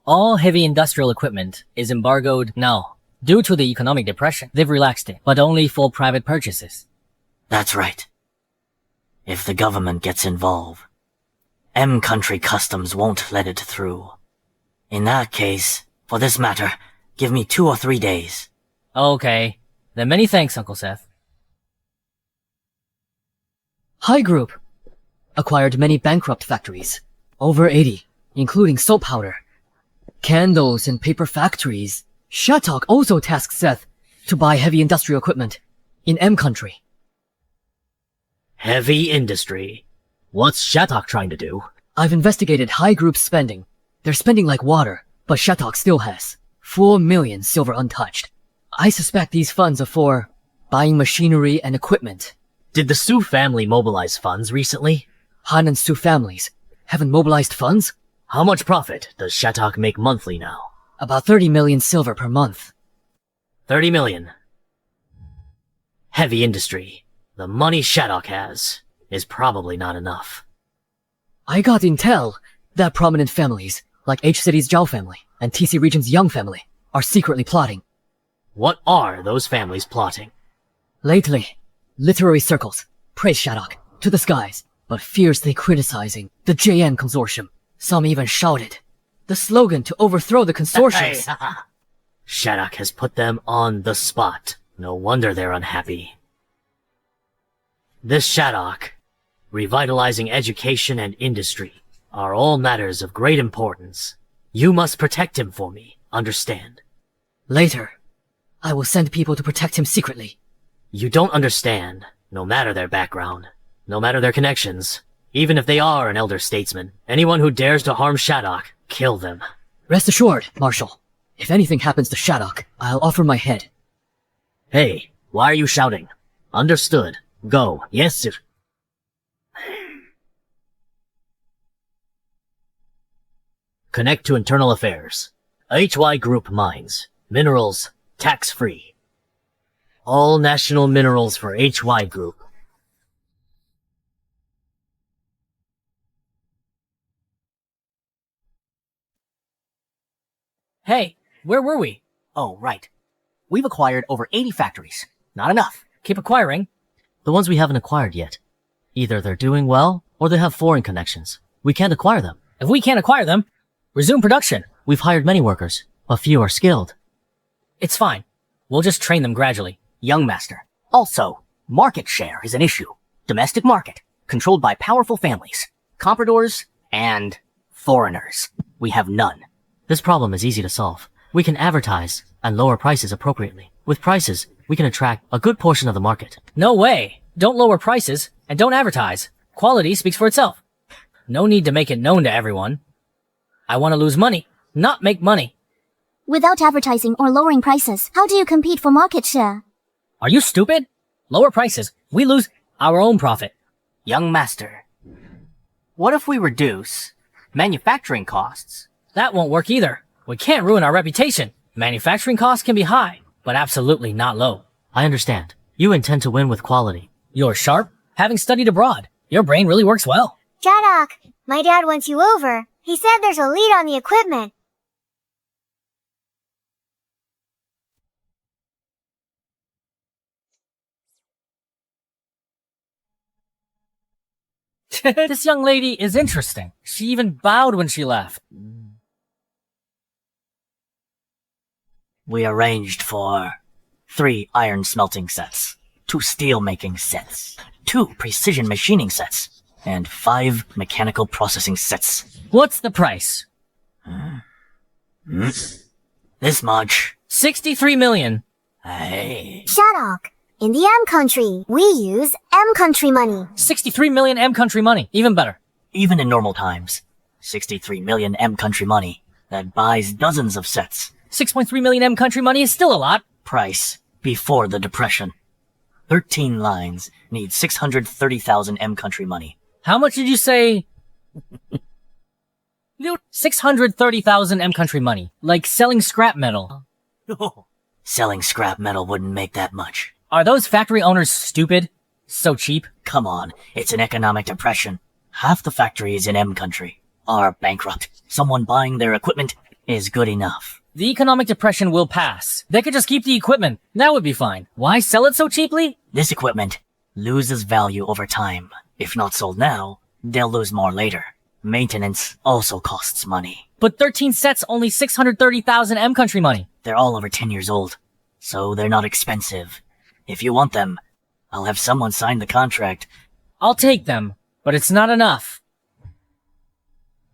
All heavy industrial equipment is embargoed now. Due to the economic depression, they've relaxed it, but only for private purchases.
That's right. If the government gets involved, M country customs won't let it through. In that case, for this matter, give me 2 or 3 days.
Okay. Then many thanks, Uncle Seth.
High Group acquired many bankrupt factories. Over 80, including soap powder, candles and paper factories. Shattuck also tasked Seth to buy heavy industrial equipment in M country.
Heavy industry. What's Shattuck trying to do?
I've investigated High Group's spending. They're spending like water, but Shattuck still has 4 million silver untouched. I suspect these funds are for buying machinery and equipment.
Did the Su family mobilize funds recently?
Han and Su families haven't mobilized funds?
How much profit does Shattuck make monthly now?
About 30 million silver per month.
30 million. Heavy industry. The money Shattuck has is probably not enough.
I got intel that prominent families, like H-City's Zhao family and TC Region's Young family, are secretly plotting.
What are those families plotting?
Lately, literary circles praise Shattuck to the skies, but fiercely criticizing the JN consortium. Some even shouted the slogan to overthrow the consortiums.
Shattuck has put them on the spot. No wonder they're unhappy. This Shattuck, revitalizing education and industry, are all matters of great importance. You must protect him for me, understand?
Later, I will send people to protect him secretly.
You don't understand, no matter their background, no matter their connections, even if they are an elder statesman, anyone who dares to harm Shattuck, kill them.
Rest assured, Marshal. If anything happens to Shattuck, I'll offer my head.
Hey, why are you shouting? Understood. Go. Yes, sir. Connect to internal affairs. HY Group mines. Minerals. Tax-free. All national minerals for HY Group.
Hey, where were we?
Oh, right. We've acquired over 80 factories. Not enough.
Keep acquiring.
The ones we haven't acquired yet. Either they're doing well, or they have foreign connections. We can't acquire them.
If we can't acquire them, resume production.
We've hired many workers, but few are skilled.
It's fine. We'll just train them gradually.
Young master. Also, market share is an issue. Domestic market, controlled by powerful families, compradors, and foreigners. We have none.
This problem is easy to solve. We can advertise and lower prices appropriately. With prices, we can attract a good portion of the market.
No way. Don't lower prices, and don't advertise. Quality speaks for itself. No need to make it known to everyone. I want to lose money, not make money.
Without advertising or lowering prices, how do you compete for market share?
Are you stupid? Lower prices. We lose our own profit.
Young master. What if we reduce manufacturing costs?
That won't work either. We can't ruin our reputation. Manufacturing costs can be high, but absolutely not low.
I understand. You intend to win with quality.
You're sharp. Having studied abroad, your brain really works well.
Jadok, my dad wants you over. He said there's a lead on the equipment.
This young lady is interesting. She even bowed when she left.
We arranged for 3 iron smelting sets, 2 steel making sets, 2 precision machining sets, and 5 mechanical processing sets.
What's the price?
This much.
63 million.
Hey.
Jadok, in the M country, we use M country money.
63 million M country money. Even better.
Even in normal times, 63 million M country money. That buys dozens of sets.
6.3 million M country money is still a lot.
Price before the depression. 13 lines need 630,000 M country money.
How much did you say? 630,000 M country money. Like selling scrap metal.
Selling scrap metal wouldn't make that much.
Are those factory owners stupid? So cheap?
Come on, it's an economic depression. Half the factories in M country are bankrupt. Someone buying their equipment is good enough.
The economic depression will pass. They could just keep the equipment. That would be fine. Why sell it so cheaply?
This equipment loses value over time. If not sold now, they'll lose more later. Maintenance also costs money.
But 13 sets only 630,000 M country money.
They're all over 10 years old, so they're not expensive. If you want them, I'll have someone sign the contract.
I'll take them, but it's not enough.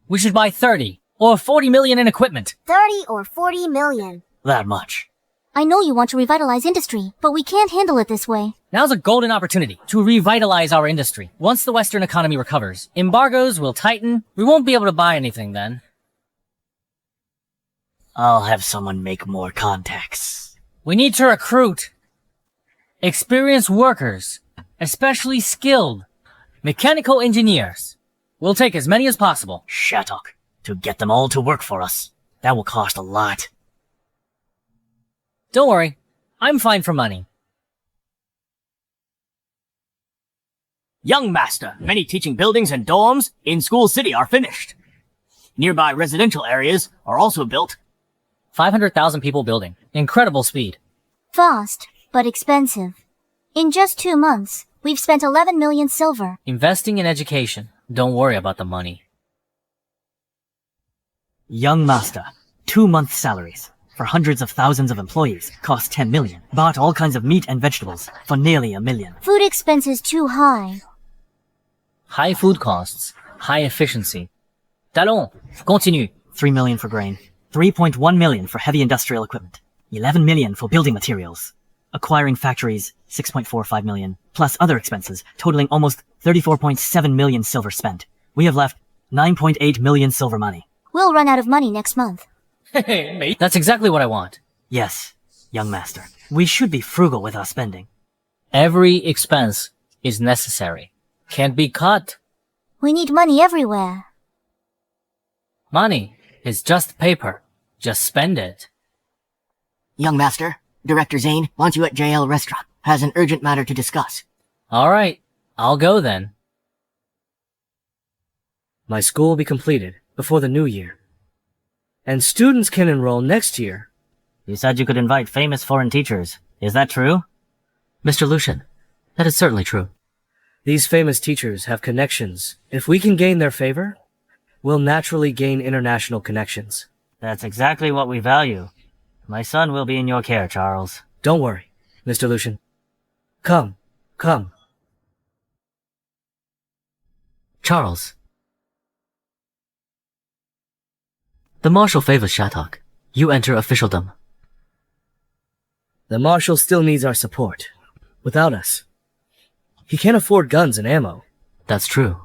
We should buy 30 or 40 million in equipment.
30 or 40 million.
That much.
I know you want to revitalize industry, but we can't handle it this way.
Now's a golden opportunity to revitalize our industry. Once the Western economy recovers, embargoes will tighten. We won't be able to buy anything then.
I'll have someone make more contacts.
We need to recruit experienced workers, especially skilled mechanical engineers. We'll take as many as possible.
Shattuck. To get them all to work for us. That will cost a lot.
Don't worry. I'm fine for money.
Young master, many teaching buildings and dorms in School City are finished. Nearby residential areas are also built.
500,000 people building. Incredible speed.
Fast, but expensive. In just 2 months, we've spent 11 million silver.
Investing in education. Don't worry about the money.
Young master, 2-month salaries for hundreds of thousands of employees cost 10 million. Bought all kinds of meat and vegetables for nearly 1 million.
Food expenses too high.
High food costs. High efficiency. Talon, continue.
3 million for grain. 3.1 million for heavy industrial equipment. 11 million for building materials. Acquiring factories, 6.45 million. Plus other expenses, totaling almost 34.7 million silver spent. We have left 9.8 million silver money.
We'll run out of money next month.
Hey, mate. That's exactly what I want.
Yes, young master. We should be frugal with our spending.
Every expense is necessary. Can't be cut.
We need money everywhere.
Money is just paper. Just spend it.
Young master, Director Zane wants you at JL Restaurant. Has an urgent matter to discuss.
Alright, I'll go then.
My school will be completed before the new year. And students can enroll next year.
You said you could invite famous foreign teachers. Is that true?
Mr. Lucian, that is certainly true.
These famous teachers have connections. If we can gain their favor, we'll naturally gain international connections.
That's exactly what we value. My son will be in your care, Charles.
Don't worry, Mr. Lucian. Come.
Charles. The Marshal favors Shattuck. You enter officialdom.
The Marshal still needs our support. Without us, he can't afford guns and ammo.
That's true.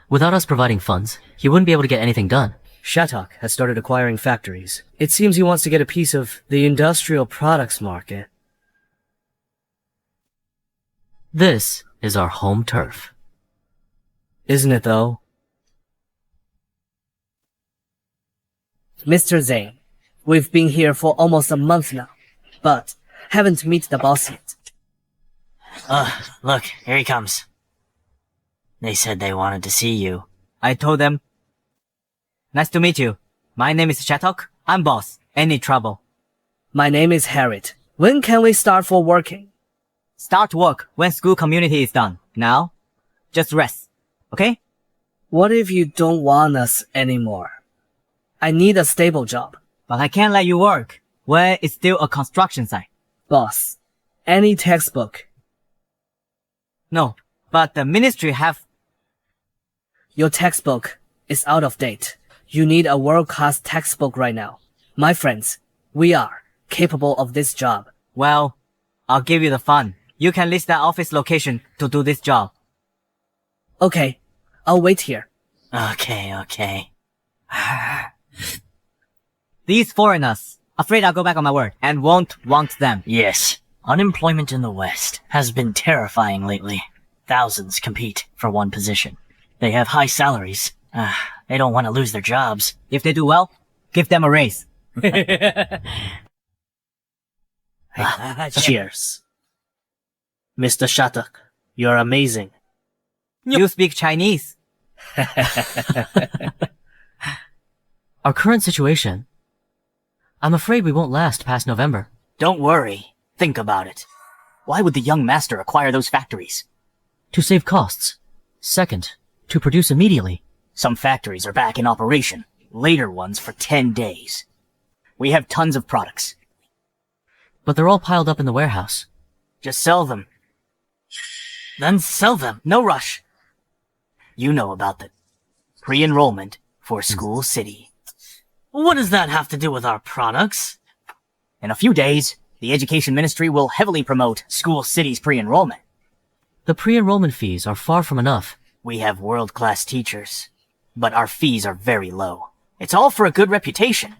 Without us providing funds, he wouldn't be able to get anything done.
Shattuck has started acquiring factories. It seems he wants to get a piece of the industrial products market.
This is our home turf.
Isn't it, though?
Mr. Zane, we've been here for almost a month now, but haven't met the boss yet.
Look, here he comes. They said they wanted to see you. I told them. Nice to meet you. My name is Shattuck. I'm boss. Any trouble?
My name is Harriet. When can we start for working?
Start work when school community is done. Now, just rest. Okay?
What if you don't want us anymore? I need a stable job.
But I can't let you work where it's still a construction site.
Boss, any textbook.
No, but the ministry have...
Your textbook is out of date. You need a world-class textbook right now. My friends, we are capable of this job.
Well, I'll give you the fun. You can list the office location to do this job.
Okay, I'll wait here.
Okay. These foreigners, afraid I'll go back on my word, and won't want them. Yes. Unemployment in the West has been terrifying lately. Thousands compete for one position. They have high salaries. They don't want to lose their jobs. If they do well, give them a raise.
Cheers. Mr. Shattuck, you're amazing.
You speak Chinese.
Our current situation... I'm afraid we won't last past November.
Don't worry. Think about it. Why would the young master acquire those factories?
To save costs. Second, to produce immediately.
Some factories are back in operation. Later ones for 10 days. We have tons of products.
But they're all piled up in the warehouse.
Just sell them.
Then sell them.
No rush. You know about the pre-enrollment for School City.
What does that have to do with our products?
In a few days, the Education Ministry will heavily promote School City's pre-enrollment.
The pre-enrollment fees are far from enough.
We have world-class teachers, but our fees are very low. It's all for a good reputation.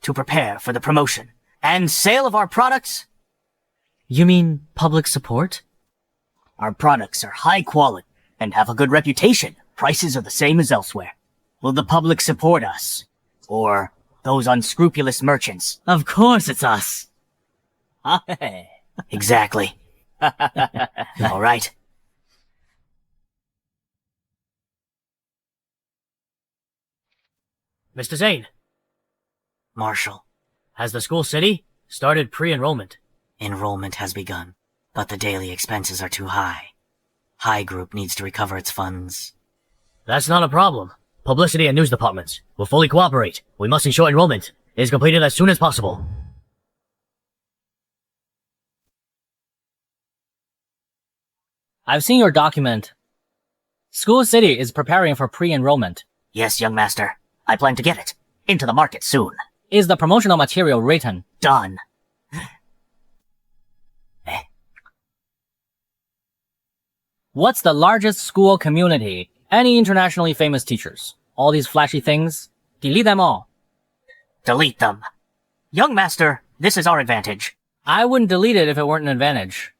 To prepare for the promotion and sale of our products.
You mean public support?
Our products are high quality and have a good reputation. Prices are the same as elsewhere. Will the public support us? Or those unscrupulous merchants?
Of course it's us.
Exactly. All right.
Mr. Zane.
Marshal.
Has the school city started pre-enrollment?
Enrollment has begun, but the daily expenses are too high. High Group needs to recover its funds.
That's not a problem. Publicity and news departments will fully cooperate. We must ensure enrollment is completed as soon as possible.
I've seen your document. School City is preparing for pre-enrollment.
Yes, young master. I plan to get it into the market soon.
Is the promotional material written?
Done.
What's the largest school community? Any internationally famous teachers? All these flashy things? Delete them all.
Delete them. Young master, this is our advantage.
I wouldn't delete it if it weren't an advantage.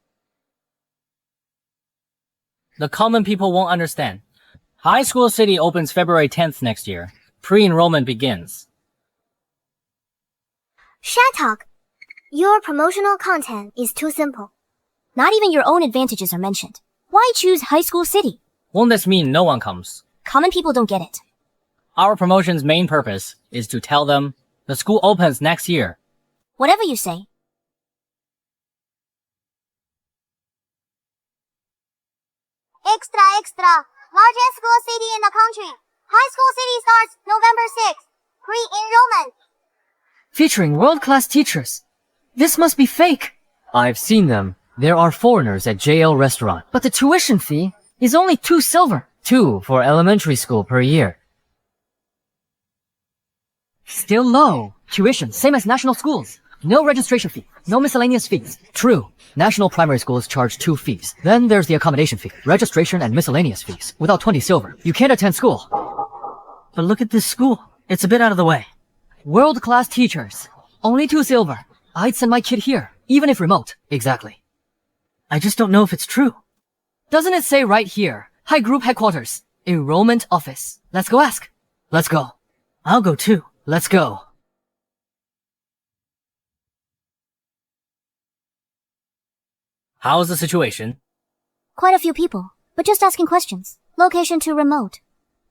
The common people won't understand. High School City opens February 10th next year. Pre-enrollment begins.
Shattuck, your promotional content is too simple.
Not even your own advantages are mentioned. Why choose High School City?
Won't this mean no one comes?
Common people don't get it.
Our promotion's main purpose is to tell them the school opens next year.
Whatever you say.
Extra, extra. Largest school city in the country. High School City starts November 6th. Pre-enrollment.
Featuring world-class teachers. This must be fake. I've seen them. There are foreigners at JL Restaurant. But the tuition fee is only 2 silver. 2 for elementary school per year. Still low. Tuition, same as national schools. No registration fee, no miscellaneous fees. True. National primary schools charge 2 fees. Then there's the accommodation fee, registration and miscellaneous fees. Without 20 silver, you can't attend school.
But look at this school. It's a bit out of the way.
World-class teachers. Only 2 silver. I'd send my kid here, even if remote. Exactly.
I just don't know if it's true.
Doesn't it say right here? High Group Headquarters. Enrollment Office. Let's go ask. Let's go.
I'll go too.
Let's go.
How's the situation?
Quite a few people, but just asking questions. Location to remote.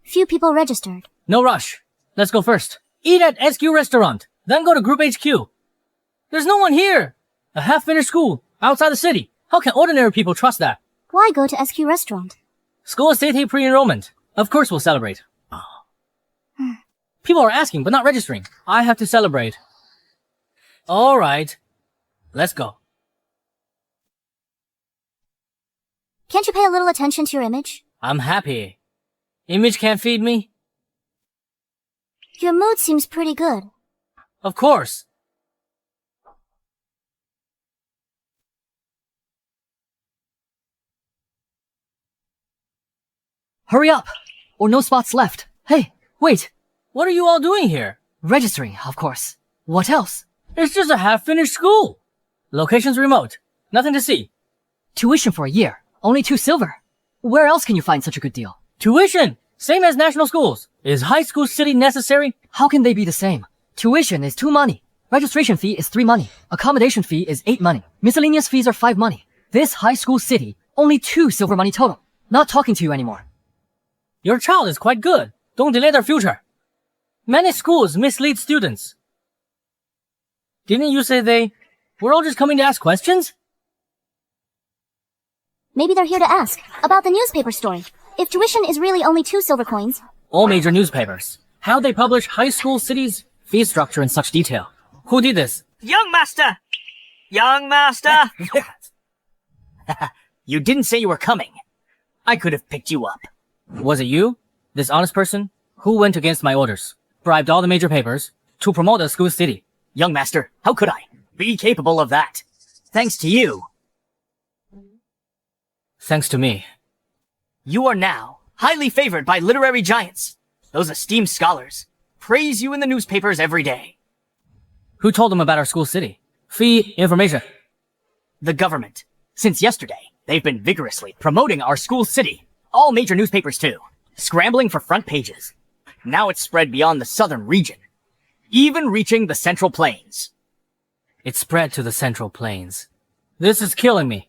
Few people registered.
No rush. Let's go first. Eat at SQ Restaurant, then go to Group HQ. There's no one here. A half-finished school, outside the city. How can ordinary people trust that?
Why go to SQ Restaurant?
School State pre-enrollment. Of course we'll celebrate. People are asking, but not registering. I have to celebrate. Alright. Let's go.
Can't you pay a little attention to your image?
I'm happy. Image can't feed me?
Your mood seems pretty good.
Of course.
Hurry up, or no spots left. Hey, wait.
What are you all doing here?
Registering, of course. What else?
It's just a half-finished school. Location's remote. Nothing to see.
Tuition for a year. Only 2 silver. Where else can you find such a good deal?
Tuition! Same as national schools. Is High School City necessary?
How can they be the same? Tuition is 2 money. Registration fee is 3 money. Accommodation fee is 8 money. Miscellaneous fees are 5 money. This High School City, only 2 silver money total. Not talking to you anymore.
Your child is quite good. Don't delay their future. Many schools mislead students. Didn't you say they were all just coming to ask questions?
Maybe they're here to ask about the newspaper story. If tuition is really only 2 silver coins.
All major newspapers. How they publish High School City's fee structure in such detail. Who did this?
Young master! Young master!
You didn't say you were coming. I could have picked you up.
Was it you? This honest person? Who went against my orders? Bribed all the major papers to promote the school city.
Young master, how could I be capable of that? Thanks to you.
Thanks to me.
You are now highly favored by literary giants. Those esteemed scholars praise you in the newspapers every day.
Who told them about our school city? Fee information.
The government. Since yesterday, they've been vigorously promoting our school city. All major newspapers too. Scrambling for front pages. Now it's spread beyond the southern region. Even reaching the Central Plains.
It spread to the Central Plains. This is killing me.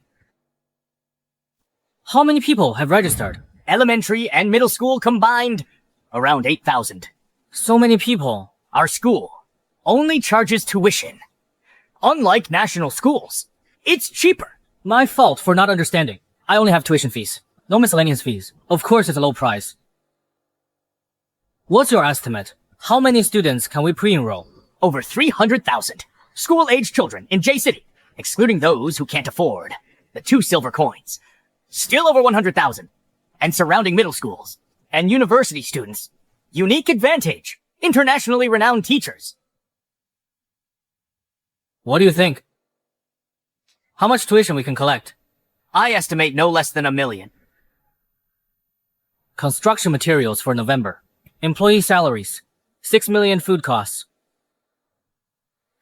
How many people have registered?
Elementary and middle school combined, around 8,000.
So many people.
Our school only charges tuition. Unlike national schools, it's cheaper.
My fault for not understanding. I only have tuition fees. No miscellaneous fees. Of course it's a low price. What's your estimate? How many students can we pre-enroll?
Over 300,000. School-age children in J-City, excluding those who can't afford the 2 silver coins. Still over 100,000. And surrounding middle schools. And university students. Unique advantage. Internationally renowned teachers.
What do you think? How much tuition we can collect?
I estimate no less than $1 million.
Construction materials for November. Employee salaries. 6 million food costs.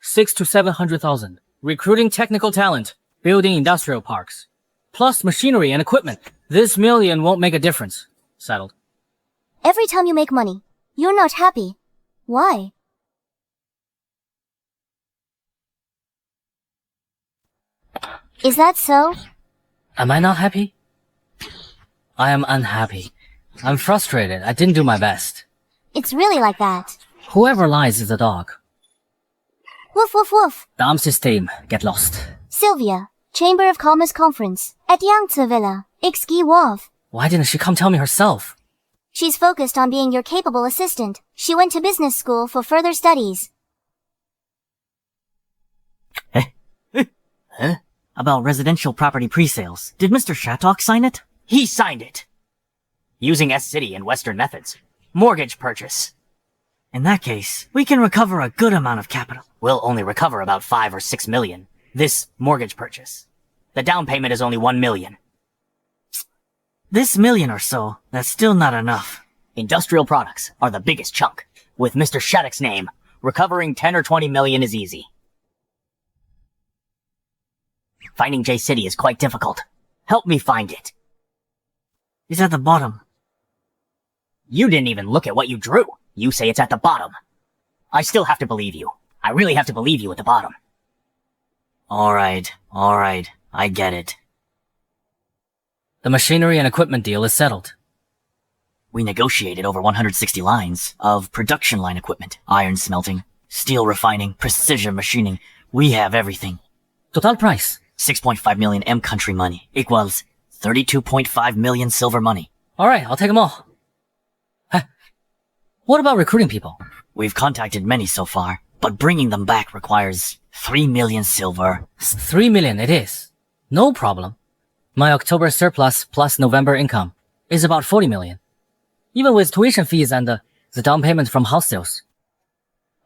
6 to 700,000. Recruiting technical talent. Building industrial parks. Plus machinery and equipment. This million won't make a difference. Settled.
Every time you make money, you're not happy. Why? Is that so?
Am I not happy? I am unhappy. I'm frustrated. I didn't do my best.
It's really like that.
Whoever lies is a dog.
Woof woof woof.
Dam system. Get lost.
Sylvia, Chamber of Commerce Conference, at Yangtze Villa, Ixki Wharf.
Why didn't she come tell me herself?
She's focused on being your capable assistant. She went to business school for further studies.
Huh? About residential property pre-sales. Did Mr. Shattuck sign it?
He signed it. Using S-City and Western methods. Mortgage purchase.
In that case, we can recover a good amount of capital.
We'll only recover about 5 or 6 million. This mortgage purchase. The down payment is only 1 million.
This million or so, that's still not enough.
Industrial products are the biggest chunk. With Mr. Shattuck's name, recovering 10 or 20 million is easy. Finding J-City is quite difficult. Help me find it.
It's at the bottom.
You didn't even look at what you drew. You say it's at the bottom. I still have to believe you. I really have to believe you at the bottom.
Alright, I get it.
The machinery and equipment deal is settled.
We negotiated over 160 lines of production line equipment. Iron smelting, steel refining, precision machining. We have everything.
Total price?
6.5 million M country money equals 32.5 million silver money.
Alright, I'll take them all. What about recruiting people?
We've contacted many so far, but bringing them back requires 3 million silver.
3 million it is. No problem. My October surplus plus November income is about 40 million. Even with tuition fees and the down payment from house sales.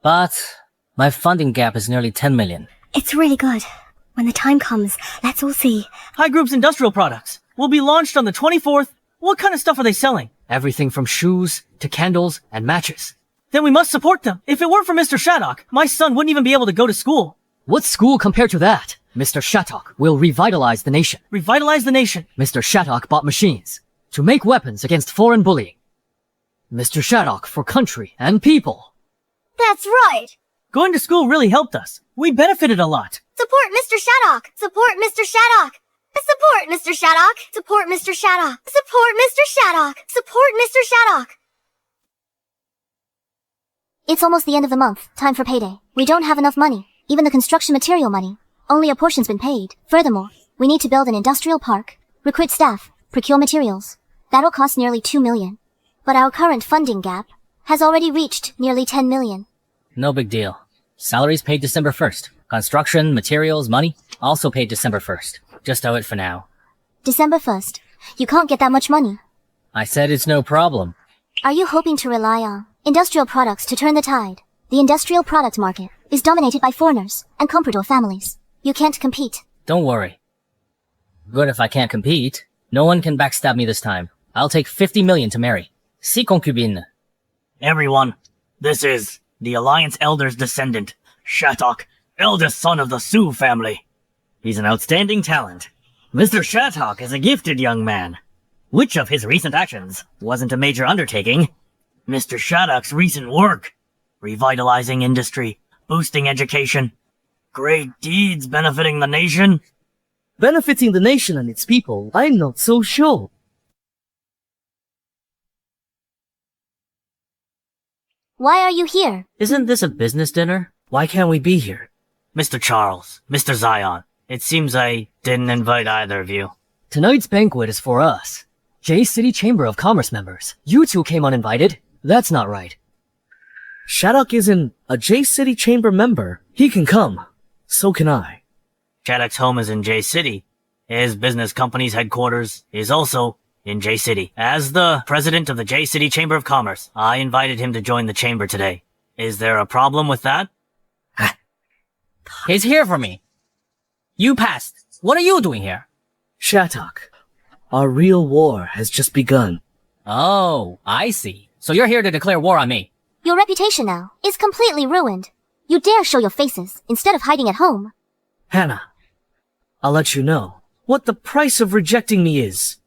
But my funding gap is nearly 10 million.
It's really good. When the time comes, let's all see.
High Group's industrial products will be launched on the 24th. What kind of stuff are they selling?
Everything from shoes to candles and matches.
Then we must support them. If it weren't for Mr. Shattuck, my son wouldn't even be able to go to school.
What's school compared to that? Mr. Shattuck will revitalize the nation.
Revitalize the nation.
Mr. Shattuck bought machines to make weapons against foreign bullying. Mr. Shattuck for country and people.
That's right.
Going to school really helped us. We benefited a lot.
Support Mr. Shattuck. Support Mr. Shattuck. Support Mr. Shattuck. Support Mr. Shattuck. Support Mr. Shattuck. Support Mr. Shattuck.
It's almost the end of the month. Time for payday. We don't have enough money. Even the construction material money. Only a portion's been paid. Furthermore, we need to build an industrial park, recruit staff, procure materials. That'll cost nearly 2 million. But our current funding gap has already reached nearly 10 million.
No big deal. Salaries paid December 1st. Construction, materials, money, also paid December 1st. Just owe it for now.
December 1st. You can't get that much money.
I said it's no problem.
Are you hoping to rely on industrial products to turn the tide? The industrial product market is dominated by foreigners and comprador families. You can't compete.
Don't worry. Good if I can't compete. No one can backstab me this time. I'll take 50 million to marry. Si concubine.
Everyone, this is the Alliance Elder's descendant, Shattuck, eldest son of the Sioux family. He's an outstanding talent. Mr. Shattuck is a gifted young man. Which of his recent actions wasn't a major undertaking? Mr. Shattuck's recent work, revitalizing industry, boosting education, great deeds benefiting the nation.
Benefiting the nation and its people, I'm not so sure.
Why are you here?
Isn't this a business dinner?
Why can't we be here?
Mr. Charles, Mr. Zion, it seems I didn't invite either of you.
Tonight's banquet is for us. J-City Chamber of Commerce members. You two came uninvited. That's not right.
Shattuck isn't a J-City Chamber member. He can come. So can I.
Shattuck's home is in J-City. His business company's headquarters is also in J-City. As the president of the J-City Chamber of Commerce, I invited him to join the chamber today. Is there a problem with that?
He's here for me. You passed. What are you doing here?
Shattuck, our real war has just begun.
Oh, I see. So you're here to declare war on me.
Your reputation now is completely ruined. You dare show your faces instead of hiding at home.
Hannah, I'll let you know what the price of rejecting me is.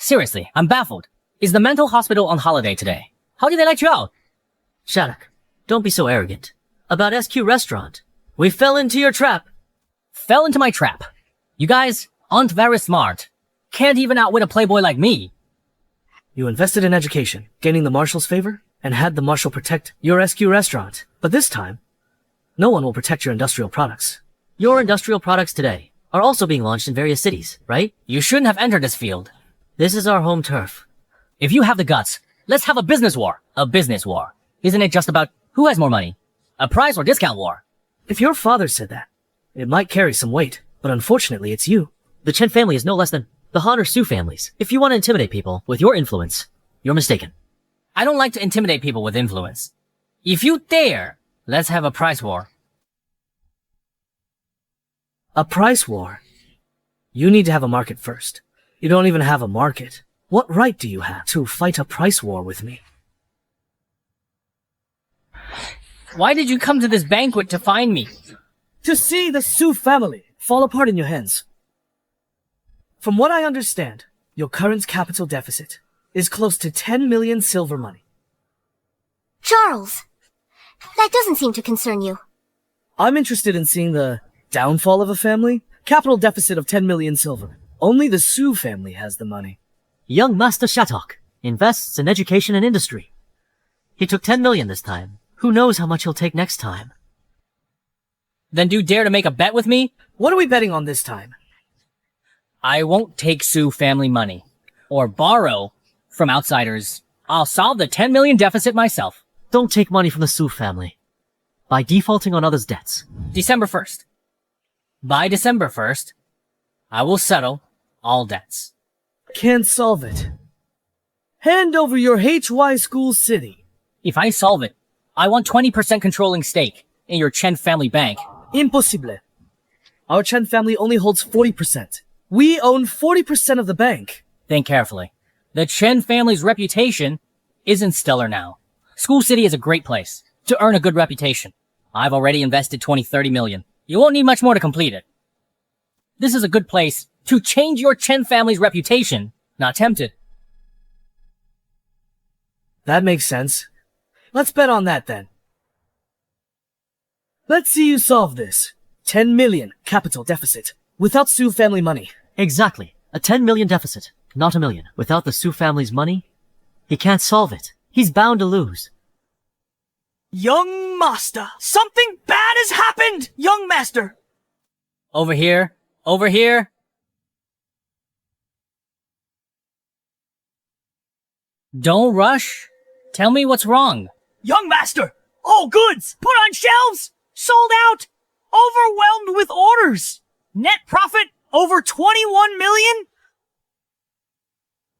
Seriously, I'm baffled. Is the mental hospital on holiday today? How did they let you out?
Shattuck, don't be so arrogant. About SQ Restaurant. We fell into your trap.
Fell into my trap. You guys aren't very smart. Can't even outwit a playboy like me.
You invested in education, gaining the marshal's favor, and had the marshal protect your SQ Restaurant. But this time, no one will protect your industrial products.
Your industrial products today are also being launched in various cities, right?
You shouldn't have entered this field.
This is our home turf.
If you have the guts, let's have a business war. A business war. Isn't it just about who has more money? A price or discount war?
If your father said that, it might carry some weight, but unfortunately it's you.
The Chen family is no less than the Han or Su families. If you want to intimidate people with your influence, you're mistaken.
I don't like to intimidate people with influence. If you dare, let's have a price war.
A price war? You need to have a market first. You don't even have a market. What right do you have to fight a price war with me?
Why did you come to this banquet to find me?
To see the Su family fall apart in your hands. From what I understand, your current capital deficit is close to 10 million silver money.
Charles, that doesn't seem to concern you.
I'm interested in seeing the downfall of a family. Capital deficit of 10 million silver. Only the Su family has the money.
Young Master Shattuck invests in education and industry. He took 10 million this time. Who knows how much he'll take next time?
Then do you dare to make a bet with me?
What are we betting on this time?
I won't take Su family money. Or borrow from outsiders. I'll solve the 10 million deficit myself.
Don't take money from the Su family. By defaulting on others' debts.
December 1st. By December 1st, I will settle all debts.
Can't solve it. Hand over your HY School City.
If I solve it, I want 20% controlling stake in your Chen family bank.
Impossible. Our Chen family only holds 40%. We own 40% of the bank.
Think carefully. The Chen family's reputation isn't stellar now. School City is a great place to earn a good reputation. I've already invested 20-30 million. You won't need much more to complete it. This is a good place to change your Chen family's reputation. Not tempted.
That makes sense. Let's bet on that then. Let's see you solve this. 10 million capital deficit without Su family money.
Exactly. A 10 million deficit, not a million. Without the Su family's money, he can't solve it. He's bound to lose.
Young master, something bad has happened! Young master!
Over here. Over here. Don't rush. Tell me what's wrong.
Young master! All goods put on shelves! Sold out! Overwhelmed with orders! Net profit over 21 million?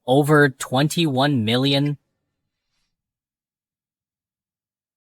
Over 21 million?